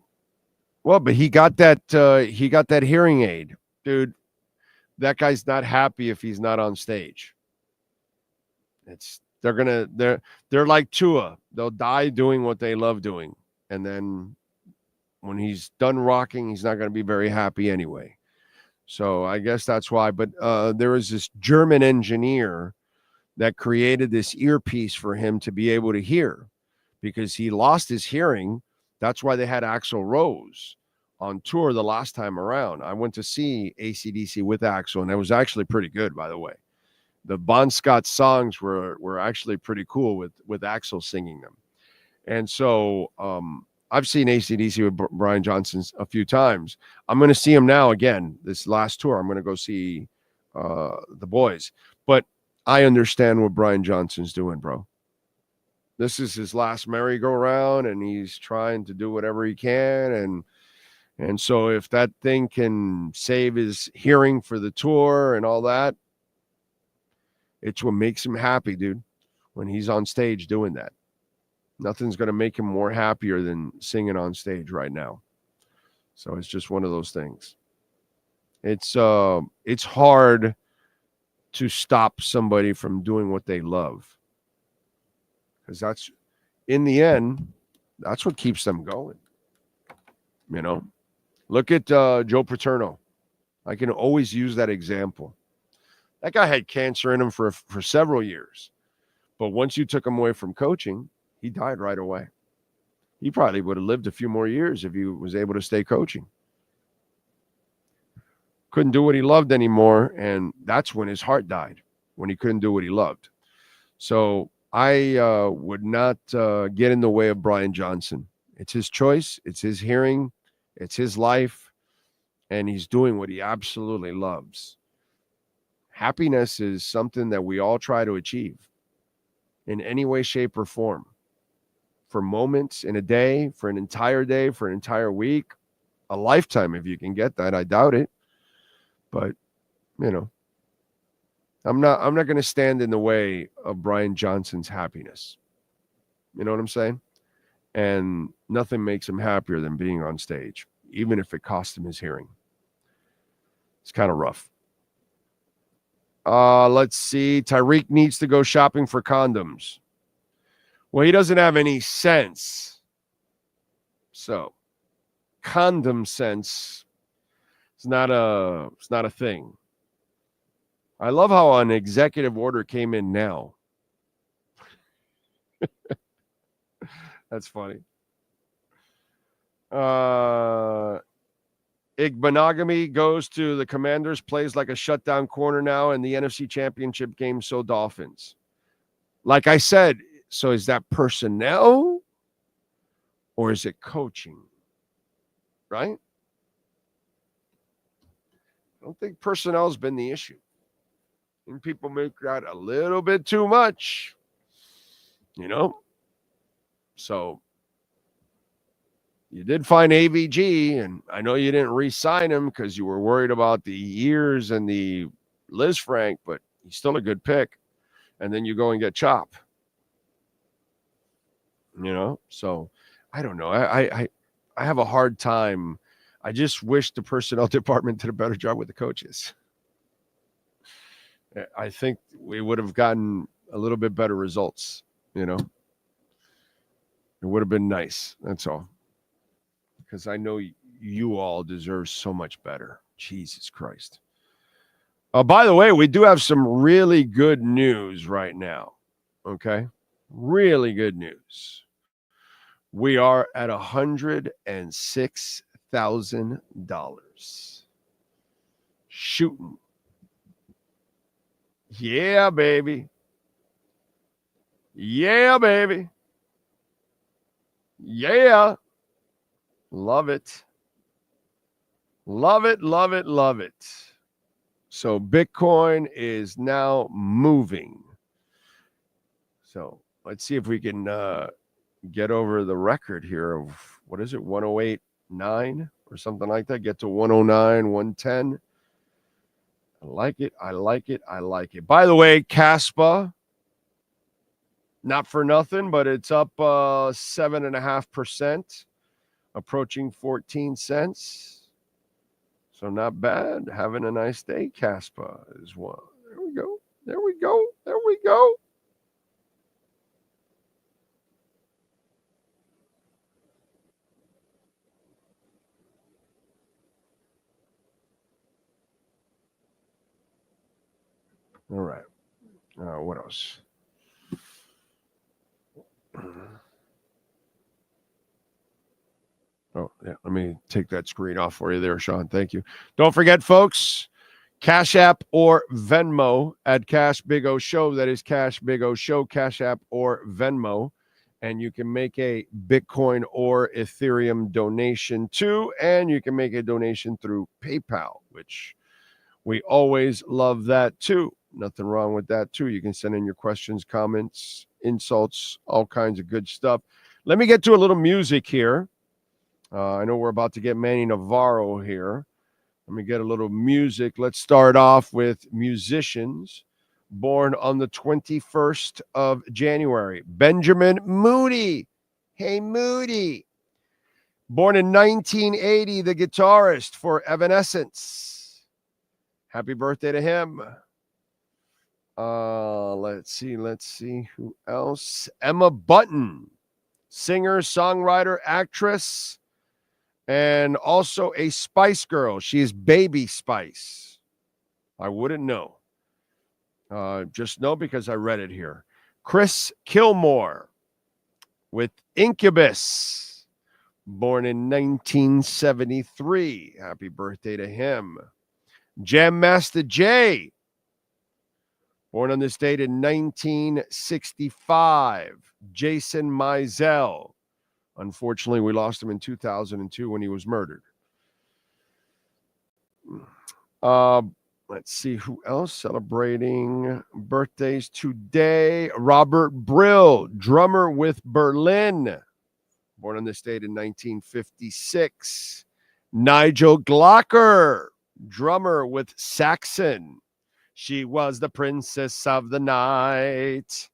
but he got that hearing aid, dude. That guy's not happy if he's not on stage. They're like Tua. They'll die doing what they love doing, and then when he's done rocking, he's not going to be very happy anyway. So I guess that's why. But there was this German engineer that created this earpiece for him to be able to hear because he lost his hearing. That's why they had Axl Rose on tour the last time around. I went to see AC/DC with Axl, and it was actually pretty good, by the way. The Bon Scott songs were actually pretty cool with Axl singing them. And so I've seen AC/DC with Brian Johnson a few times. I'm going to see him now again, this last tour. I'm going to go see the boys. But I understand what Brian Johnson's doing, bro. This is his last merry-go-round, and he's trying to do whatever he can. And so if that thing can save his hearing for the tour and all that, it's what makes him happy, dude, when he's on stage doing that. Nothing's going to make him more happier than singing on stage right now. So it's just one of those things. It's hard to stop somebody from doing what they love. Because that's, in the end, that's what keeps them going. Look at Joe Paterno. I can always use that example. That guy had cancer in him for several years. But once you took him away from coaching, he died right away. He probably would have lived a few more years if he was able to stay coaching. Couldn't do what he loved anymore, and that's when his heart died, when he couldn't do what he loved. So I would not get in the way of Brian Johnson. It's his choice. It's his hearing. It's his life, and he's doing what he absolutely loves. Happiness is something that we all try to achieve in any way, shape, or form. For moments in a day, for an entire week, a lifetime if you can get that. I doubt it. But, I'm not going to stand in the way of Brian Johnson's happiness. You know what I'm saying? And nothing makes him happier than being on stage, even if it costs him his hearing. It's kind of rough. Let's see. Tyreek needs to go shopping for condoms. Well, he doesn't have any sense. So, condom sense is not a thing. I love how an executive order came in now. That's funny. Igbenogany goes to the Commanders, plays like a shutdown corner now in the NFC Championship game, so Dolphins. Like I said, so is that personnel Or is it coaching? Right? I don't think personnel has been the issue. And people make that a little bit too much, So you did find AVG, and I know you didn't re-sign him because you were worried about the years and the Liz Frank, but he's still a good pick. And then you go and get Chop. So I don't know. I have a hard time. I just wish the personnel department did a better job with the coaches. I think we would have gotten a little bit better results, It would have been nice. That's all. Because I know you all deserve so much better. Jesus Christ. By the way, we do have some really good news right now. Okay? Really good news. We are at $106,000. Shooting. Yeah, baby. Yeah, baby. Yeah. Love it. Love it, love it, love it. So Bitcoin is now moving. So let's see if we can get over the record here of, 108.9 or something like that. Get to 109, 110. I like it. I like it. I like it. By the way, Caspa, not for nothing, but it's up 7.5%, approaching 14 cents. So not bad. Having a nice day, Caspa as well. There we go. There we go. There we go. All right. What else? Oh, yeah. Let me take that screen off for you there, Sean. Thank you. Don't forget, folks, Cash App or Venmo at Cash Big O Show. That is Cash Big O Show, Cash App or Venmo. And you can make a Bitcoin or Ethereum donation too. And you can make a donation through PayPal, which we always love that too. Nothing wrong with that too. You can send in your questions, comments, insults, all kinds of good stuff. Let me get to a little music here. I know we're about to get Manny Navarro here. Let me get a little music. Let's start off with musicians born on the 21st of January. Benjamin Moody. Hey, Moody. Born in 1980, the guitarist for Evanescence. Happy birthday to him. Let's see who else. Emma Bunton, singer, songwriter, actress, and also a Spice Girl. She is Baby Spice. I wouldn't know. Just know because I read it here. Chris Kilmore with Incubus, born in 1973. Happy birthday to him. Jam Master Jay, born on this date in 1965. Jason Mizell. Unfortunately, we lost him in 2002 when he was murdered. Let's see who else celebrating birthdays today. Robert Brill, drummer with Berlin, born on this date in 1956. Nigel Glocker, drummer with Saxon. She was the princess of the night.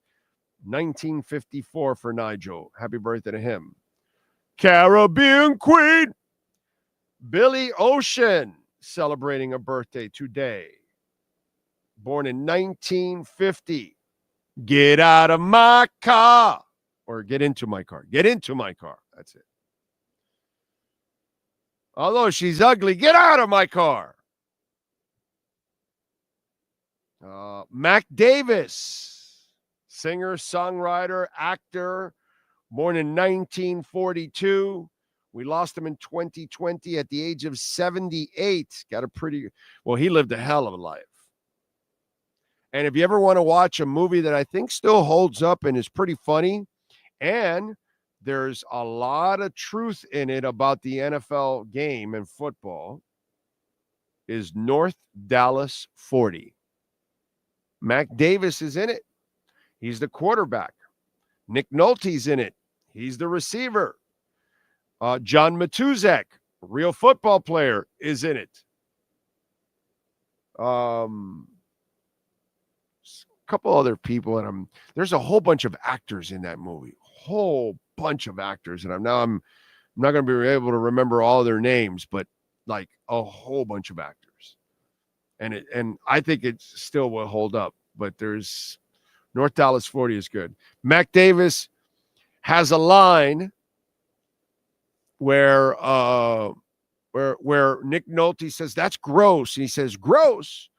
1954 for Nigel. Happy birthday to him. Caribbean Queen, Billy Ocean, celebrating a birthday today. Born in 1950. Get out of my car. Or get into my car. Get into my car. That's it. Although she's ugly, get out of my car. Mac Davis, singer, songwriter, actor, born in 1942. We lost him in 2020 at the age of 78. He lived a hell of a life. And if you ever want to watch a movie that I think still holds up and is pretty funny and there's a lot of truth in it about the NFL game and football, is North Dallas 40. Mac Davis is in it. He's the quarterback. Nick Nolte's in it. He's the receiver. John Matuzak, real football player, is in it. A couple other people, and there's a whole bunch of actors in that movie. Whole bunch of actors, and I'm not going to be able to remember all their names, but like a whole bunch of actors. And I think it still will hold up, but there's North Dallas 40 is good. Mac Davis has a line where Nick Nolte says, "That's gross." And he says, "Gross?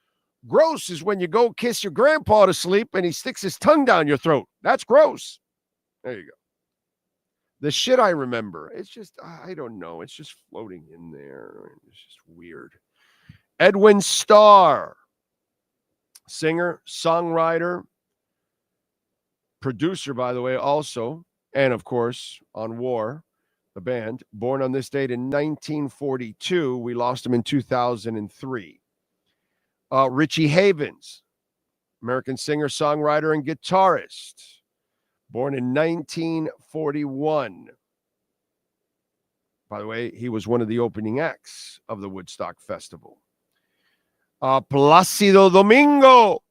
Gross is when you go kiss your grandpa to sleep and he sticks his tongue down your throat. That's gross." There you go. The shit I remember, it's just, I don't know. It's just floating in there. It's just weird. Edwin Starr, singer, songwriter, producer, by the way, also, and of course, on War, the band, born on this date in 1942. We lost him in 2003. Richie Havens, American singer, songwriter, and guitarist, born in 1941. By the way, he was one of the opening acts of the Woodstock Festival. Placido Domingo,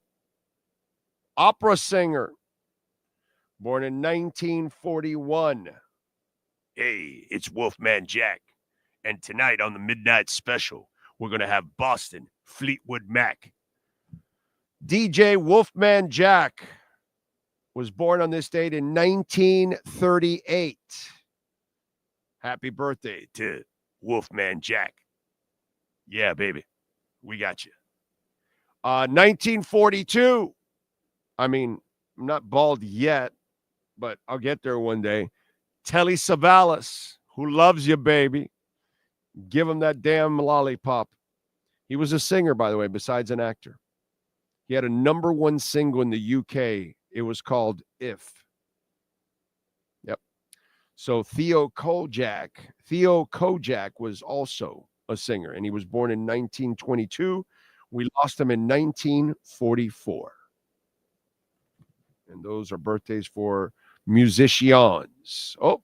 opera singer, born in 1941. Hey, it's Wolfman Jack. And tonight on the Midnight Special, we're going to have Boston Fleetwood Mac. DJ Wolfman Jack was born on this date in 1938. Happy birthday to Wolfman Jack. Yeah, baby. We got you. 1942. I mean, I'm not bald yet, but I'll get there one day. Telly Savalas, who loves you, baby. Give him that damn lollipop. He was a singer, by the way, besides an actor. He had a number one single in the UK. It was called If. Yep. So Theo Kojak was also a singer, and he was born in 1922. We lost him in 1944. And those are birthdays for musicians. Oh,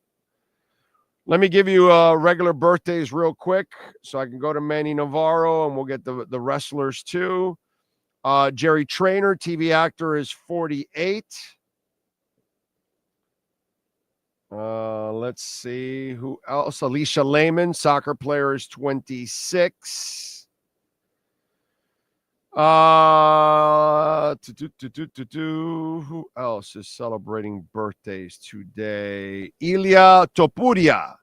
let me give you regular birthdays real quick so I can go to Manny Navarro, and we'll get the wrestlers too. Jerry Traynor, TV actor, is 48. Let's see who else. Alicia Lehman, soccer player, is 26. Who else is celebrating birthdays today? Ilya Topuria,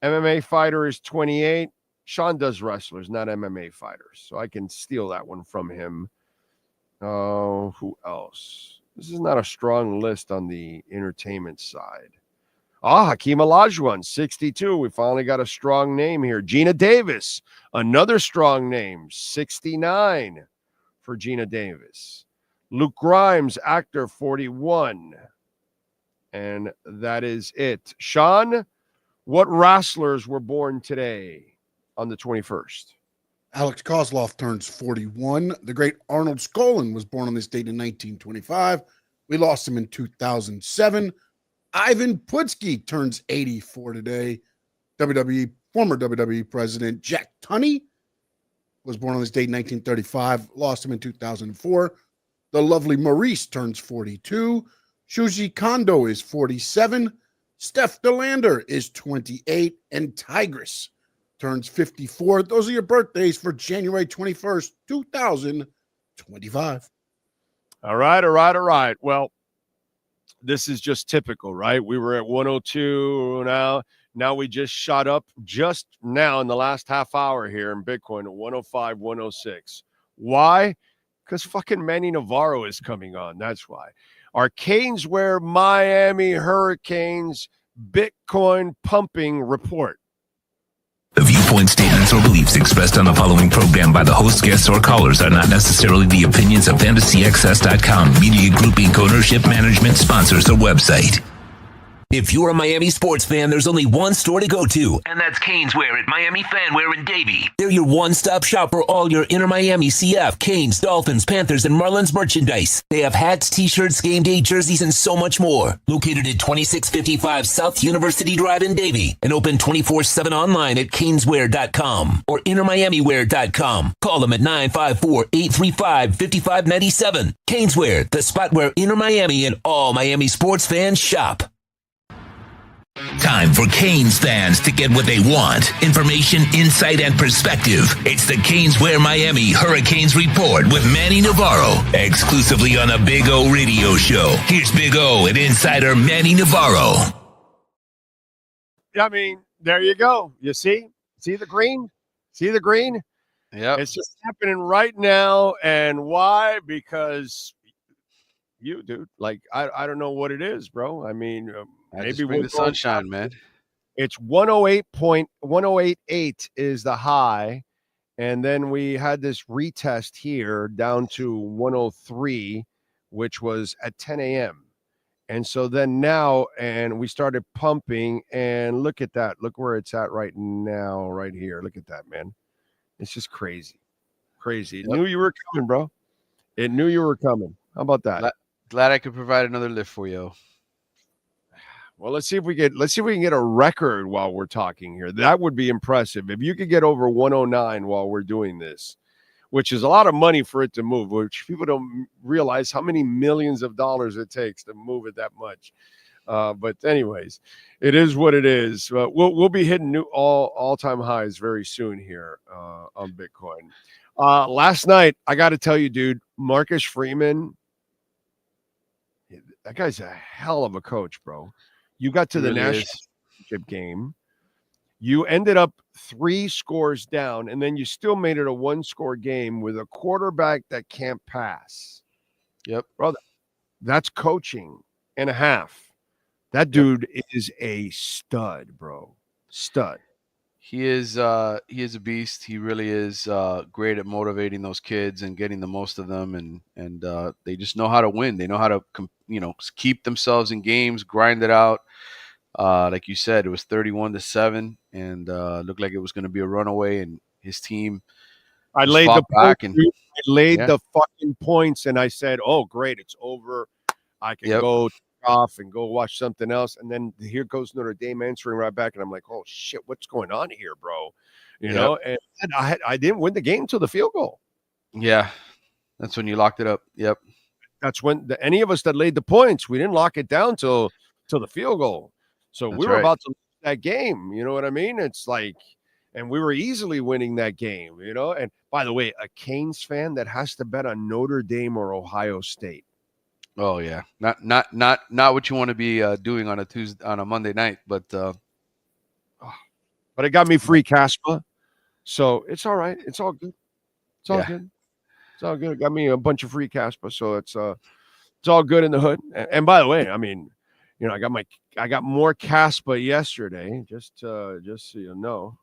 MMA fighter, is 28. Sean does wrestlers, not MMA fighters, so I can steal that one from him. Who else? This is not a strong list on the entertainment side. Hakeem Olajuwon, 62. We finally got a strong name here. Gina Davis, another strong name, 69 for Gina Davis. Luke Grimes, actor, 41. And that is it. Sean, what wrestlers were born today on the 21st? Alex Kozlov turns 41. The great Arnold Skolin was born on this date in 1925. We lost him in 2007. Ivan Putski turns 84 today. Former WWE president Jack Tunney was born on this date in 1935. Lost him in 2004. The lovely Maurice turns 42. Shuji Kondo is 47. Steph DeLander is 28. And Tigress turns 54. Those are your birthdays for January 21st, 2025. All right. Well, this is just typical, right? We were at 102 now. Now we just shot up just now in the last half hour here in Bitcoin to 105, 106. Why? Because fucking Manny Navarro is coming on. That's why. Our Caneswear Miami Hurricanes Bitcoin pumping report. The viewpoint, statements, or beliefs expressed on the following program by the host, guests, or callers are not necessarily the opinions of FantasyXS.com, Media Group Inc. ownership, management, sponsors, or website. If you're a Miami sports fan, there's only one store to go to, and that's Canes Wear at Miami Fanwear in Davie. They're your one-stop shop for all your Inter Miami CF, Canes, Dolphins, Panthers, and Marlins merchandise. They have hats, t-shirts, game day jerseys, and so much more. Located at 2655 South University Drive in Davie, and open 24/7 online at caneswear.com or intermiamiwear.com. Call them at 954-835-5597. Caneswear, the spot where Inter Miami and all Miami sports fans shop. Time for Canes fans to get what they want. Information, insight, and perspective. It's the Canes Wear Miami Hurricanes Report with Manny Navarro, exclusively on the Big O Radio Show. Here's Big O and insider Manny Navarro. I mean, there you go. You see? See the green? See the green? Yeah. It's just happening right now. And why? Because you, dude, like, I don't know what it is, bro. I mean, maybe bring the sunshine, man. It's 108.1088 is the high. And then we had this retest here down to 103, which was at 10 a.m. And so then now, and we started pumping, and look at that. Look where it's at right now, right here. Look at that, man. It's just crazy. Crazy. It knew you were coming, bro. It knew you were coming. How about that? Glad I could provide another lift for you. Well, let's see if we can get a record while we're talking here. That would be impressive. If you could get over 109 while we're doing this, which is a lot of money for it to move, which people don't realize how many millions of dollars it takes to move it that much. But anyways, it is what it is. We'll be hitting new all-time highs very soon here on Bitcoin. Last night, I got to tell you, dude, Marcus Freeman, that guy's a hell of a coach, bro. You got to the national championship game. You ended up 3 scores down, and then you still made it a 1-score game with a quarterback that can't pass. Yep. Bro, that's coaching and a half. That dude is a stud, bro. Stud. He is a beast. He really is great at motivating those kids and getting the most of them, and they just know how to win. They know how to keep themselves in games, grind it out. Like you said, it was 31-7, and looked like it was going to be a runaway. And his team, I laid the fucking points, and I said, "Oh, great, it's over. I can go off and go watch something else." And then here goes Notre Dame answering right back, and I'm like, "Oh shit, what's going on here, bro?" You know. And I didn't win the game until the field goal. Yeah, that's when you locked it up. Yep. That's when any of us that laid the points, we didn't lock it down till the field goal. So we were about to lose that game. You know what I mean? It's like, and we were easily winning that game. You know. And by the way, a Canes fan that has to bet on Notre Dame or Ohio State. Oh yeah, not what you want to be doing on a Monday night, but it got me free Caspa, so it's all right. It's all good. It's all good. It's all good. It got me a bunch of free Caspa, so it's all good in the hood. And by the way, I mean, you know, I got more Caspa yesterday, just so you know,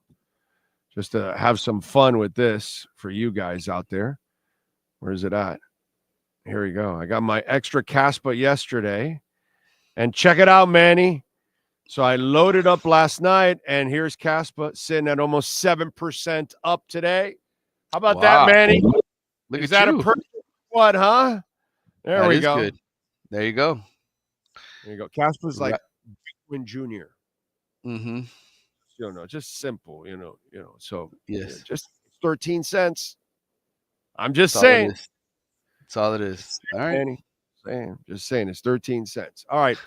just to have some fun with this for you guys out there. Where's it at? Here we go. I got my extra Caspa yesterday. And check it out, Manny. So I loaded up last night, and here's Caspa sitting at almost 7% up today. How about that, Manny? Look is at that you. A perfect one, huh? There we go. Good. There you go. There you go. Caspa's like Win Jr. Mm-hmm. You know, just simple, you know. So yes, just 13 cents. I'm just saying. That's all it is. All right. Just saying, it's 13 cents. All right.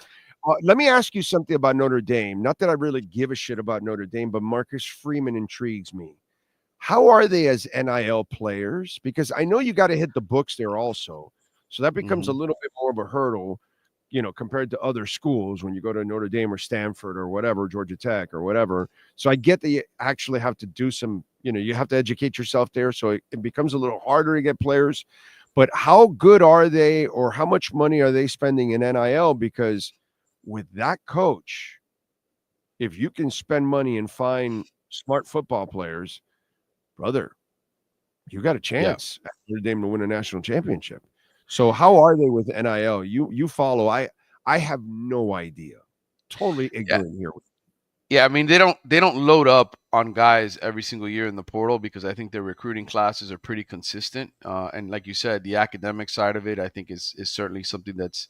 Let me ask you something about Notre Dame. Not that I really give a shit about Notre Dame, but Marcus Freeman intrigues me. How are they as NIL players? Because I know you got to hit the books there also. So that becomes a little bit more of a hurdle, you know, compared to other schools when you go to Notre Dame or Stanford or whatever, Georgia Tech or whatever. So I get that you actually have to do some, you know, you have to educate yourself there. So it becomes a little harder to get players. But how good are they, or how much money are they spending in NIL? Because with that coach, if you can spend money and find smart football players, brother, you got a chance at Notre Dame to win a national championship. So how are they with NIL? You follow. I have no idea. totally ignorant here. Yeah, I mean they don't load up on guys every single year in the portal because I think their recruiting classes are pretty consistent. And like you said, the academic side of it I think is certainly something that's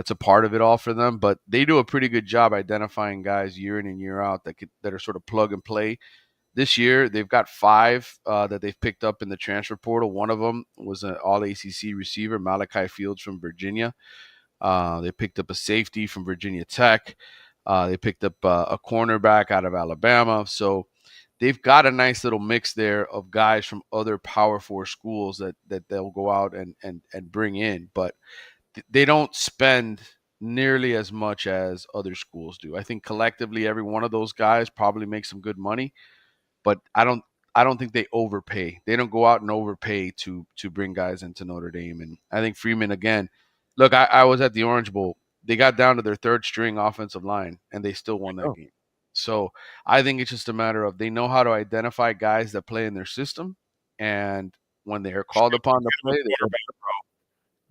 a part of it all for them. But they do a pretty good job identifying guys year in and year out that are sort of plug and play. This year they've got 5 that they've picked up in the transfer portal. One of them was an All ACC receiver, Malachi Fields from Virginia. They picked up a safety from Virginia Tech. They picked up a cornerback out of Alabama. So they've got a nice little mix there of guys from other Power 4 schools that they'll go out and bring in. But they don't spend nearly as much as other schools do. I think collectively every one of those guys probably makes some good money, but I don't think they overpay. They don't go out and overpay to bring guys into Notre Dame. And I think Freeman, again, look, I was at the Orange Bowl. They got down to their 3rd string offensive line, and they still won that game. So I think it's just a matter of they know how to identify guys that play in their system, and when they are called upon to play,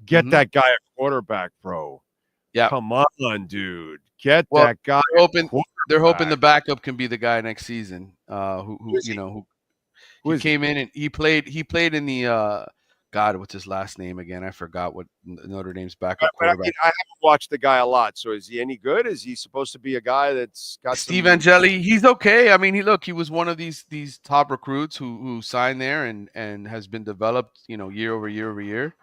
get that guy a quarterback, bro. Yeah, come on, dude, get that guy. They're hoping the backup can be the guy next season. Who came in and he played in the. God, what's his last name again? I forgot what Notre Dame's backup quarterback. I haven't watched the guy a lot. So is he any good? Is he supposed to be a guy that's got Steve Angeli? He's okay. I mean, he was one of these top recruits who signed there and has been developed, year over year.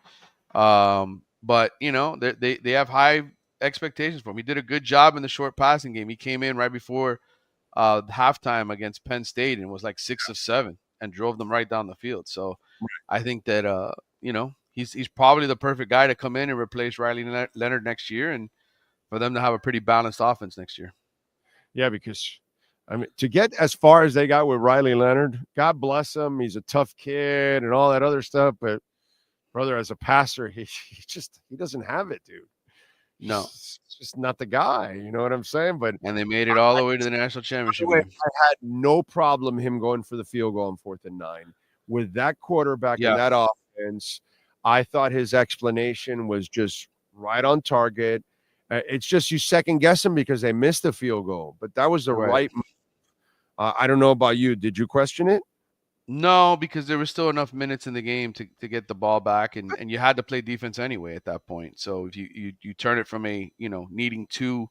But they have high expectations for him. He did a good job in the short passing game. He came in right before halftime against Penn State and was like 6 of 7 and drove them right down the field. So I think that he's probably the perfect guy to come in and replace Riley Leonard next year, and for them to have a pretty balanced offense next year. Yeah, because to get as far as they got with Riley Leonard, God bless him. He's a tough kid and all that other stuff, but brother, as a passer, he doesn't have it, dude. No, it's just not the guy. You know what I'm saying? And they made it all the way to the national championship. I had no problem him going for the field goal on 4th and 9 with that quarterback and that offense. I thought his explanation was just right on target. It's just you second guess him because they missed the field goal, but that was the right move. I don't know about you. Did you question it? No, because there was still enough minutes in the game to get the ball back, and you had to play defense anyway at that point. So if you turn it from a needing 2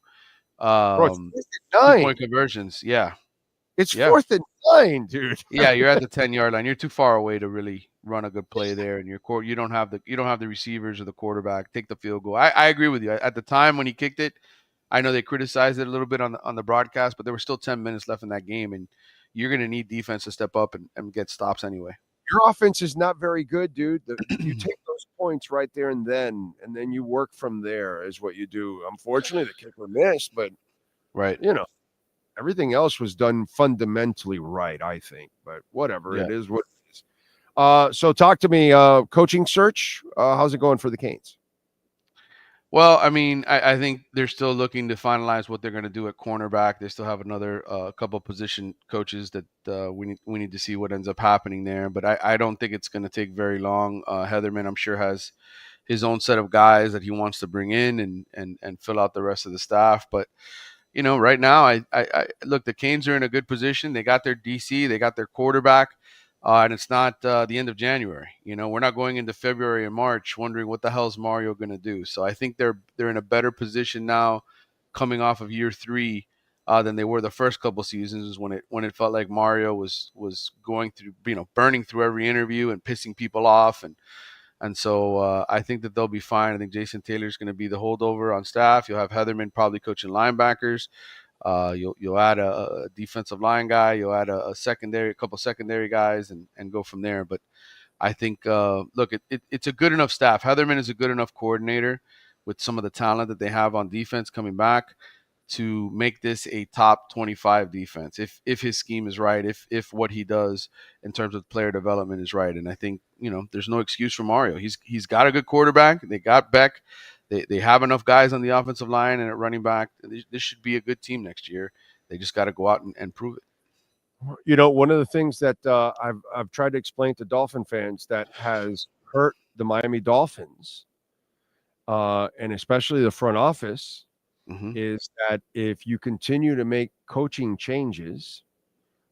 2-point conversions, it's 4th and 9, dude. Yeah, you're at the 10-yard line. You're too far away to really run a good play there, and you don't have the receivers or the quarterback. Take the field goal. I agree with you. At the time when he kicked it, I know they criticized it a little bit on the broadcast, but there were still 10 minutes left in that game, and you're going to need defense to step up and get stops anyway. Your offense is not very good, dude. You take those points right there and then you work from there is what you do. Unfortunately, the kicker missed, but everything else was done fundamentally right, I think. But whatever, it is what it is. So talk to me, coaching search. How's it going for the Canes? Well, I mean, I think they're still looking to finalize what they're going to do at cornerback. They still have another couple position coaches that we need to see what ends up happening there. But I don't think it's going to take very long. Heatherman, I'm sure, has his own set of guys that he wants to bring in and fill out the rest of the staff. But right now, I look, the Canes are in a good position. They got their DC, they got their quarterback. And it's not the end of January. We're not going into February and March wondering what the hell is Mario going to do. So I think they're in a better position now, coming off of year 3, than they were the first couple seasons when it felt like Mario was going through, burning through every interview and pissing people off, and so I think that they'll be fine. I think Jason Taylor is going to be the holdover on staff. You'll have Heatherman probably coaching linebackers. You'll add a defensive line guy. You'll add a couple secondary guys, and go from there. But I think, look, it's a good enough staff. Heatherman is a good enough coordinator with some of the talent that they have on defense coming back to make this a top 25 defense. If his scheme is right, if what he does in terms of player development is right. And I think, there's no excuse for Mario. He's got a good quarterback. They got Beck. They have enough guys on the offensive line and at running back. This should be a good team next year. They just got to go out and prove it. One of the things that I've tried to explain to Dolphin fans that has hurt the Miami Dolphins, and especially the front office, is that if you continue to make coaching changes,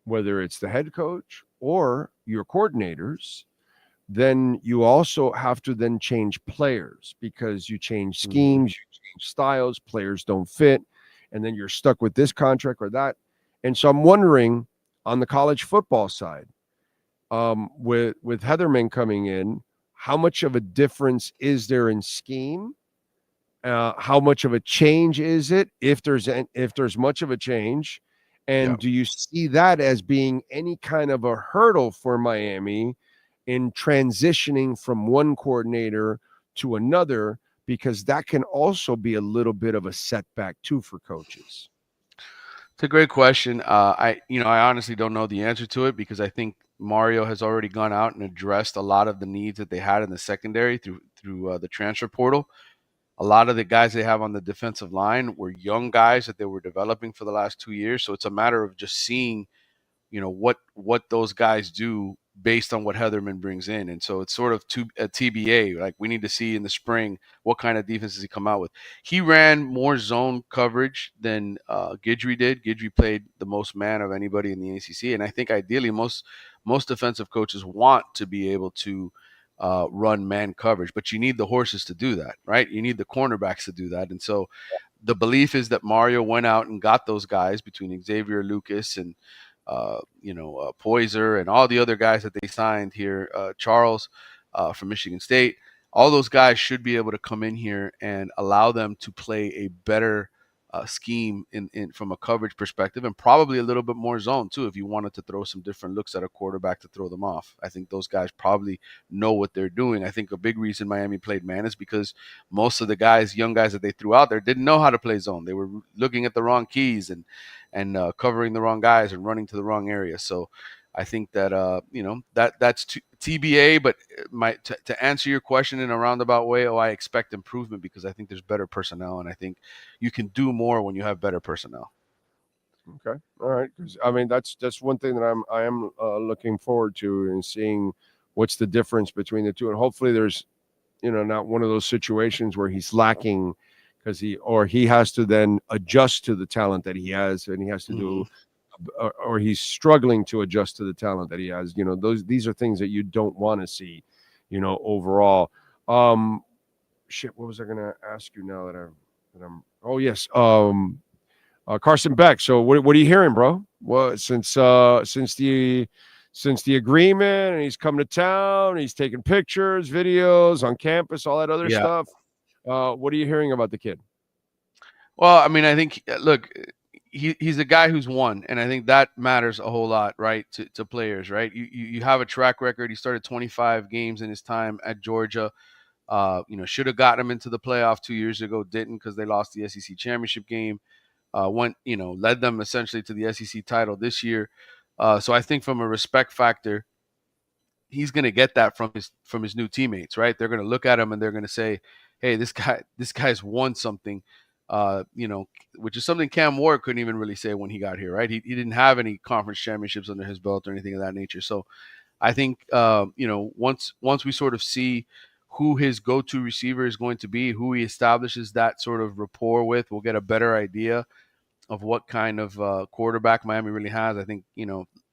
whether it's the head coach or your coordinators, then you also have to then change players because you change schemes, you change styles, players don't fit, and then you're stuck with this contract or that. And so I'm wondering on the college football side, with Heatherman coming in, how much of a difference is there in scheme? How much of a change is it, if there's much of a change? And do you see that as being any kind of a hurdle for Miami in transitioning from one coordinator to another? Because that can also be a little bit of a setback too for coaches. It's a great question. I honestly don't know the answer to it because I think Mario has already gone out and addressed a lot of the needs that they had in the secondary through the transfer portal. A lot of the guys they have on the defensive line were young guys that they were developing for the last 2 years. So it's a matter of just seeing, what those guys do based on what Heatherman brings in. And so it's sort of a TBA. Like, we need to see in the spring what kind of defenses he come out with. He ran more zone coverage than Guidry did. Guidry played the most man of anybody in the ACC. And I think ideally most defensive coaches want to be able to run man coverage, but you need the horses to do that, right? You need the cornerbacks to do that. And so the belief is that Mario went out and got those guys between Xavier Lucas and Poyser and all the other guys that they signed here, Charles from Michigan State. All those guys should be able to come in here and allow them to play a better scheme in from a coverage perspective, and probably a little bit more zone too if you wanted to throw some different looks at a quarterback to throw them off. I think those guys probably know what they're doing. I think a big reason Miami played man is because most of the young guys that they threw out there didn't know how to play zone. They were looking at the wrong keys and covering the wrong guys and running to the wrong area. So I think that that's TBA. But to answer your question in a roundabout way, I expect improvement because I think there's better personnel, and I think you can do more when you have better personnel. Okay, all right. Because I mean, that's one thing that I am looking forward to, and seeing what's the difference between the two, and hopefully there's not one of those situations where he's lacking because he has to then adjust to the talent that he has, and he has to do. Or he's struggling to adjust to the talent that he has. These are things that you don't want to see, overall. What was I going to ask you now that I'm oh yes. Carson Beck. So what are you hearing, bro? Well, since the agreement, and he's coming to town, he's taking pictures, videos on campus, all that other stuff. What are you hearing about the kid? Well, I mean, I think, look, he's a guy who's won, and I think that matters a whole lot, right, to players, right? You have a track record. He started 25 games in his time at Georgia. Should have gotten him into the playoff 2 years ago, didn't because they lost the SEC championship game. Led them essentially to the SEC title this year. So I think from a respect factor, he's going to get that from his new teammates, right? They're going to look at him and they're going to say, hey, this guy's won something. Which is something Cam Ward couldn't even really say when he got here, right? He didn't have any conference championships under his belt or anything of that nature. So I think, once we sort of see who his go-to receiver is going to be, who he establishes that sort of rapport with, we'll get a better idea of what kind of quarterback Miami really has. I think,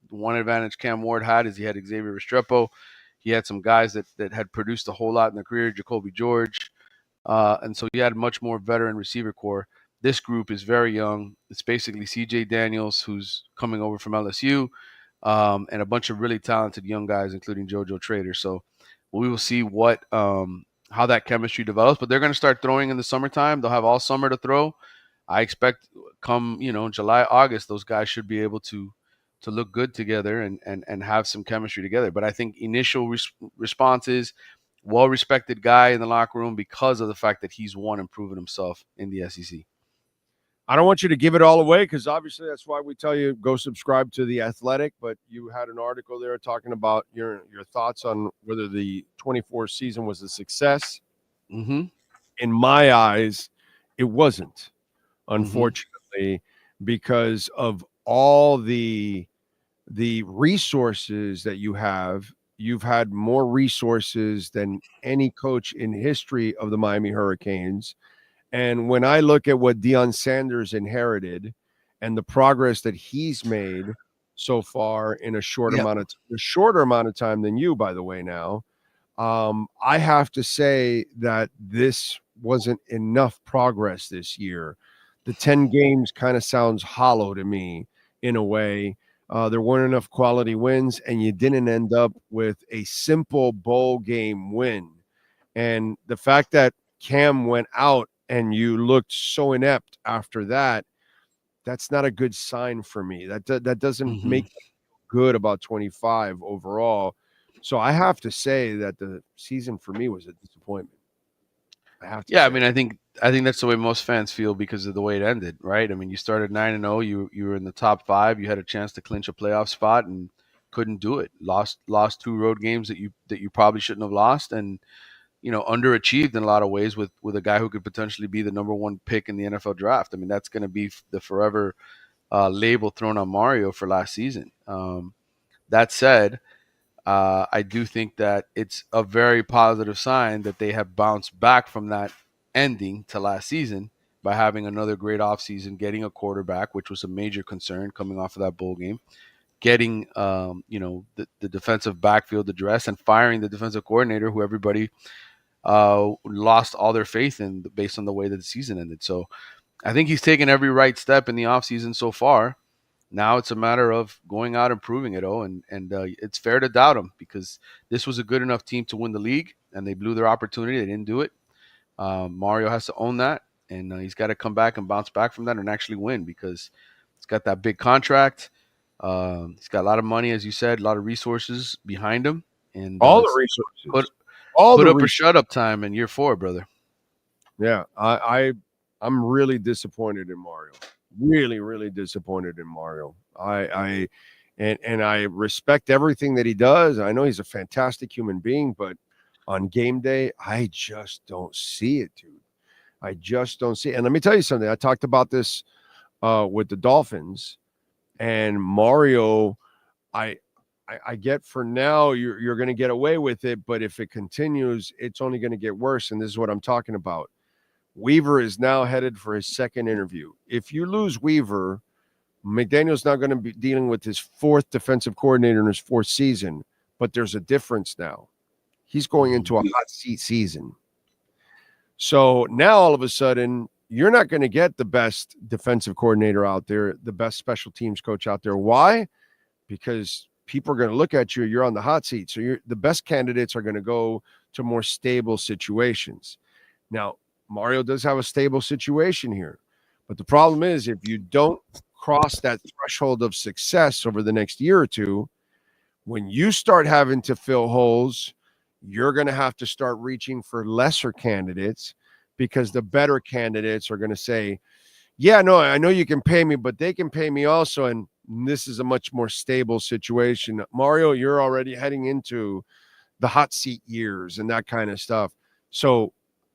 one advantage Cam Ward had is he had Xavier Restrepo. He had some guys that had produced a whole lot in their career, Jacoby George. And so he had much more veteran receiver core. This group is very young. It's basically CJ Daniels, who's coming over from LSU, and a bunch of really talented young guys, including JoJo Trader. So we will see how that chemistry develops. But they're going to start throwing in the summertime. They'll have all summer to throw. I expect come July, August, those guys should be able to look good together and have some chemistry together. But I think initial responses, well-respected guy in the locker room because of the fact that he's won and proven himself in the SEC. I don't want you to give it all away because obviously that's why we tell you go subscribe to The Athletic. But you had an article there talking about your thoughts on whether the 24 season was a success. Mm-hmm. In my eyes, it wasn't, unfortunately, because of all the resources that you have. You've had more resources than any coach in history of the Miami Hurricanes. And when I look at what Deion Sanders inherited and the progress that he's made so far in a shorter amount of time than you, by the way, now, I have to say that this wasn't enough progress this year. The 10 games kind of sounds hollow to me in a way. There weren't enough quality wins, and you didn't end up with a simple bowl game win. And the fact that Cam went out and you looked so inept after that, that's not a good sign for me. That doesn't make me feel good about 25 overall. So I have to say that the season for me was a disappointment. I mean, I think that's the way most fans feel because of the way it ended, right? I mean, you started 9-0, you were in the top 5, you had a chance to clinch a playoff spot and couldn't do it. Lost 2 road games that you probably shouldn't have lost, and underachieved in a lot of ways with a guy who could potentially be the number 1 pick in the NFL draft. I mean, that's going to be the forever label thrown on Mario for last season. That said, I do think that it's a very positive sign that they have bounced back from that ending to last season by having another great offseason, getting a quarterback, which was a major concern coming off of that bowl game, getting the defensive backfield addressed, and firing the defensive coordinator who everybody lost all their faith in based on the way that the season ended. So I think he's taken every right step in the offseason so far. Now it's a matter of going out and proving it, and it's fair to doubt him because this was a good enough team to win the league, and they blew their opportunity. They didn't do it. Mario has to own that, and he's got to come back and bounce back from that and actually win because he's got that big contract. He's got a lot of money, as you said, a lot of resources behind him, and all the resources. Put up or shut up time in year 4, brother. Yeah, I'm really disappointed in Mario. Really, really disappointed in Mario. I respect everything that he does. I know he's a fantastic human being, but on game day, I just don't see it, dude. I just don't see it. And let me tell you something. I talked about this with the Dolphins, and Mario, I get for now you're going to get away with it, but if it continues, it's only going to get worse. And this is what I'm talking about. Weaver is now headed for his 2nd interview. If you lose Weaver, McDaniel's not going to be dealing with his 4th defensive coordinator in his 4th season, but there's a difference now. He's going into a hot seat season. So now all of a sudden, you're not going to get the best defensive coordinator out there, the best special teams coach out there. Why? Because people are going to look at you. You're on the hot seat. So the best candidates are going to go to more stable situations. Now, Mario does have a stable situation here. But the problem is if you don't cross that threshold of success over the next year or two, when you start having to fill holes, you're going to have to start reaching for lesser candidates because the better candidates are going to say, yeah, no, I know you can pay me, but they can pay me also. And this is a much more stable situation. Mario, you're already heading into the hot seat years and that kind of stuff. So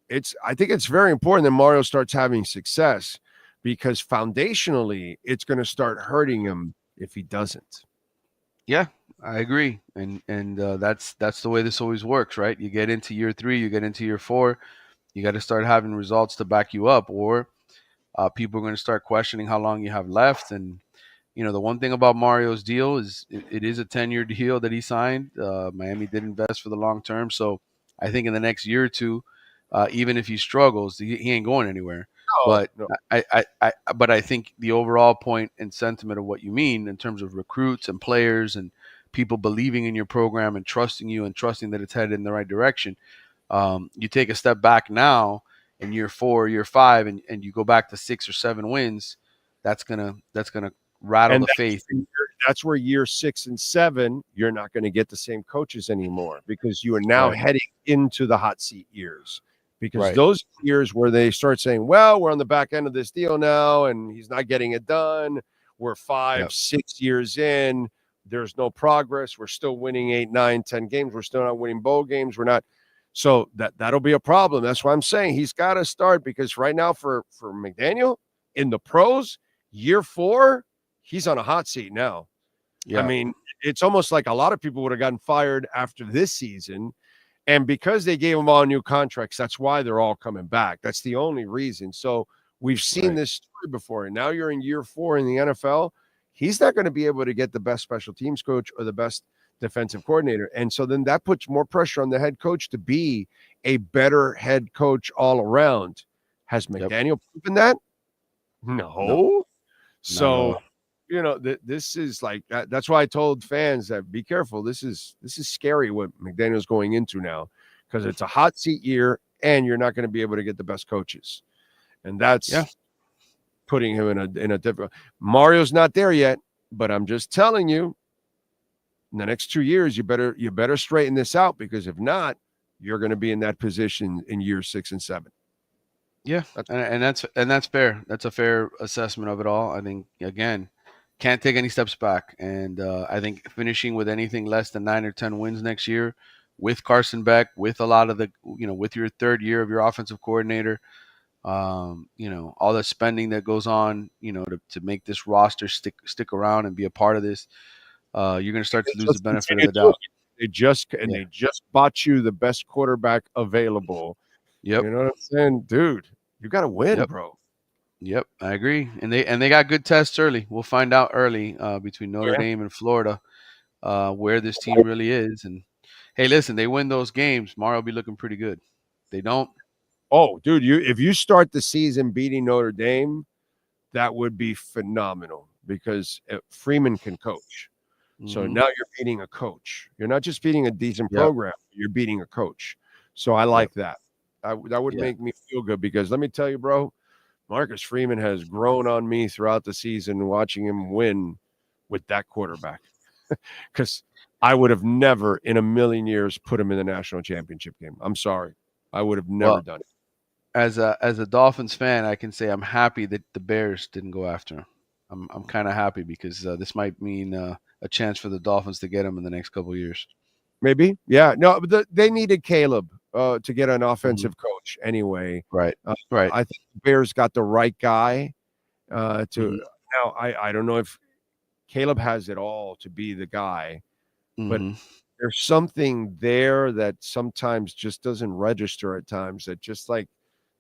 I think it's very important that Mario starts having success because foundationally it's going to start hurting him if he doesn't. Yeah, I agree. And that's the way this always works, right? You get into year 3, you get into year 4, you got to start having results to back you up, or people are going to start questioning how long you have left. And, the one thing about Mario's deal is it is a 10-year deal that he signed. Miami did invest for the long term. So I think in the next year or two, even if he struggles, he ain't going anywhere. But I think the overall point and sentiment of what you mean in terms of recruits and players and people believing in your program and trusting you and trusting that it's headed in the right direction. You take a step back now in year 4, year 5, and you go back to 6 or 7 wins. That's gonna rattle the faith. That's where year 6 and 7, you're not going to get the same coaches anymore because you are now heading into the hot seat years. Because those years where they start saying, well, we're on the back end of this deal now and he's not getting it done. We're 5, 6 years in. There's no progress. We're still winning 8, 9, 10 games. We're still not winning bowl games. We're not. So that'll be a problem. That's why I'm saying he's got to start because right now for McDaniel in the pros, year 4, he's on a hot seat now. Yeah. I mean, it's almost like a lot of people would have gotten fired after this season. And because they gave them all new contracts, that's why they're all coming back. That's the only reason. So we've seen this story before. And now you're in year 4 in the NFL. He's not going to be able to get the best special teams coach or the best defensive coordinator. And so then that puts more pressure on the head coach to be a better head coach all around. Has McDaniel proven that? No. So, you know, this is like that's why I told fans that be careful. This is scary what McDaniel's going into now, because it's a hot seat year and you're not going to be able to get the best coaches. And that's putting him in a different. Mario's not there yet, but I'm just telling you, in the next 2 years, you better straighten this out, because if not, you're going to be in that position in year 6 and 7. Yeah, and that's fair. That's a fair assessment of it all. I think, again, can't take any steps back, and I think finishing with anything less than 9 or 10 wins next year, with Carson Beck, with a lot of the, with your third year of your offensive coordinator, all the spending that goes on, to make this roster stick around and be a part of this, you're going to start to lose the benefit of the doubt. They just bought you the best quarterback available. Yep. You know what I'm saying, dude? You got to win, bro. Yep, I agree. And they got good tests early. We'll find out early between Notre Dame and Florida where this team really is. And hey, listen, they win those games, Mario will be looking pretty good. They don't. Oh, dude, if you start the season beating Notre Dame, that would be phenomenal, because Freeman can coach. So now you're beating a coach. You're not just beating a decent program. You're beating a coach. So I like that. That would make me feel good, because let me tell you, bro, Marcus Freeman has grown on me throughout the season watching him win with that quarterback, because I would have never in a million years put him in the national championship game. I'm sorry. I would have never done it. As a Dolphins fan, I can say I'm happy that the Bears didn't go after him. I'm kind of happy, because this might mean a chance for the Dolphins to get him in the next couple of years. Maybe. Yeah. No, but they needed Caleb to get an offensive coach anyway. Right. Right. I think the Bears got the right guy now. I don't know if Caleb has it all to be the guy, but there's something there that sometimes just doesn't register at times, that just like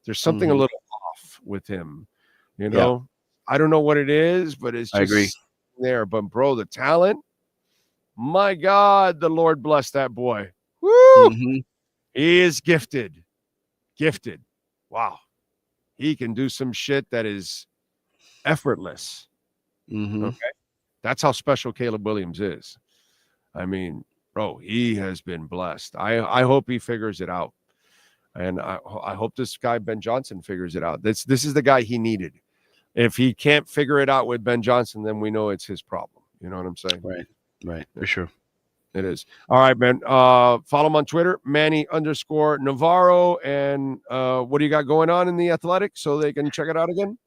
there's something a little off with him, I don't know what it is, but it's just, I agree, there. But bro, the talent, my God, the Lord bless that boy. Woo! He is gifted. Wow. He can do some shit that is effortless. Okay. That's how special Caleb Williams is. I mean, bro, he has been blessed. I hope he figures it out. And I hope this guy, Ben Johnson, figures it out. This is the guy he needed. If he can't figure it out with Ben Johnson, then we know it's his problem. You know what I'm saying? Right. For sure. It is. All right, man. Follow him on Twitter, Manny_Navarro. And what do you got going on in the Athletic so they can check it out again?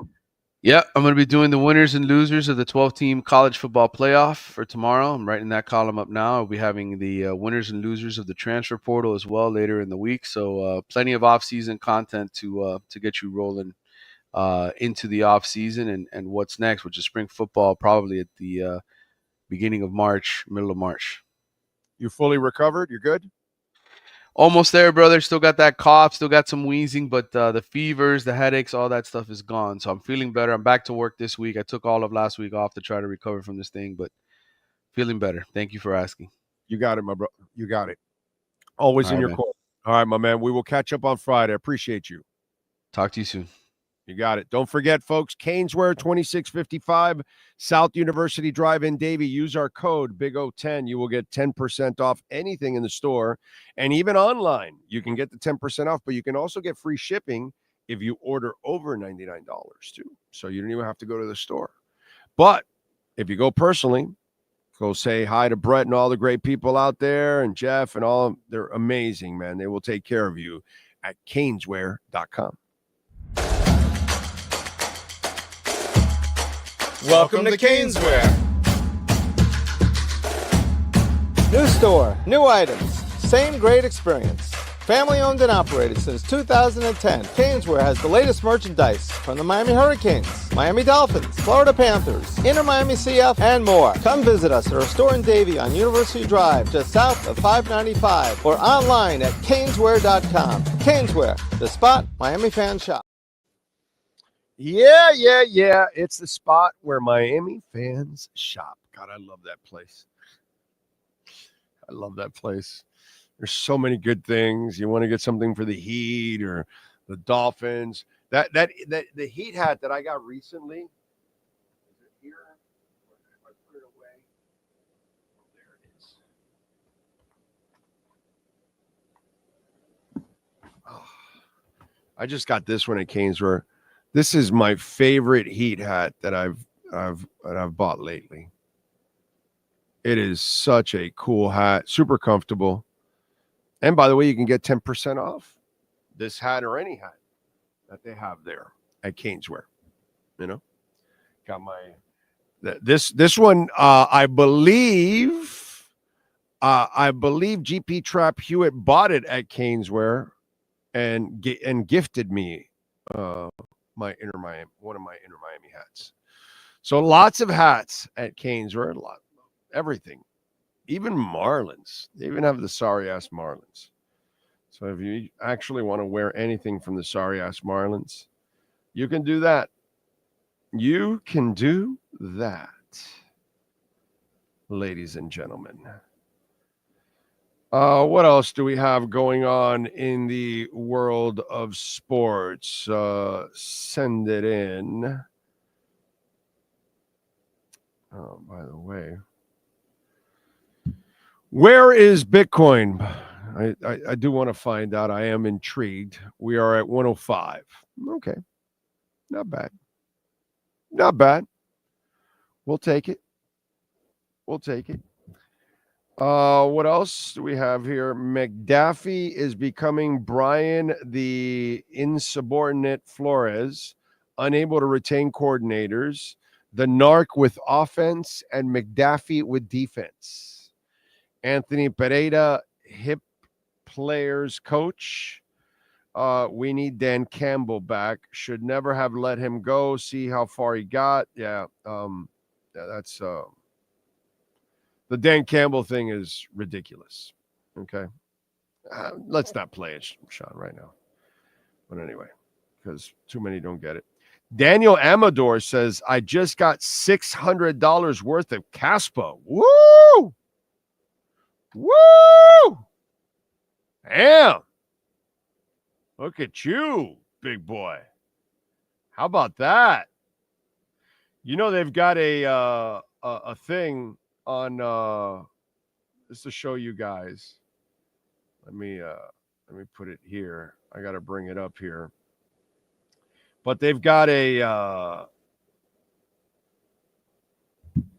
Yeah, I'm going to be doing the winners and losers of the 12-team college football playoff for tomorrow. I'm writing that column up now. I'll be having the winners and losers of the transfer portal as well later in the week. So plenty of off-season content to get you rolling into the off-season and what's next, which is spring football probably at the beginning of March, middle of March. You fully recovered? You're good? Almost there, brother. Still got that cough, still got some wheezing, but the fevers, the headaches, all that stuff is gone. So I'm feeling better. I'm back to work this week. I took all of last week off to try to recover from this thing, but feeling better. Thank you for asking. You got it, my bro. You got it. Always in your court. All right, my man. We will catch up on Friday. I appreciate you. Talk to you soon. You got it. Don't forget, folks, Caneswear, 2655 South University Drive in Davie. Use our code BIG010. You will get 10% off anything in the store. And even online, you can get the 10% off, but you can also get free shipping if you order over $99 too. So you don't even have to go to the store. But if you go personally, go say hi to Brett and all the great people out there and Jeff and all. They're amazing, man. They will take care of you at caneswear.com. Welcome to Caneswear. New store, new items, same great experience. Family owned and operated since 2010, Caneswear has the latest merchandise from the Miami Hurricanes, Miami Dolphins, Florida Panthers, Inter Miami CF, and more. Come visit us at our store in Davie on University Drive, just south of 595, or online at caneswear.com. Caneswear, the spot Miami fans shop. Yeah. It's the spot where Miami fans shop. God, I love that place. There's so many good things. You want to get something for the Heat or the Dolphins. That the Heat hat that I got recently. Is it here? Or if I put it away? Oh, there it is. Oh, I just got this one at Caneswear. This is my favorite Heat hat that I've bought lately. It is such a cool hat, super comfortable. And by the way, you can get 10% off this hat or any hat that they have there at Caneswear. You know, got my this one. I believe GP Trap Hewitt bought it at Caneswear and gifted me one of my Inter Miami hats. So lots of hats at Caneswear, everything. Even Marlins. They even have the sorry-ass Marlins. So if you actually want to wear anything from the sorry-ass Marlins, you can do that. You can do that, ladies and gentlemen. What else do we have going on in the world of sports? Send it in. Oh, by the way. Where is Bitcoin? I do want to find out. I am intrigued. We are at 105. Okay. Not bad. We'll take it. What else do we have here? McDaffie is becoming Brian the insubordinate Flores, unable to retain coordinators, the narc with offense, and McDaffie with defense. Anthony Pereira, hip players coach. We need Dan Campbell back. Should never have let him go. See how far he got. Yeah, that's the Dan Campbell thing is ridiculous. Okay, let's not play it, Sean, right now. But anyway, because too many don't get it. Daniel Amador says, I just got $600 worth of Caspa. Woo! Damn. Look at you, big boy. How about that? You know, they've got a thing on just to show you guys. Let me put it here. I got to bring it up here. But they've got a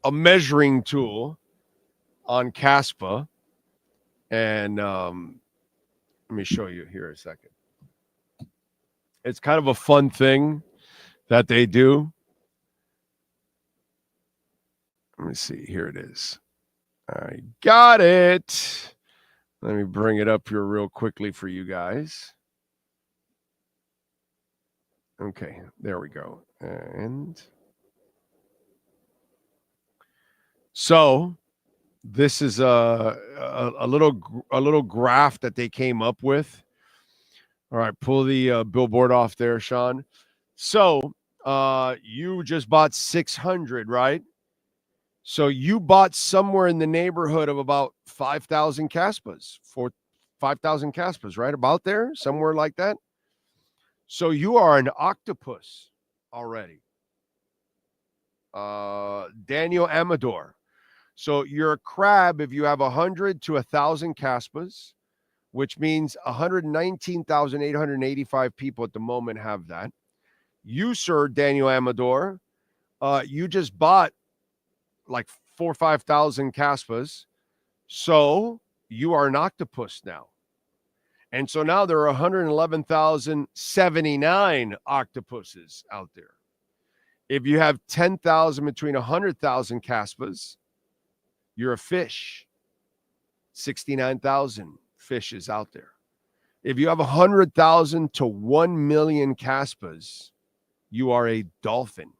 measuring tool on Caspa. And let me show you here a second. It's kind of a fun thing that they do. Let me see. Here it is. I got it. Let me bring it up here real quickly for you guys. Okay, there we go. And so this is a little graph that they came up with. All right, pull the billboard off there, Sean. So you just bought 600, right? So you bought somewhere in the neighborhood of about 5,000 Caspas, 5,000 Caspas, right? About there, somewhere like that. So you are an octopus already. Daniel Amador. So you're a crab if you have 100 to 1,000 Caspas, which means 119,885 people at the moment have that. You, sir, Daniel Amador, you just bought like 4,000 or 5,000 Caspas. So you are an octopus now. And so now there are 111,079 octopuses out there. If you have 10,000 between 100,000 Caspas, you're a fish. 69,000 fishes out there. If you have 100,000 to 1 million Caspas, you are a dolphin.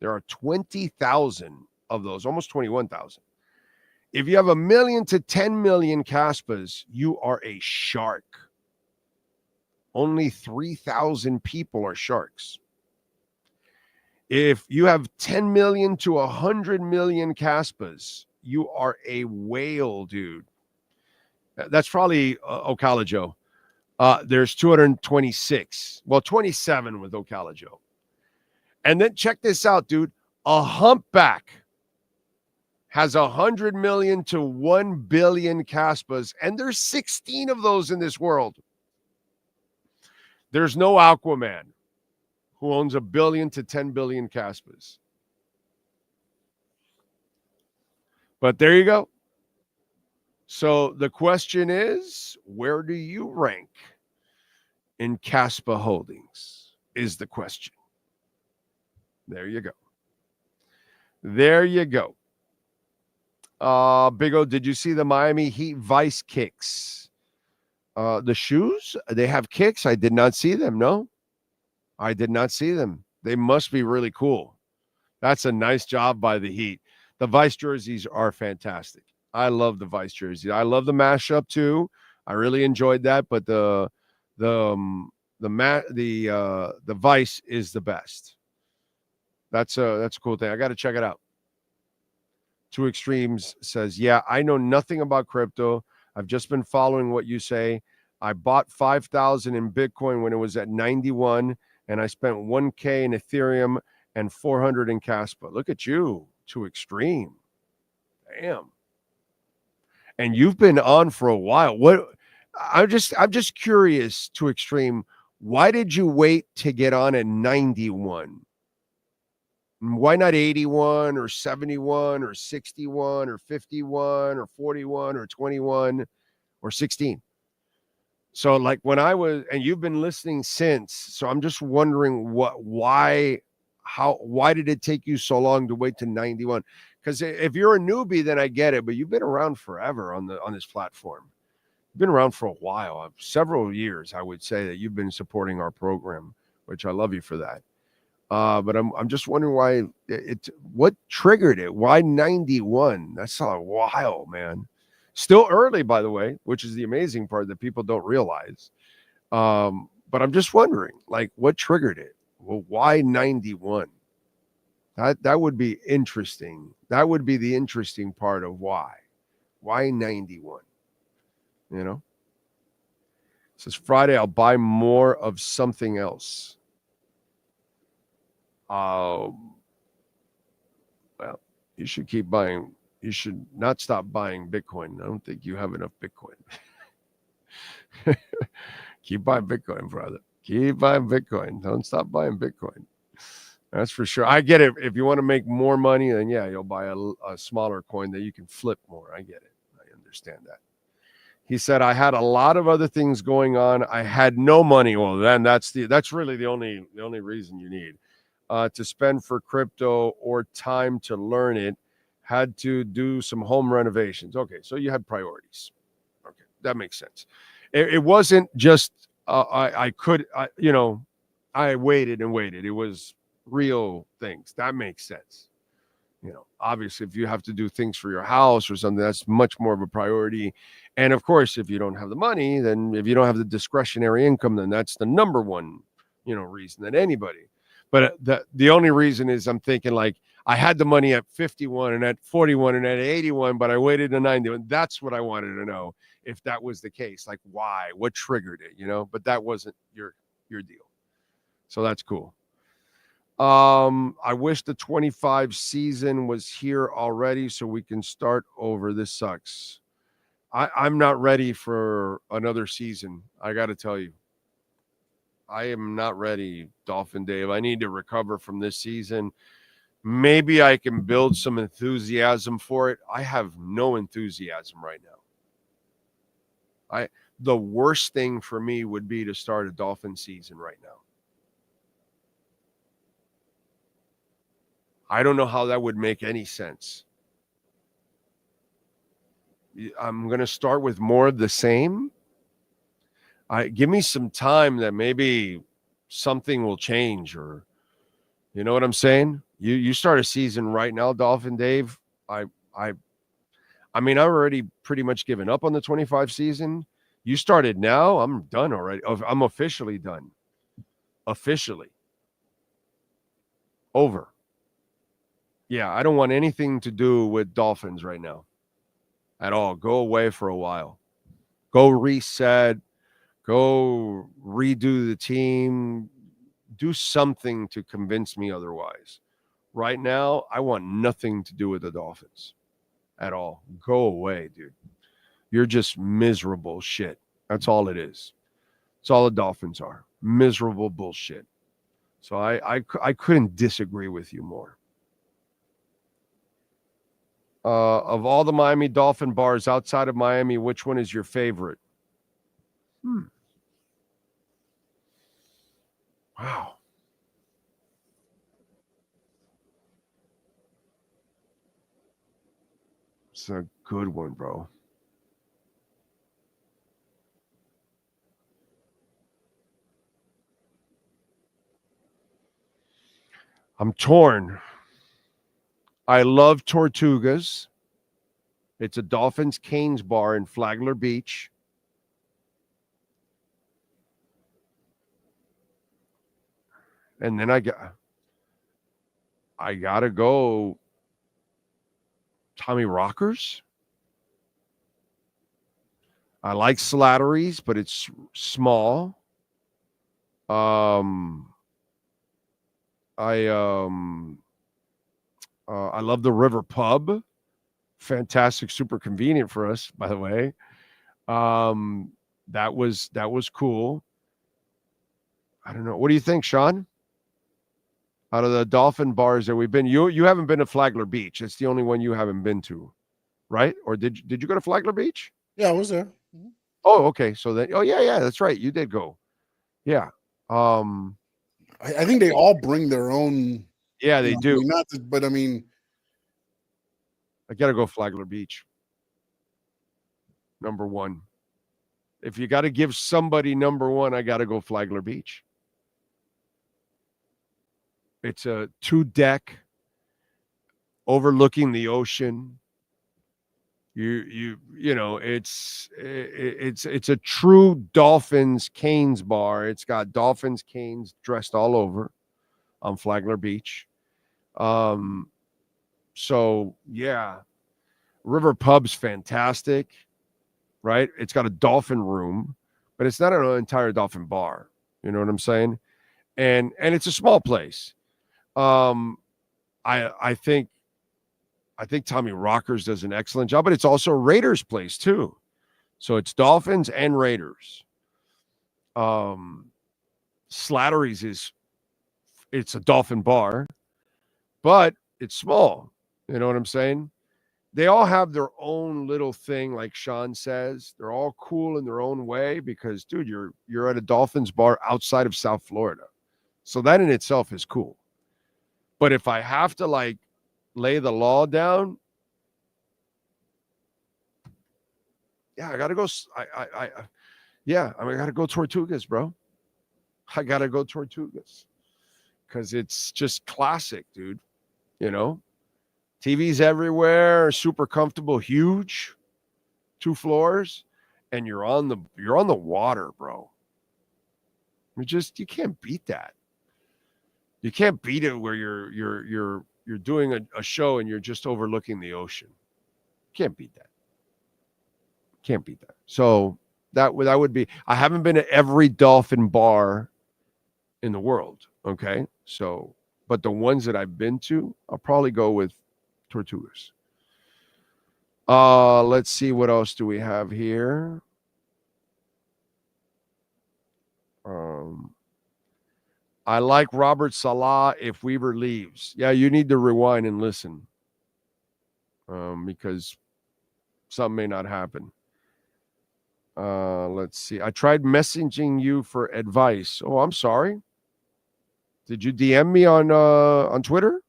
There are 20,000 of those, almost 21,000. If you have 1 million to 10 million Caspas, you are a shark. Only 3,000 people are sharks. If you have 10 million to 100 million Caspas, you are a whale, dude. That's probably Ocala Joe. There's 226. Well, 27 with Ocala Joe. And then check this out, dude. A humpback has 100 million to 1 billion Caspas, and there's 16 of those in this world. There's no Aquaman who owns 1 billion to 10 billion Caspas. But there you go. So the question is, where do you rank in Caspa holdings is the question. There you go. There you go. Big O, did you see the Miami Heat Vice kicks? The shoes, they have kicks. I did not see them. No, I did not see them. They must be really cool. That's a nice job by the Heat. The Vice jerseys are fantastic. I love the Vice jersey. I love the mashup too. I really enjoyed that, but the Vice is the best. That's a cool thing. I got to check it out. Two Extremes says, yeah, I know nothing about crypto. I've just been following what you say. I bought 5,000 in Bitcoin when it was at 91, and I spent 1K in Ethereum and 400 in Caspa. Look at you, Two Extreme. Damn. And you've been on for a while. I'm just curious, Two Extreme. Why did you wait to get on at 91? Why not 81 or 71 or 61 or 51 or 41 or 21 or 16? So like when I was, and you've been listening since, so I'm just wondering why did it take you so long to wait to 91? Because if you're a newbie, then I get it, but you've been around forever on this platform. You've been around for a while, several years, I would say, that you've been supporting our program, which I love you for that. But I'm just wondering why what triggered it? Why 91? That's a while, man. Still early, by the way, which is the amazing part that people don't realize. But I'm just wondering, like, what triggered it? Well, why 91? That would be interesting. That would be the interesting part of why. Why 91? You know? It says Friday, I'll buy more of something else. Well, you should keep buying. You should not stop buying Bitcoin. I don't think you have enough Bitcoin. Keep buying Bitcoin, brother. Keep buying Bitcoin. Don't stop buying Bitcoin. That's for sure. I get it. If you want to make more money, then yeah, you'll buy a smaller coin that you can flip more. I get it. I understand that. He said, I had a lot of other things going on. I had no money. Well, then that's really the only reason you need to spend for crypto or time to learn it. Had to do some home renovations. Okay, so you had priorities. Okay, that makes sense. It wasn't just I waited and waited. It was real things. That makes sense. You know, obviously, if you have to do things for your house or something, that's much more of a priority. And of course, if you don't have the money, then if you don't have the discretionary income, then that's the number one, reason that anybody. But the only reason is I'm thinking like I had the money at 51 and at 41 and at 81, but I waited to 91. That's what I wanted to know, if that was the case. Like why? What triggered it? But that wasn't your deal. So that's cool. I wish the 25 season was here already so we can start over. This sucks. I'm not ready for another season. I got to tell you. I am not ready, Dolphin Dave. I need to recover from this season. Maybe I can build some enthusiasm for it. I have no enthusiasm right now. The worst thing for me would be to start a Dolphin season right now. I don't know how that would make any sense. I'm going to start with more of the same. Give me some time that maybe something will change, or you know what I'm saying? You start a season right now, Dolphin Dave. I mean, I've already pretty much given up on the 25 season. You started now, I'm done already. I'm officially done. Officially. Over. Yeah, I don't want anything to do with Dolphins right now at all. Go away for a while. Go reset. Go redo the team. Do something to convince me otherwise. Right now, I want nothing to do with the Dolphins at all. Go away, dude. You're just miserable shit. That's all it is. That's all the Dolphins are. Miserable bullshit. So I couldn't disagree with you more. Of all the Miami Dolphin bars outside of Miami, which one is your favorite? Wow. It's a good one, bro. I'm torn. I love Tortugas. It's a Dolphins Canes bar in Flagler Beach. And then I gotta go Tommy Rockers. I like Slattery's, but it's small. I love the River Pub. Fantastic, super convenient for us, by the way. That was cool. I don't know. What do you think, Sean? Out of the Dolphin bars that we've been, you haven't been to Flagler Beach. It's the only one you haven't been to, right? Or did you go to Flagler Beach? Yeah, I was there. Oh, okay. So then, yeah, that's right. You did go. Yeah. I think they all bring their own. Yeah, they do. But I mean, I gotta go Flagler Beach. Number one. If you got to give somebody number one, I gotta go Flagler Beach. It's a 2-deck overlooking the ocean. You know, it's a true Dolphins Canes bar. It's got Dolphins Canes dressed all over on Flagler Beach. So yeah, River Pub's fantastic, right? It's got a dolphin room, but it's not an entire dolphin bar. You know what I'm saying? And it's a small place. I think Tommy Rockers does an excellent job, but it's also a Raiders place too. So it's Dolphins and Raiders. Slattery's it's a Dolphin bar, but it's small. You know what I'm saying? They all have their own little thing, like Sean says. They're all cool in their own way because, dude, you're at a Dolphins bar outside of South Florida. So that in itself is cool. But if I have to like lay the law down, yeah, I gotta go. I gotta go Tortugas, bro. I gotta go Tortugas because it's just classic, dude. You know, TVs everywhere, super comfortable, huge, 2 floors, and you're on the water, bro. You can't beat that. You can't beat it where you're doing a show and you're just overlooking the ocean. Can't beat that. Can't beat that. So that would be. I haven't been to every Dolphin bar in the world. Okay, so but the ones that I've been to, I'll probably go with Tortugas. Let's see what else do we have here. I like Robert Salah if Weaver leaves. Yeah, you need to rewind and listen. Because something may not happen. Let's see. I tried messaging you for advice. Oh, I'm sorry. Did you DM me on Twitter?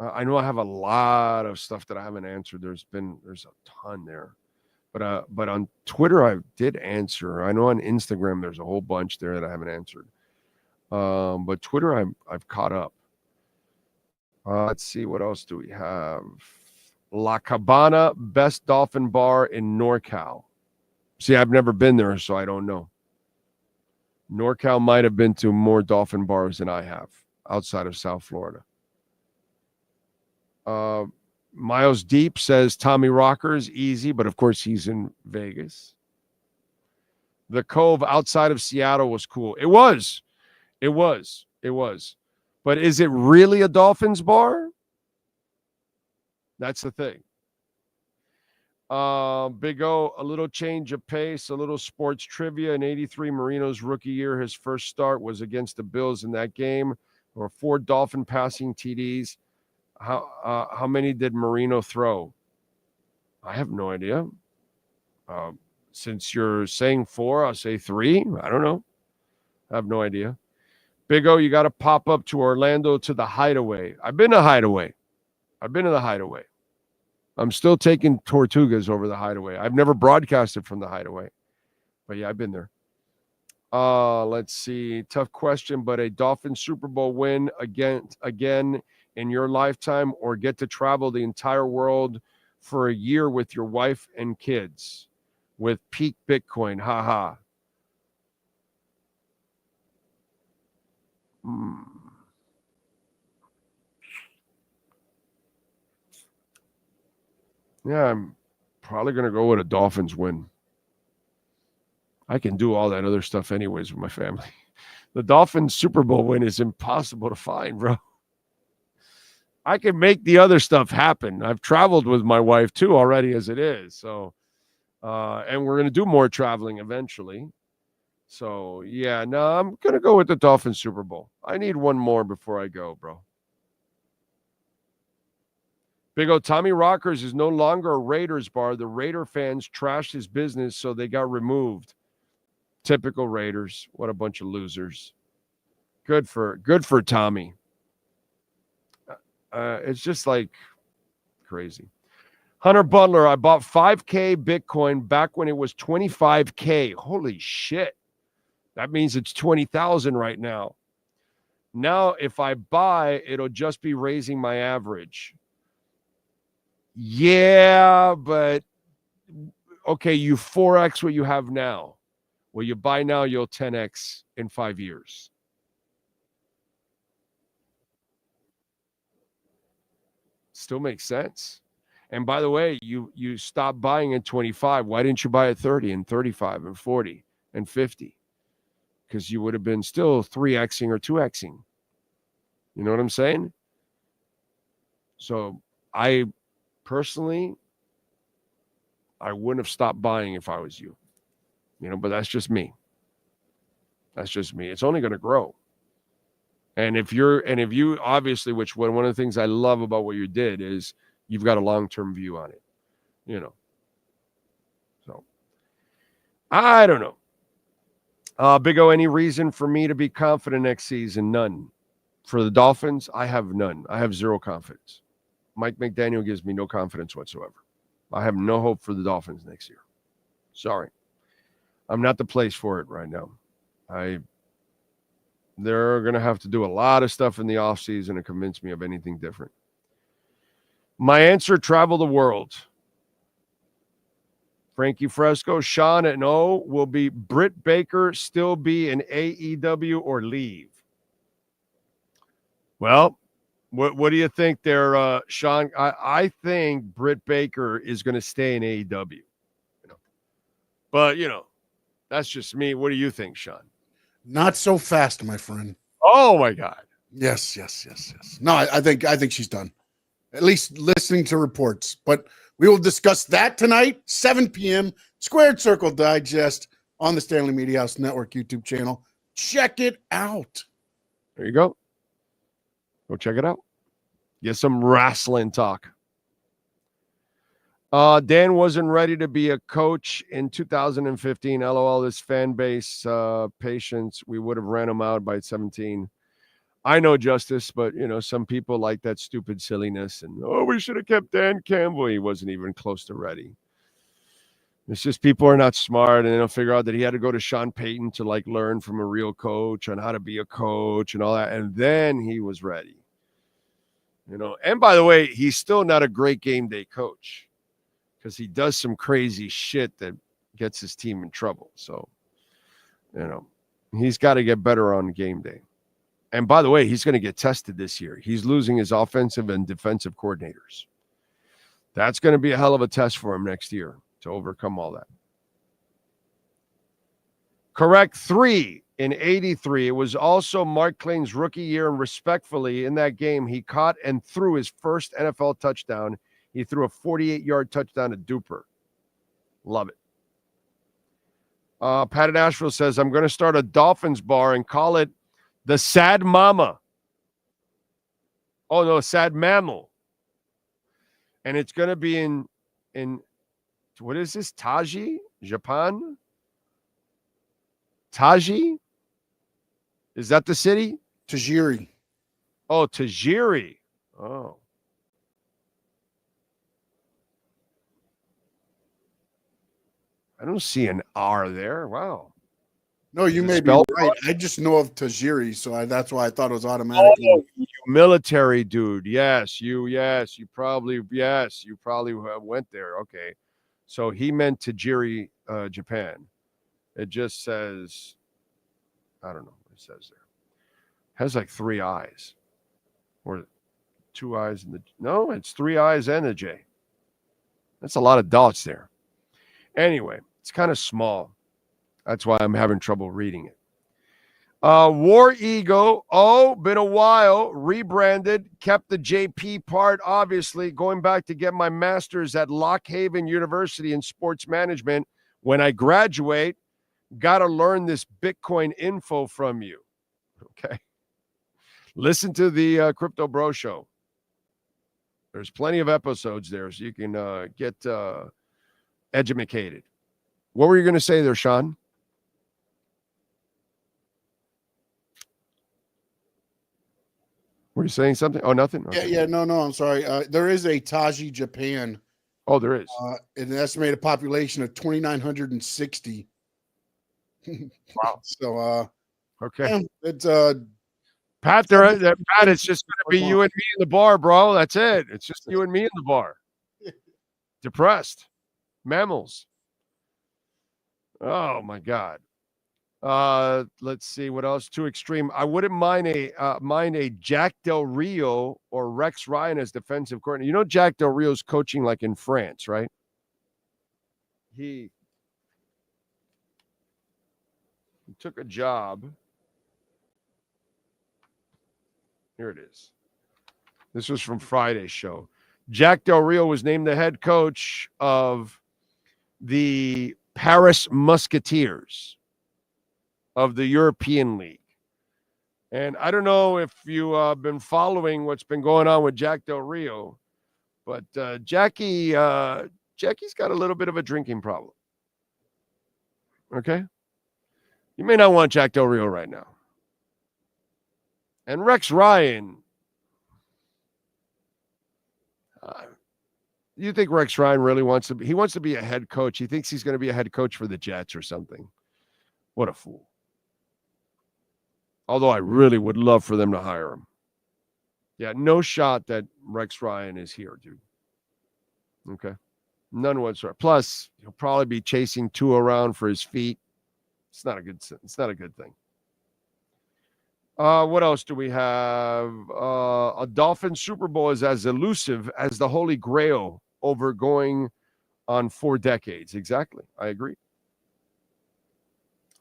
I know I have a lot of stuff that I haven't answered. There's a ton there. But on Twitter I did answer. I know on Instagram there's a whole bunch there that I haven't answered. But Twitter I've caught up. Let's see, what else do we have? La Cabana, best dolphin bar in NorCal. See, I've never been there, so I don't know. NorCal might have been to more dolphin bars than I have outside of South Florida. Miles Deep says Tommy Rockers, easy, but of course he's in Vegas. The Cove outside of Seattle was cool. It was. But is it really a Dolphins bar? That's the thing. Big O, a little change of pace, a little sports trivia. In 83, Marino's rookie year, his first start was against the Bills in that game. There were 4 Dolphin passing TDs. How many did Marino throw? I have no idea. Since you're saying 4, I'll say 3. I don't know. I have no idea. Big O, you got to pop up to Orlando to the Hideaway. I've been to the Hideaway. I'm still taking Tortugas over the Hideaway. I've never broadcasted from the Hideaway. But yeah, I've been there. Let's see. Tough question, but a Dolphin Super Bowl win again in your lifetime, or get to travel the entire world for a year with your wife and kids with peak Bitcoin. Haha. Yeah, I'm probably going to go with a Dolphins win. I can do all that other stuff anyways with my family. The Dolphins Super Bowl win is impossible to find, bro. I can make the other stuff happen. I've traveled with my wife too already as it is. So, and we're going to do more traveling eventually. So, yeah, no, I'm going to go with the Dolphins Super Bowl. I need one more before I go, bro. Big O, Tommy Rockers is no longer a Raiders bar. The Raider fans trashed his business, so they got removed. Typical Raiders. What a bunch of losers. Good for Tommy. It's just like crazy. Hunter Butler, I bought 5K Bitcoin back when it was 25K. Holy shit. That means it's 20,000 right now. Now, if I buy, it'll just be raising my average. Yeah, but okay, you 4X what you have now. Well, you buy now, you'll 10X in 5 years. Still makes sense. And by the way, you stopped buying at 25. Why didn't you buy at 30 and 35 and 40 and 50? Because you would have been still 3Xing or 2Xing. You know what I'm saying? So I personally, I wouldn't have stopped buying if I was you. But that's just me. It's only going to grow. And if you obviously, which one of the things I love about what you did is you've got a long-term view on it, So I don't know. Big O, any reason for me to be confident next season? None. For the Dolphins, I have none. I have zero confidence. Mike McDaniel gives me no confidence whatsoever. I have no hope for the Dolphins next year. Sorry. I'm not the place for it right now. They're going to have to do a lot of stuff in the offseason to convince me of anything different. My answer, travel the world. Frankie Fresco, Sean at O, will be Britt Baker still be in AEW or leave? Well, what do you think there, Sean? I think Britt Baker is going to stay in AEW. But, that's just me. What do you think, Sean? Not so fast, my friend. Oh, my God. Yes. No, I think she's done. At least listening to reports. But we will discuss that tonight, 7 p.m., Squared Circle Digest on the Stanley Media House Network YouTube channel. Check it out. There you go. Go check it out. Get some wrestling talk. Dan wasn't ready to be a coach in 2015. LOL, this fan base, patience. We would have ran him out by 17. I know, Justice, but, some people like that stupid silliness. And, we should have kept Dan Campbell. He wasn't even close to ready. It's just people are not smart, and they'll figure out that he had to go to Sean Payton to, learn from a real coach on how to be a coach and all that. And then he was ready. And by the way, he's still not a great game day coach because he does some crazy shit that gets his team in trouble. So, he's got to get better on game day. And by the way, he's going to get tested this year. He's losing his offensive and defensive coordinators. That's going to be a hell of a test for him next year to overcome all that. Correct 3 in 83. It was also Mark Clayton's rookie year, and respectfully, in that game, he caught and threw his first NFL touchdown. He threw a 48-yard touchdown to Duper. Love it. Pat in Asheville says, I'm going to start a Dolphins bar and call it the Sad Mama. Oh, no, Sad Mammal. And it's going to be in what is this? Taji, Japan? Taji? Is that the city? Tajiri. Oh, Tajiri. Oh. I don't see an R there. Wow. No, you may be right. I just know of Tajiri, so that's why I thought it was automatically. Oh, you military dude. Yes, you probably went there. Okay. So he meant Tajiri, Japan. It just says, I don't know what it says there. It has like 3 eyes. Or 2 eyes in the, no, it's 3 eyes and a J. That's a lot of dots there. Anyway, it's kind of small. That's why I'm having trouble reading it. War Ego. Oh, been a while. Rebranded. Kept the JP part, obviously. Going back to get my master's at Lock Haven University in sports management. When I graduate, got to learn this Bitcoin info from you. Okay. Listen to the Crypto Bro Show. There's plenty of episodes there, so you can get educated. What were you going to say there, Sean? Were you saying something? Oh, nothing? Okay. Yeah, no, I'm sorry. There is a Taji, Japan. Oh, there is. An estimated population of 2,960. Wow. So, okay. Yeah, it's Pat, Pat, it's just going to be you and me in the bar, bro. That's it. It's just you and me in the bar. Depressed. Mammals. Oh, my God. Let's see what else. Too extreme. I wouldn't mind a Jack Del Rio or Rex Ryan as defensive coordinator. You know, Jack Del Rio's coaching like in France, right? He took a job. Here it is. This was from Friday's show. Jack Del Rio was named the head coach of the Paris Musketeers of the European League. And I don't know if you've been following what's been going on with Jack Del Rio, but Jackie's got a little bit of a drinking problem. Okay? You may not want Jack Del Rio right now. And Rex Ryan, you think Rex Ryan really wants to be a head coach? He thinks he's going to be a head coach for the Jets or something. What a fool. Although I really would love for them to hire him. Yeah, no shot that Rex Ryan is here, dude. Okay. None whatsoever. Plus, he'll probably be chasing Tua around for his feet. It's not a good thing. What else do we have? A Dolphin Super Bowl is as elusive as the Holy Grail over going on 4 decades. Exactly. I agree.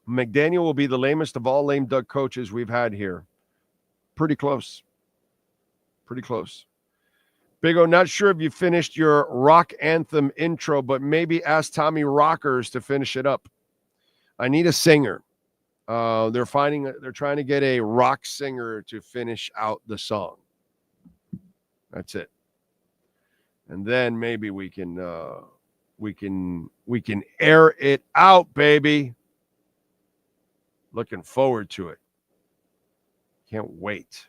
McDaniel will be the lamest of all lame duck coaches we've had here. Pretty close. Big O, not sure if you finished your rock anthem intro, but maybe ask Tommy Rockers to finish it up. I need a singer. They're trying to get a rock singer to finish out the song. That's it. And then maybe we can air it out, baby. Looking forward to it. Can't wait.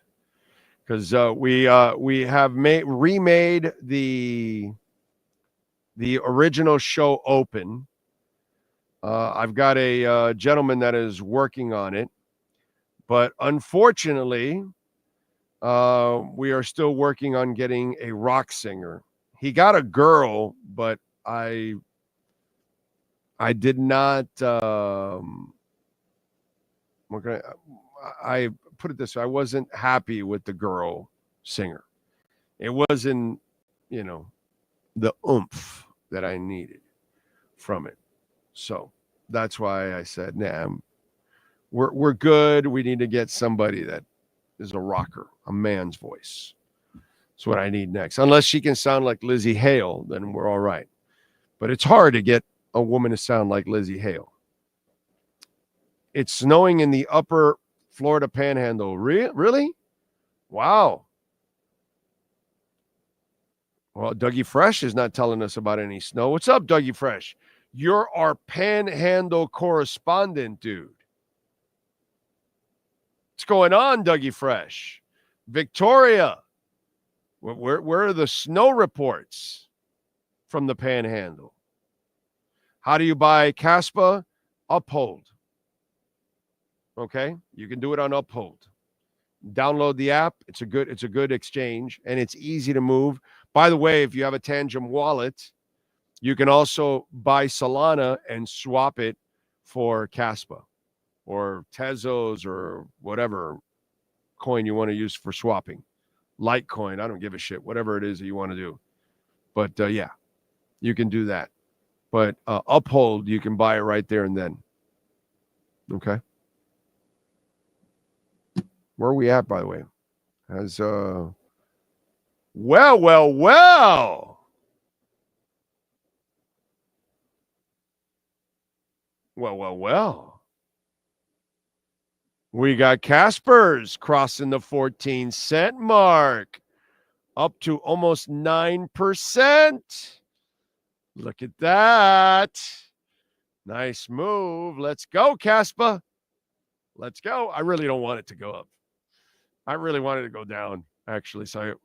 Because we have remade the original show open. I've got a gentleman that is working on it. But unfortunately, We are still working on getting a rock singer. He got a girl, but I did not. I put it this way: I wasn't happy with the girl singer. It wasn't, the oomph that I needed from it. So that's why I said, nah, we're good. We need to get somebody that is a rocker, a man's voice. That's what I need next. Unless she can sound like Lizzie Hale, then we're all right. But it's hard to get a woman to sound like Lizzie Hale. It's snowing in the upper Florida Panhandle. Really? Wow. Well, Dougie Fresh is not telling us about any snow. What's up, Dougie Fresh? You're our Panhandle correspondent, dude. What's going on, Dougie Fresh? Victoria, where are the snow reports from the Panhandle? How do you buy Caspa? Uphold. Okay, you can do it on Uphold. Download the app. It's a good exchange, and it's easy to move. By the way, if you have a Tangem wallet, you can also buy Solana and swap it for Caspa or Tezos or whatever coin you want to use for swapping. Litecoin, I don't give a shit, whatever it is that you want to do. But yeah, you can do that. But Uphold, you can buy it right there and then. Okay. Where are we at, by the way? As well. We got Casper's crossing the 14-cent mark, up to almost 9%. Look at that. Nice move. Let's go, Caspa. Let's go. I really don't want it to go up. I really wanted to go down, actually. So,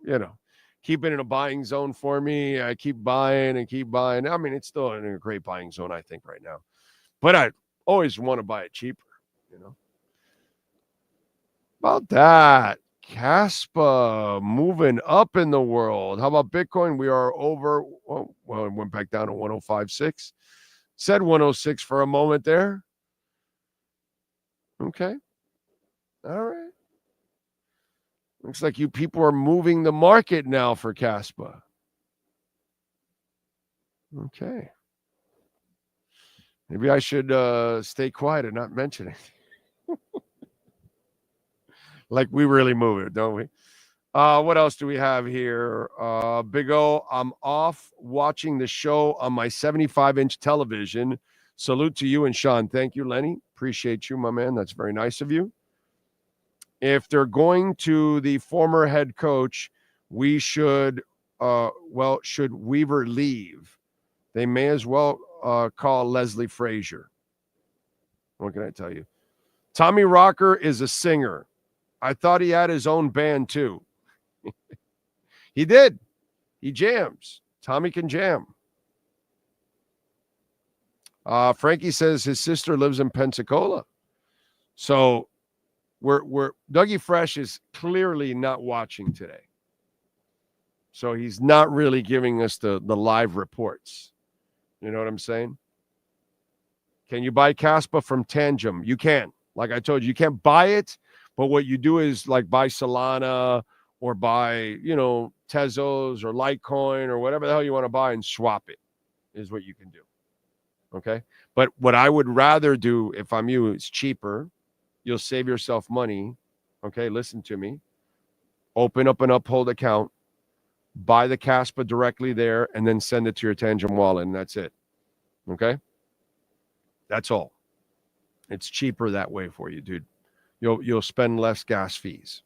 keep it in a buying zone for me. I keep buying and keep buying. I mean, it's still in a great buying zone, I think, right now. But I always want to buy it cheaper, About that. Caspa moving up in the world. How about Bitcoin? We are over. Well, it went back down to 105.6. Said 106 for a moment there. Okay. All right. Looks like you people are moving the market now for Caspa. Okay. Maybe I should stay quiet and not mention it. Like we really move it, don't we? What else do we have here? Big O, I'm off watching the show on my 75-inch television. Salute to you and Sean. Thank you, Lenny. Appreciate you, my man. That's very nice of you. If they're going to the former head coach, we should, should Weaver leave? They may as well call Leslie Frazier. What can I tell you? Tommy Rocker is a singer. I thought he had his own band too. He did. He jams. Tommy can jam. Frankie says his sister lives in Pensacola. So we're Dougie Fresh is clearly not watching today. So he's not really giving us the live reports. You know what I'm saying? Can you buy Caspa from Tangem? You can. Like I told you, you can't buy it, but what you do is like buy Solana or buy, Tezos or Litecoin or whatever the hell you want to buy and swap it is what you can do. Okay? But what I would rather do if I'm you, it's cheaper. You'll save yourself money. Okay? Listen to me. Open up an Uphold account, buy the Caspa directly there, and then send it to your Tangem wallet, and that's it. Okay? That's all. It's cheaper that way for you, dude. You'll spend less gas fees.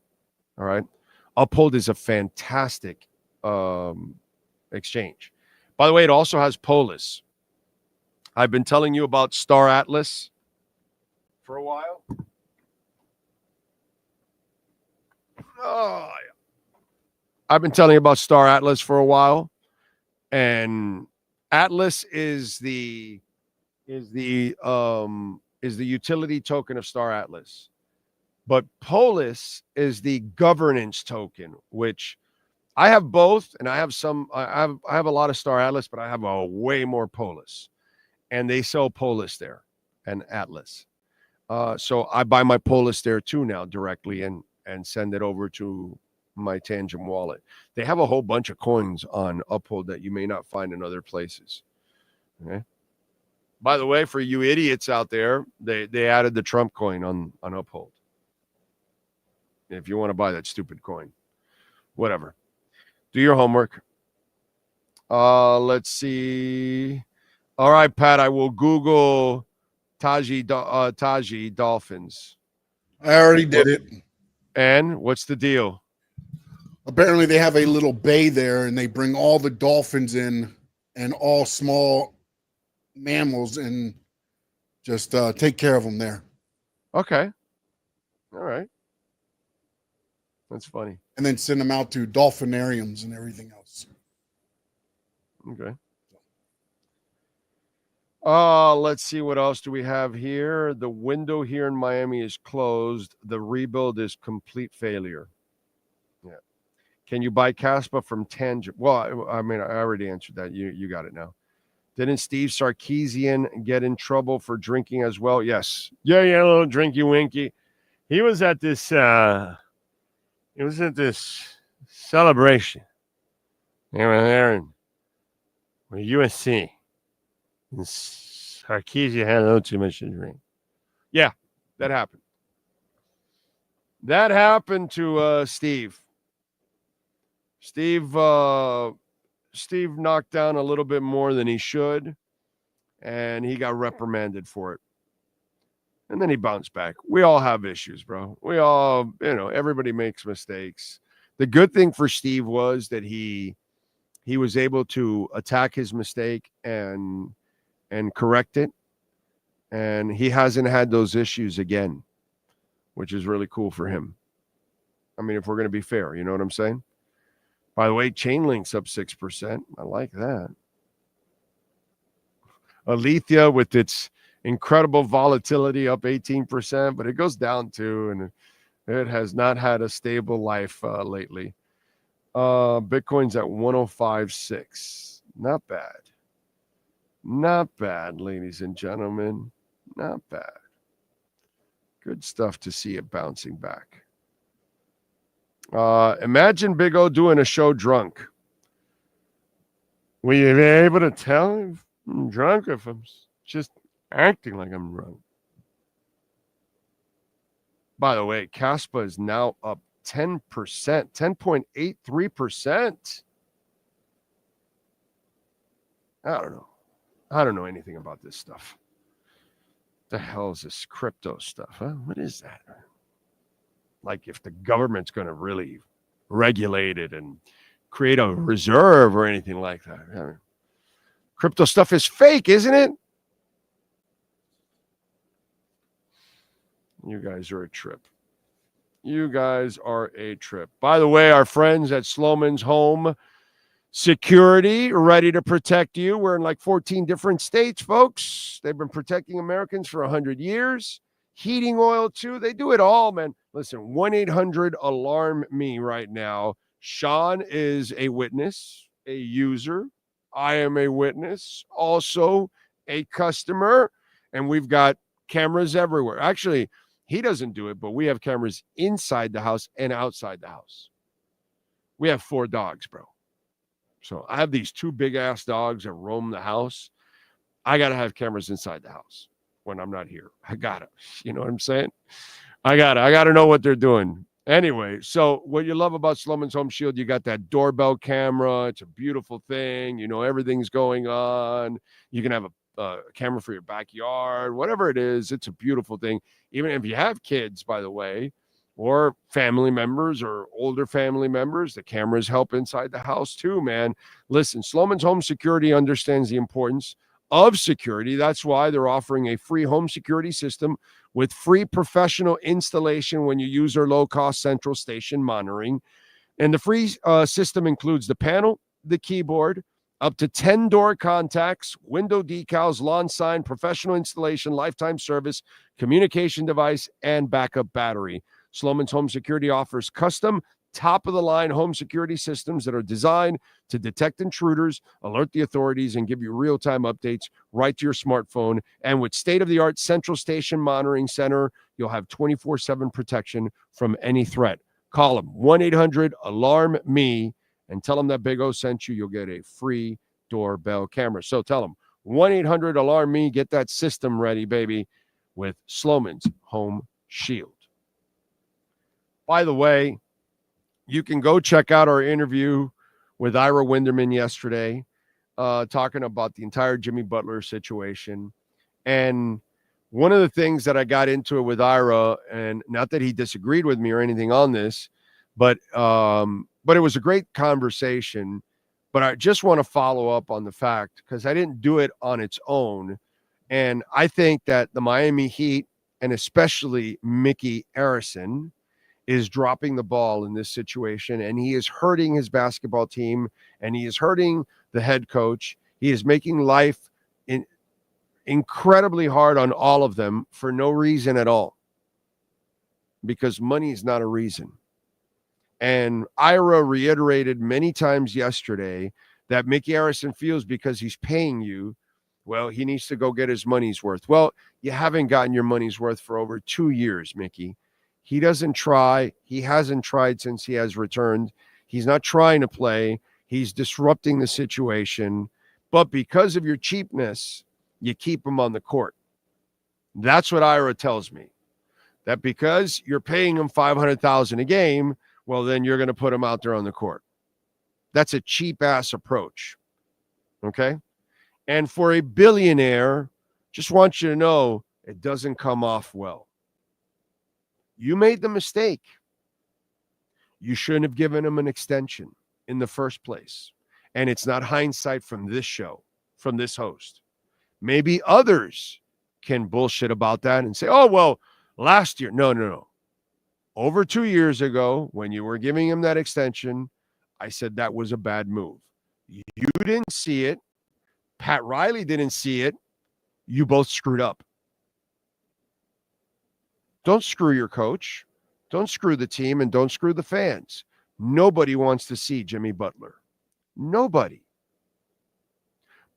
All right? Uphold is a fantastic exchange. By the way, it also has Polis. I've been telling you about Star Atlas for a while. Oh, yeah. I've been telling you about Star Atlas for a while, and Atlas is the utility token of Star Atlas. But Polis is the governance token, which I have both, and I have some. I have a lot of Star Atlas, but I have a way more Polis, and they sell Polis there and Atlas. So I buy my Polis there too now directly, and send it over to my Tangent wallet. They have a whole bunch of coins on Uphold that you may not find in other places. Okay. By the way, for you idiots out there, they added the Trump coin on Uphold. If you want to buy that stupid coin, whatever. Do your homework. Let's see. All right, Pat, I will Google Taji Dolphins. I already did it. And what's the deal? Apparently they have a little bay there, and they bring all the dolphins in and all small mammals and just take care of them there. Okay. All right. That's funny. And then send them out to dolphinariums and everything else. Okay. Let's see, what else do we have here? The window here in Miami is closed. The rebuild is complete failure. Yeah. Can you buy Caspa from Tangent? Well, I mean, I already answered that. You got it now. Didn't Steve Sarkisian get in trouble for drinking as well? Yes. Yeah, a little drinky winky. He was at this celebration. They were there with USC. And Sarkisian had a little too much to drink. Yeah, that happened. That happened to Steve. Steve knocked down a little bit more than he should, and he got reprimanded for it. And then he bounced back. We all have issues, bro. We all, everybody makes mistakes. The good thing for Steve was that he was able to attack his mistake and correct it. And he hasn't had those issues again, which is really cool for him. I mean, if we're going to be fair, you know what I'm saying? By the way, Chainlink's up 6%. I like that. Alethea with its incredible volatility up 18%, but it goes down too, and it has not had a stable life lately. Bitcoin's at 105.6. Not bad. Not bad, ladies and gentlemen. Not bad. Good stuff to see it bouncing back. Imagine Big O doing a show drunk. Will you be able to tell if I'm drunk or if I'm just acting like I'm drunk? By the way, Caspa is now up 10%, 10.83%. I don't know anything about this stuff. The hell is this crypto stuff? Huh? What is that? Like if the government's going to really regulate it and create a reserve or anything like that. I mean, crypto stuff is fake, isn't it? You guys are a trip. You guys are a trip. By the way, our friends at Sloman's Home Security are ready to protect you. We're in like 14 different states, folks. They've been protecting Americans for 100 years. Heating oil, too. They do it all, man. Listen, 1-800-ALARM-ME right now. Sean is a witness, a user. I am a witness, also a customer. And we've got cameras everywhere. Actually, he doesn't do it, but we have cameras inside the house and outside the house. We have 4 dogs, bro. So I have these 2 big-ass dogs that roam the house. I got to have cameras inside the house when I'm not here. I got to. You know what I'm saying? I got to know what they're doing. Anyway, so what you love about Sloman's Home Shield, you got that doorbell camera. It's a beautiful thing. You know, everything's going on. You can have a camera for your backyard, whatever it is. It's a beautiful thing. Even if you have kids, by the way, or family members or older family members, the cameras help inside the house too, man. Listen, Sloman's Home Security understands the importance of security. That's why they're offering a free home security system with free professional installation when you use their low-cost central station monitoring. And the free system includes the panel, the keyboard, up to 10 door contacts, window decals, lawn sign, professional installation, lifetime service, communication device, and backup battery. Sloman's Home Security offers custom, top-of-the-line home security systems that are designed to detect intruders, alert the authorities, and give you real-time updates right to your smartphone. And with state-of-the-art central station monitoring center, you'll have 24/7 protection from any threat. Call them 1-800-ALARM-ME and tell them that Big O sent you. You'll get a free doorbell camera. So tell them 1-800-ALARM-ME. Get that system ready, baby, with Sloman's Home Shield. By the way, you can go check out our interview with Ira Winderman yesterday, talking about the entire Jimmy Butler situation. And one of the things that I got into it with Ira, and not that he disagreed with me or anything on this, but it was a great conversation. But I just want to follow up on the fact, because I didn't do it on its own. And I think that the Miami Heat, and especially Mickey Arison, is dropping the ball in this situation, and he is hurting his basketball team, and he is hurting the head coach. He is making life incredibly hard on all of them for no reason at all, because money is not a reason. And Ira reiterated many times yesterday that Mickey Arison feels because he's paying you, well, he needs to go get his money's worth. Well, you haven't gotten your money's worth for over 2 years, Mickey. He doesn't try. He hasn't tried since he has returned. He's not trying to play. He's disrupting the situation. But because of your cheapness, you keep him on the court. That's what Ira tells me. That because you're paying him $500,000 a game, well, then you're going to put him out there on the court. That's a cheap-ass approach. Okay? And for a billionaire, just want you to know, it doesn't come off well. You made the mistake. You shouldn't have given him an extension in the first place. And it's not hindsight from this show, from this host. Maybe others can bullshit about that and say, oh, well, last year. No. Over 2 years ago, when you were giving him that extension, I said that was a bad move. You didn't see it. Pat Riley didn't see it. You both screwed up. Don't screw your coach. Don't screw the team, and don't screw the fans. Nobody wants to see Jimmy Butler. Nobody.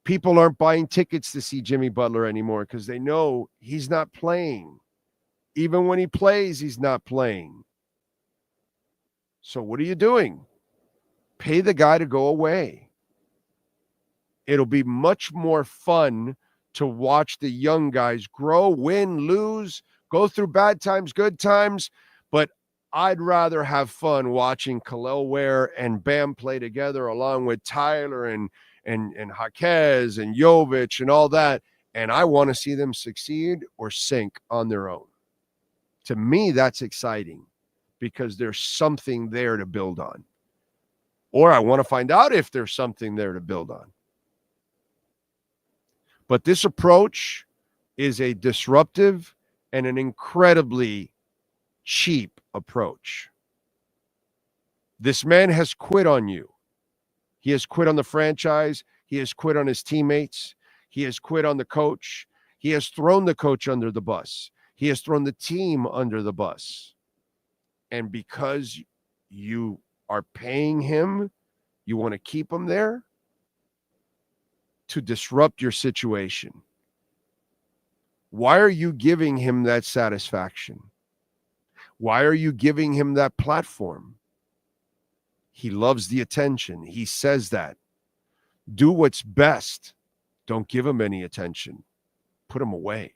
People aren't buying tickets to see Jimmy Butler anymore because they know he's not playing. Even when he plays, he's not playing. So what are you doing? Pay the guy to go away. It'll be much more fun to watch the young guys grow, win, lose, go through bad times, good times, but I'd rather have fun watching Khalil Ware and Bam play together along with Tyler and Jaquez and Jovic and all that, and I want to see them succeed or sink on their own. To me, that's exciting because there's something there to build on. Or I want to find out if there's something there to build on. But this approach is a disruptive and an incredibly cheap approach. This man has quit on you. He has quit on the franchise. He has quit on his teammates. He has quit on the coach. He has thrown the coach under the bus. He has thrown the team under the bus. And because you are paying him, you want to keep him there to disrupt your situation. Why are you giving him that satisfaction? Why are you giving him that platform? He loves the attention. He says that. Do what's best. Don't give him any attention. Put him away.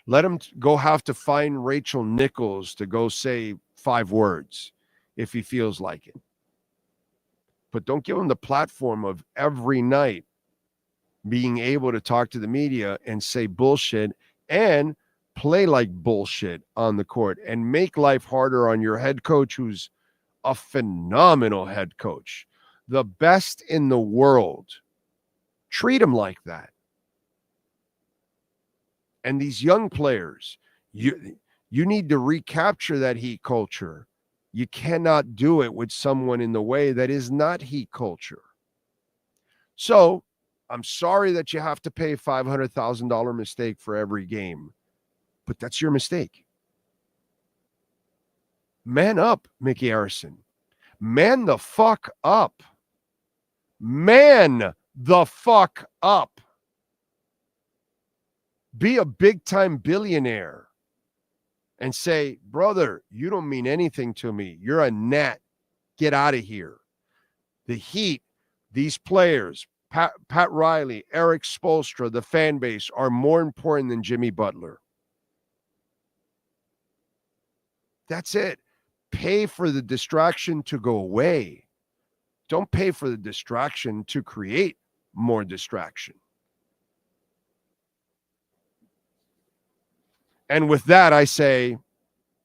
Let him go have to find Rachel Nichols to go say 5 words if he feels like it. But don't give him the platform of every night being able to talk to the media and say bullshit and play like bullshit on the court and make life harder on your head coach, who's a phenomenal head coach, the best in the world. Treat him like that. And these young players, you need to recapture that Heat culture. You cannot do it with someone in the way that is not Heat culture. So I'm sorry that you have to pay $500,000 mistake for every game, but that's your mistake. Man up, Mickey Harrison. Man the fuck up. Man the fuck up. Be a big-time billionaire and say, brother, you don't mean anything to me. You're a gnat. Get out of here. The Heat, these players, Pat Riley, Eric Spoelstra, the fan base are more important than Jimmy Butler. That's it. Pay for the distraction to go away. Don't pay for the distraction to create more distraction. And with that, I say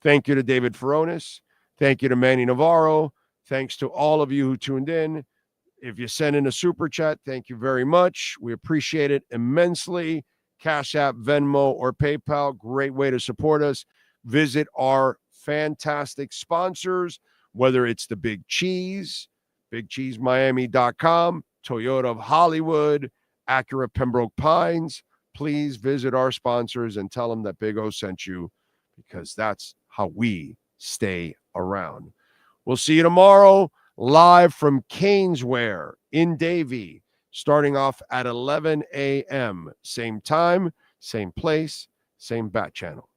thank you to David Furones. Thank you to Manny Navarro. Thanks to all of you who tuned in. If you send in a super chat, thank you very much. We appreciate it immensely. Cash App, Venmo, or PayPal, great way to support us. Visit our fantastic sponsors, whether it's the Big Cheese, BigCheeseMiami.com, Toyota of Hollywood, Acura Pembroke Pines. Please visit our sponsors and tell them that Big O sent you, because that's how we stay around. We'll see you tomorrow live from Caneswear in Davie, starting off at 11 a.m. Same time, same place, same bat channel.